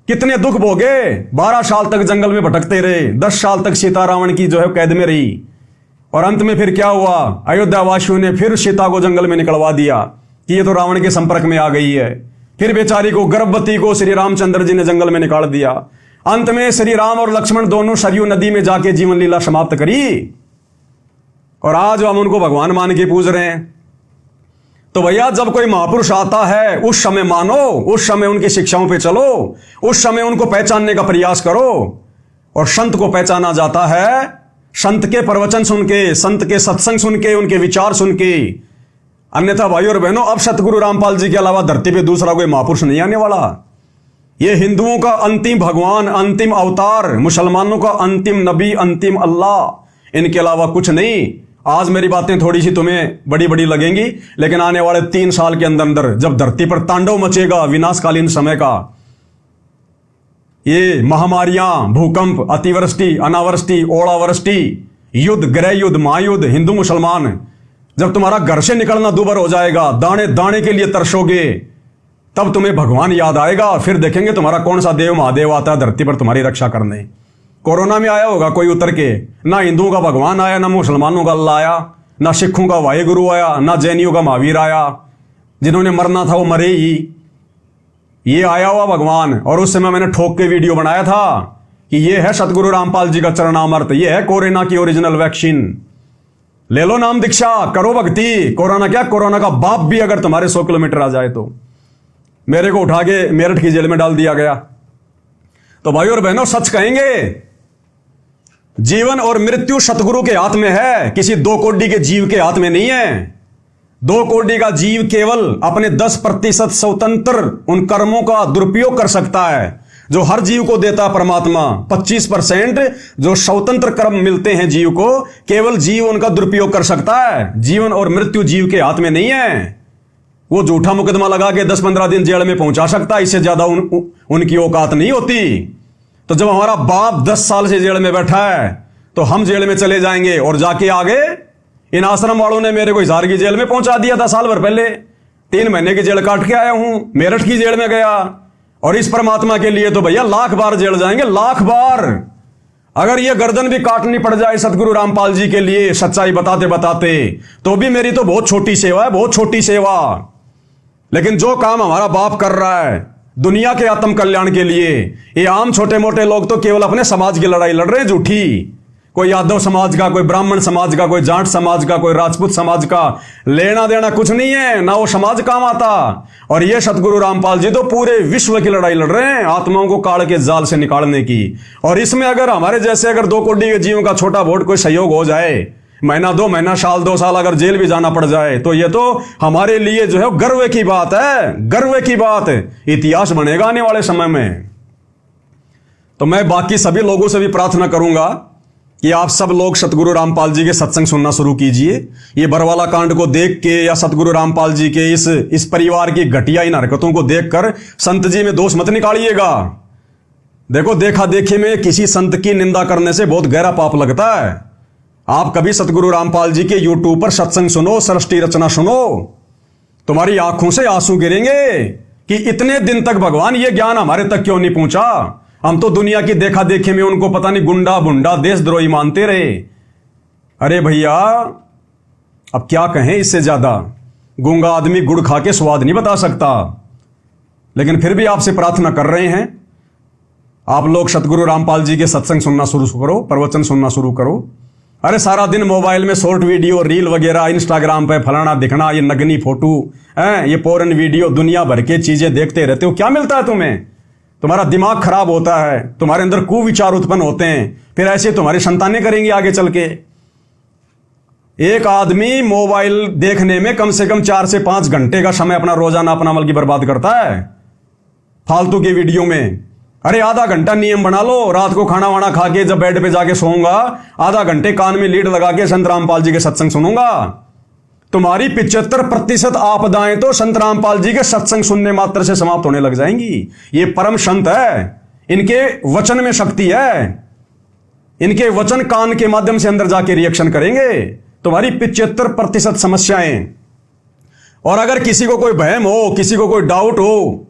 कितने दुख भोगे, 12 साल तक जंगल में भटकते रहे, 10 साल तक सीता रावण की जो है कैद में रही, और अंत में फिर क्या हुआ? अयोध्या वासियों ने फिर सीता को जंगल में निकलवा दिया कि ये तो रावण के संपर्क में आ गई है। फिर बेचारी को, गर्भवती को श्री रामचंद्र जी ने जंगल में निकाल दिया। अंत में श्री राम और लक्ष्मण दोनों सरयू नदी में जाके जीवन लीला समाप्त करी, और आज हम उनको भगवान मान के पूज रहे हैं। तो भैया जब कोई महापुरुष आता है उस समय मानो, उस समय उनकी शिक्षाओं पे चलो, उस समय उनको पहचानने का प्रयास करो। और संत को पहचाना जाता है संत के प्रवचन सुन के, संत के सत्संग सुन के, उनके विचार सुन के। अन्यथा भाइयों और बहनों, अब सतगुरु रामपाल जी के अलावा धरती पे दूसरा कोई महापुरुष नहीं आने वाला। ये हिंदुओं का अंतिम भगवान, अंतिम अवतार, मुसलमानों का अंतिम नबी, अंतिम अल्लाह, इनके अलावा कुछ नहीं। आज मेरी बातें थोड़ी सी तुम्हें बड़ी बड़ी लगेंगी, लेकिन आने वाले 3 साल के अंदर अंदर जब धरती पर तांडव मचेगा विनाशकालीन समय का, ये महामारियां, भूकंप, अतिवृष्टि, अनावृष्टि, ओलावृष्टि, युद्ध, गृह युद्ध, महायुद्ध, हिंदू मुसलमान, जब तुम्हारा घर से निकलना दूभर हो जाएगा, दाने दाने के लिए तरसोगे, तब तुम्हें भगवान याद आएगा। फिर देखेंगे तुम्हारा कौन सा देव महादेव आता है धरती पर तुम्हारी रक्षा करने। कोरोना में आया होगा कोई उतर के, ना हिंदुओं का भगवान आया, ना मुसलमानों का अल्लाह आया, ना सिखों का वाहेगुरु आया, ना जैनियों का महावीर आया, जिन्होंने मरना था वो मरे ही। ये आया हुआ भगवान। और उस समय मैंने ठोक के वीडियो बनाया था कि ये है सतगुरु रामपाल जी का चरणामृत, ये है कोरोना की ओरिजिनल वैक्सीन। ले लो नाम दीक्षा, करो भक्ति। कोरोना क्या, कोरोना का बाप भी अगर तुम्हारे 100 किलोमीटर आ जाए तो। मेरे को उठा के मेरठ की जेल में डाल दिया गया। तो भाई और बहनों, सच कहेंगे, जीवन और मृत्यु सतगुरु के हाथ में है, किसी 2 कोड़ी के जीव के हाथ में नहीं है। 2 कोड़ी का जीव केवल अपने 10% स्वतंत्र उन कर्मों का दुरुपयोग कर सकता है जो हर जीव को देता परमात्मा। 25% जो स्वतंत्र कर्म मिलते हैं जीव को, केवल जीव उनका दुरुपयोग कर सकता है। जीवन और मृत्यु जीव के हाथ में नहीं है। वो झूठा मुकदमा लगा के 10-15 दिन जेल में पहुंचा सकता है, इससे ज्यादा उनकी औकात नहीं होती। तो जब हमारा बाप 10 साल से जेल में बैठा है तो हम जेल में चले जाएंगे। और जाके आगे इन आश्रम वालों ने मेरे को हिसार की जेल में पहुंचा दिया था साल भर पहले। 3 महीने की जेल काट के आया हूं, मेरठ की जेल में गया। और इस परमात्मा के लिए तो भैया लाख बार जेल जाएंगे, लाख बार। अगर ये गर्दन भी काटनी पड़ जाए सतगुरु रामपाल जी के लिए सच्चाई बताते बताते, तो भी मेरी तो बहुत छोटी सेवा है, बहुत छोटी सेवा। लेकिन जो काम हमारा बाप कर रहा है दुनिया के आत्म कल्याण के लिए, ये आम छोटे मोटे लोग तो केवल अपने समाज की लड़ाई लड़ रहे हैं झूठी। कोई यादव समाज का, कोई ब्राह्मण समाज का, कोई जाट समाज का, कोई राजपूत समाज का लेना देना कुछ नहीं है, ना वो समाज काम आता। और ये सतगुरु रामपाल जी तो पूरे विश्व की लड़ाई लड़ रहे हैं आत्माओं को काल के जाल से निकालने की। और इसमें अगर हमारे जैसे अगर 2 कोड़ी के जीवों का छोटा वोट कोई सहयोग हो जाए, महीना 2 महीना, साल 2 साल अगर जेल भी जाना पड़ जाए, तो ये तो हमारे लिए जो है गर्व की बात है, गर्व की बात है। इतिहास बनेगा आने वाले समय में। तो मैं बाकी सभी लोगों से भी प्रार्थना करूंगा कि आप सब लोग सतगुरु रामपाल जी के सत्संग सुनना शुरू कीजिए। ये बरवाला कांड को देख के या सतगुरु रामपाल जी के इस परिवार की घटिया इन हरकतों को देखकर संत जी में दोष मत निकालिएगा। देखो, देखा देखी में किसी संत की निंदा करने से बहुत गहरा पाप लगता है। आप कभी सतगुरु रामपाल जी के यूट्यूब पर सत्संग सुनो, सृष्टि रचना सुनो, तुम्हारी आंखों से आंसू गिरेंगे कि इतने दिन तक भगवान ये ज्ञान हमारे तक क्यों नहीं पहुंचा। हम तो दुनिया की देखा देखी में उनको पता नहीं गुंडा बुंडा देशद्रोही मानते रहे। अरे भैया, अब क्या कहें इससे ज्यादा। गूंगा आदमी गुड़ खा के स्वाद नहीं बता सकता। लेकिन फिर भी आपसे प्रार्थना कर रहे हैं, आप लोग सतगुरु रामपाल जी के सत्संग सुनना शुरू करो, प्रवचन सुनना शुरू करो। अरे सारा दिन मोबाइल में शॉर्ट वीडियो, रील वगैरह, इंस्टाग्राम पे फलाना दिखना, ये नगनी फोटो है, ये पोरन वीडियो, दुनिया भर के चीजें देखते रहते हो। क्या मिलता है तुम्हें? तुम्हारा दिमाग खराब होता है, तुम्हारे अंदर कुविचार उत्पन्न होते हैं, फिर ऐसे तुम्हारी संतानें करेंगी आगे चल के। एक आदमी मोबाइल देखने में कम से कम 4 से 5 घंटे का समय अपना रोजाना अपना बल्कि बर्बाद करता है फालतू की वीडियो में। अरे आधा घंटा नियम बना लो, रात को खाना वाना खा के जब बेड पे जाके सोऊंगा, आधा घंटे कान में लीड लगा के संत रामपाल जी के सत्संग सुनूंगा। तुम्हारी 75% आपदाएं तो संत रामपाल जी के सत्संग सुनने मात्र से समाप्त होने लग जाएंगी। ये परम संत है, इनके वचन में शक्ति है। इनके वचन कान के माध्यम से अंदर जाके रिएक्शन करेंगे तुम्हारी 75% समस्याएं। और अगर किसी को कोई भयम हो, किसी को कोई डाउट हो,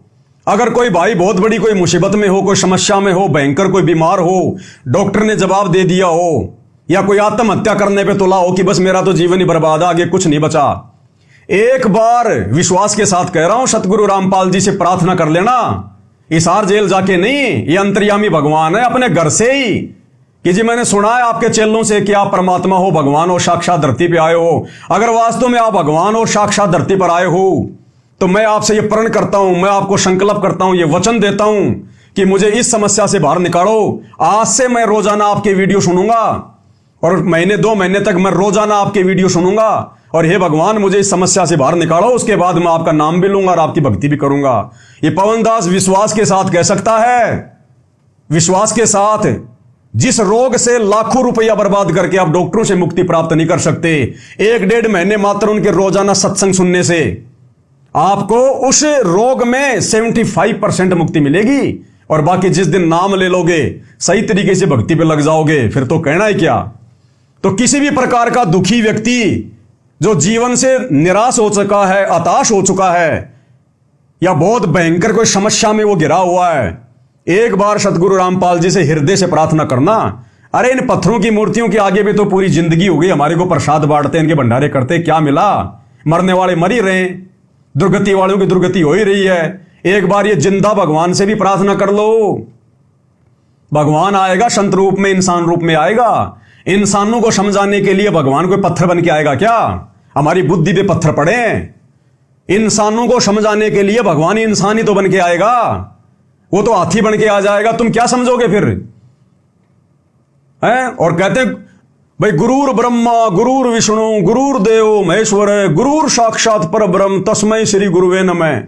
अगर कोई भाई बहुत बड़ी कोई मुसीबत में हो, कोई समस्या में हो, भयंकर कोई बीमार हो, डॉक्टर ने जवाब दे दिया हो, या कोई आत्महत्या करने पे तुला हो कि बस मेरा तो जीवन ही बर्बाद, आगे कुछ नहीं बचा, एक बार विश्वास के साथ कह रहा हूं, सतगुरु रामपाल जी से प्रार्थना कर लेना। हिसार जेल जाके नहीं, ये अंतर्यामी भगवान है अपने घर से ही कि जी मैंने सुना है आपके चेलों से कि आप परमात्मा हो, भगवान हो, साक्षात धरती पे आए हो। अगर वास्तव में आप भगवान हो, साक्षात धरती पर आए हो, तो मैं आपसे ये प्रण करता हूं, मैं आपको संकल्प करता हूं, ये वचन देता हूं कि मुझे इस समस्या से बाहर निकालो। आज से मैं रोजाना आपके वीडियो सुनूंगा और महीने 2 महीने तक मैं रोजाना आपके वीडियो सुनूंगा। और हे भगवान, मुझे इस समस्या से बाहर निकालो। उसके बाद मैं आपका नाम भी लूंगा और आपकी भक्ति भी करूंगा। ये पवन दास विश्वास के साथ कह सकता है, विश्वास के साथ। जिस रोग से लाखों रुपया बर्बाद करके आप डॉक्टरों से मुक्ति प्राप्त नहीं कर सकते, 1-1.5 महीने मात्र उनके रोजाना सत्संग सुनने से आपको उस रोग में 75% मुक्ति मिलेगी। और बाकी जिस दिन नाम ले लोगे, सही तरीके से भक्ति पे लग जाओगे, फिर तो कहना है क्या। तो किसी भी प्रकार का दुखी व्यक्ति जो जीवन से निराश हो चुका है, हताश हो चुका है, या बहुत भयंकर कोई समस्या में वो गिरा हुआ है, एक बार सतगुरु रामपाल जी से हृदय से प्रार्थना करना। अरे इन पत्थरों की मूर्तियों के आगे भी तो पूरी जिंदगी हो गई, हमारे को प्रसाद बांटते, इनके भंडारे करते, क्या मिला। मरने वाले मर ही रहे, दुर्गति वालों की दुर्गति हो ही रही है। एक बार ये जिंदा भगवान से भी प्रार्थना कर लो, भगवान आएगा संत रूप में, इंसान रूप में आएगा। इंसानों को समझाने के लिए भगवान कोई पत्थर बन के आएगा क्या? हमारी बुद्धि पे पत्थर पड़े। इंसानों को समझाने के लिए भगवान इंसान ही तो बन के आएगा, वो तो हाथी बन के आ जाएगा। तुम क्या समझोगे फिर हैं? और कहते हैं भाई गुरुर ब्रह्मा गुरुर विष्णु गुरुर देव महेश्वर गुरुर साक्षात पर ब्रह्म तस्मै श्री गुरुवे नमः।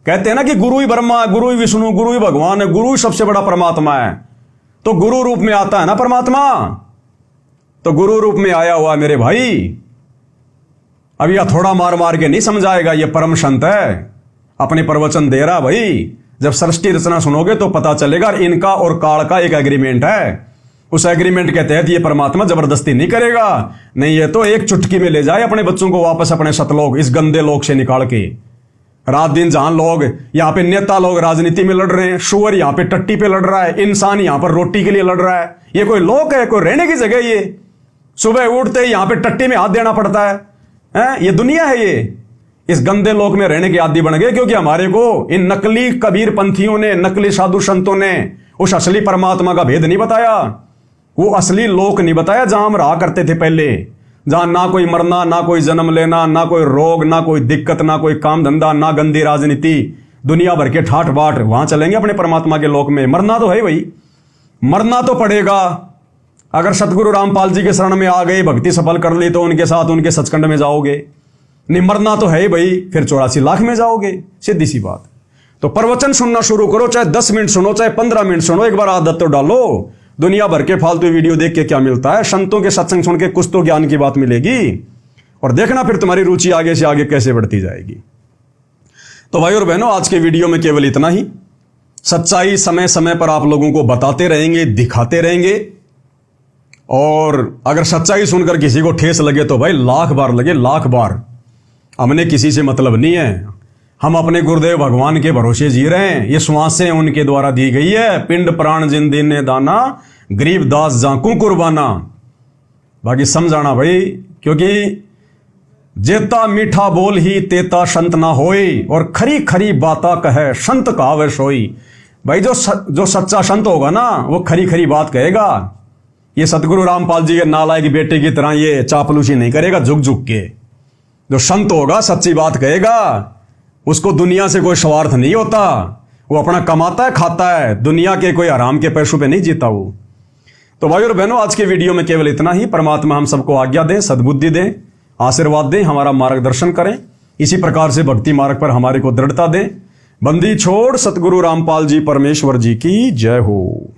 कहते हैं ना कि गुरु ही ब्रह्मा है, गुरु ही विष्णु, गुरु ही भगवान है, गुरु ही सबसे बड़ा परमात्मा है। तो गुरु रूप में आता है ना परमात्मा, तो गुरु रूप में आया हुआ मेरे भाई। अब यह थोड़ा मार मार के नहीं समझाएगा, ये परम संत है, अपने प्रवचन दे रहा भाई। जब सृष्टि रचना सुनोगे तो पता चलेगा इनका और काल का एक एग्रीमेंट है। उस एग्रीमेंट के तहत ये परमात्मा जबरदस्ती नहीं करेगा, नहीं ये तो एक चुटकी में ले जाए अपने बच्चों को वापस अपने सतलोक, इस गंदे लोक से निकाल के। रात दिन जहां लोग यहां पे नेता लोग राजनीति में लड़ रहे हैं, शुअर यहां पे टट्टी पे लड़ रहा है, इंसान यहां पर रोटी के लिए लड़ रहा है, ये कोई लोक है, कोई रहने की जगह? ये सुबह उठते ही यहां पे टट्टी में हाथ देना पड़ता है, ये दुनिया है? ये इस गंदे लोक में रहने के आदी बन गए, क्योंकि हमारे को इन नकली कबीर पंथियों ने, नकली साधु संतों ने उस असली परमात्मा का भेद नहीं बताया, वो असली लोक नहीं बताया जहां हम रहा करते थे पहले, जहां ना कोई मरना, ना कोई जन्म लेना, ना कोई रोग, ना कोई दिक्कत, ना कोई काम धंधा, ना गंदी राजनीति, दुनिया भर के ठाठ बाट। वहां चलेंगे अपने परमात्मा के लोक में। मरना तो है भाई, मरना तो पड़ेगा। अगर सतगुरु रामपाल जी के शरण में आ गए, भक्ति सफल कर ली, तो उनके साथ उनके सचखंड में जाओगे। नहीं मरना तो है भाई, फिर 84 लाख में जाओगे, सीधी सी बात। तो प्रवचन सुनना शुरू करो, चाहे 10 मिनट सुनो, चाहे 15 मिनट सुनो, एक बार आदत तो डालो। दुनिया भर के फालतू वीडियो देख के क्या मिलता है? संतों के सत्संग सुन के कुछ तो ज्ञान की बात मिलेगी, और देखना फिर तुम्हारी रुचि आगे से आगे कैसे बढ़ती जाएगी। तो भाई और बहनों, आज के वीडियो में केवल इतना ही। सच्चाई समय समय पर आप लोगों को बताते रहेंगे, दिखाते रहेंगे, और अगर सच्चाई सुनकर किसी को ठेस लगे तो भाई लाख बार लगे, लाख बार। हमने किसी से मतलब नहीं है, हम अपने गुरुदेव भगवान के भरोसे जी रहे हैं। ये श्वासें उनके द्वारा दी गई है, पिंड प्राण जिन दीने दाना गरीब दास जाकू कुर्बाना। बाकी समझाना भाई, क्योंकि जेता मीठा बोल ही तेता संत ना होई, और खरी खरी बाता कहे संत कहावे सोई। भाई जो सच्चा संत होगा ना, वो खरी खरी बात कहेगा। ये सतगुरु रामपाल जी के नालायक बेटे की तरह ये चापलूसी नहीं करेगा झुक झुक के। जो संत होगा सच्ची बात कहेगा, उसको दुनिया से कोई स्वार्थ नहीं होता, वो अपना कमाता है, खाता है, दुनिया के कोई आराम के पैसों पे नहीं जीता वो। तो भाई और बहनों, आज के वीडियो में केवल इतना ही। परमात्मा हम सबको आज्ञा दें, सद्बुद्धि दें, आशीर्वाद दें, हमारा मार्गदर्शन करें, इसी प्रकार से भक्ति मार्ग पर हमारे को दृढ़ता दें। बंदी छोड़ सतगुरु रामपाल जी परमेश्वर जी की जय हो।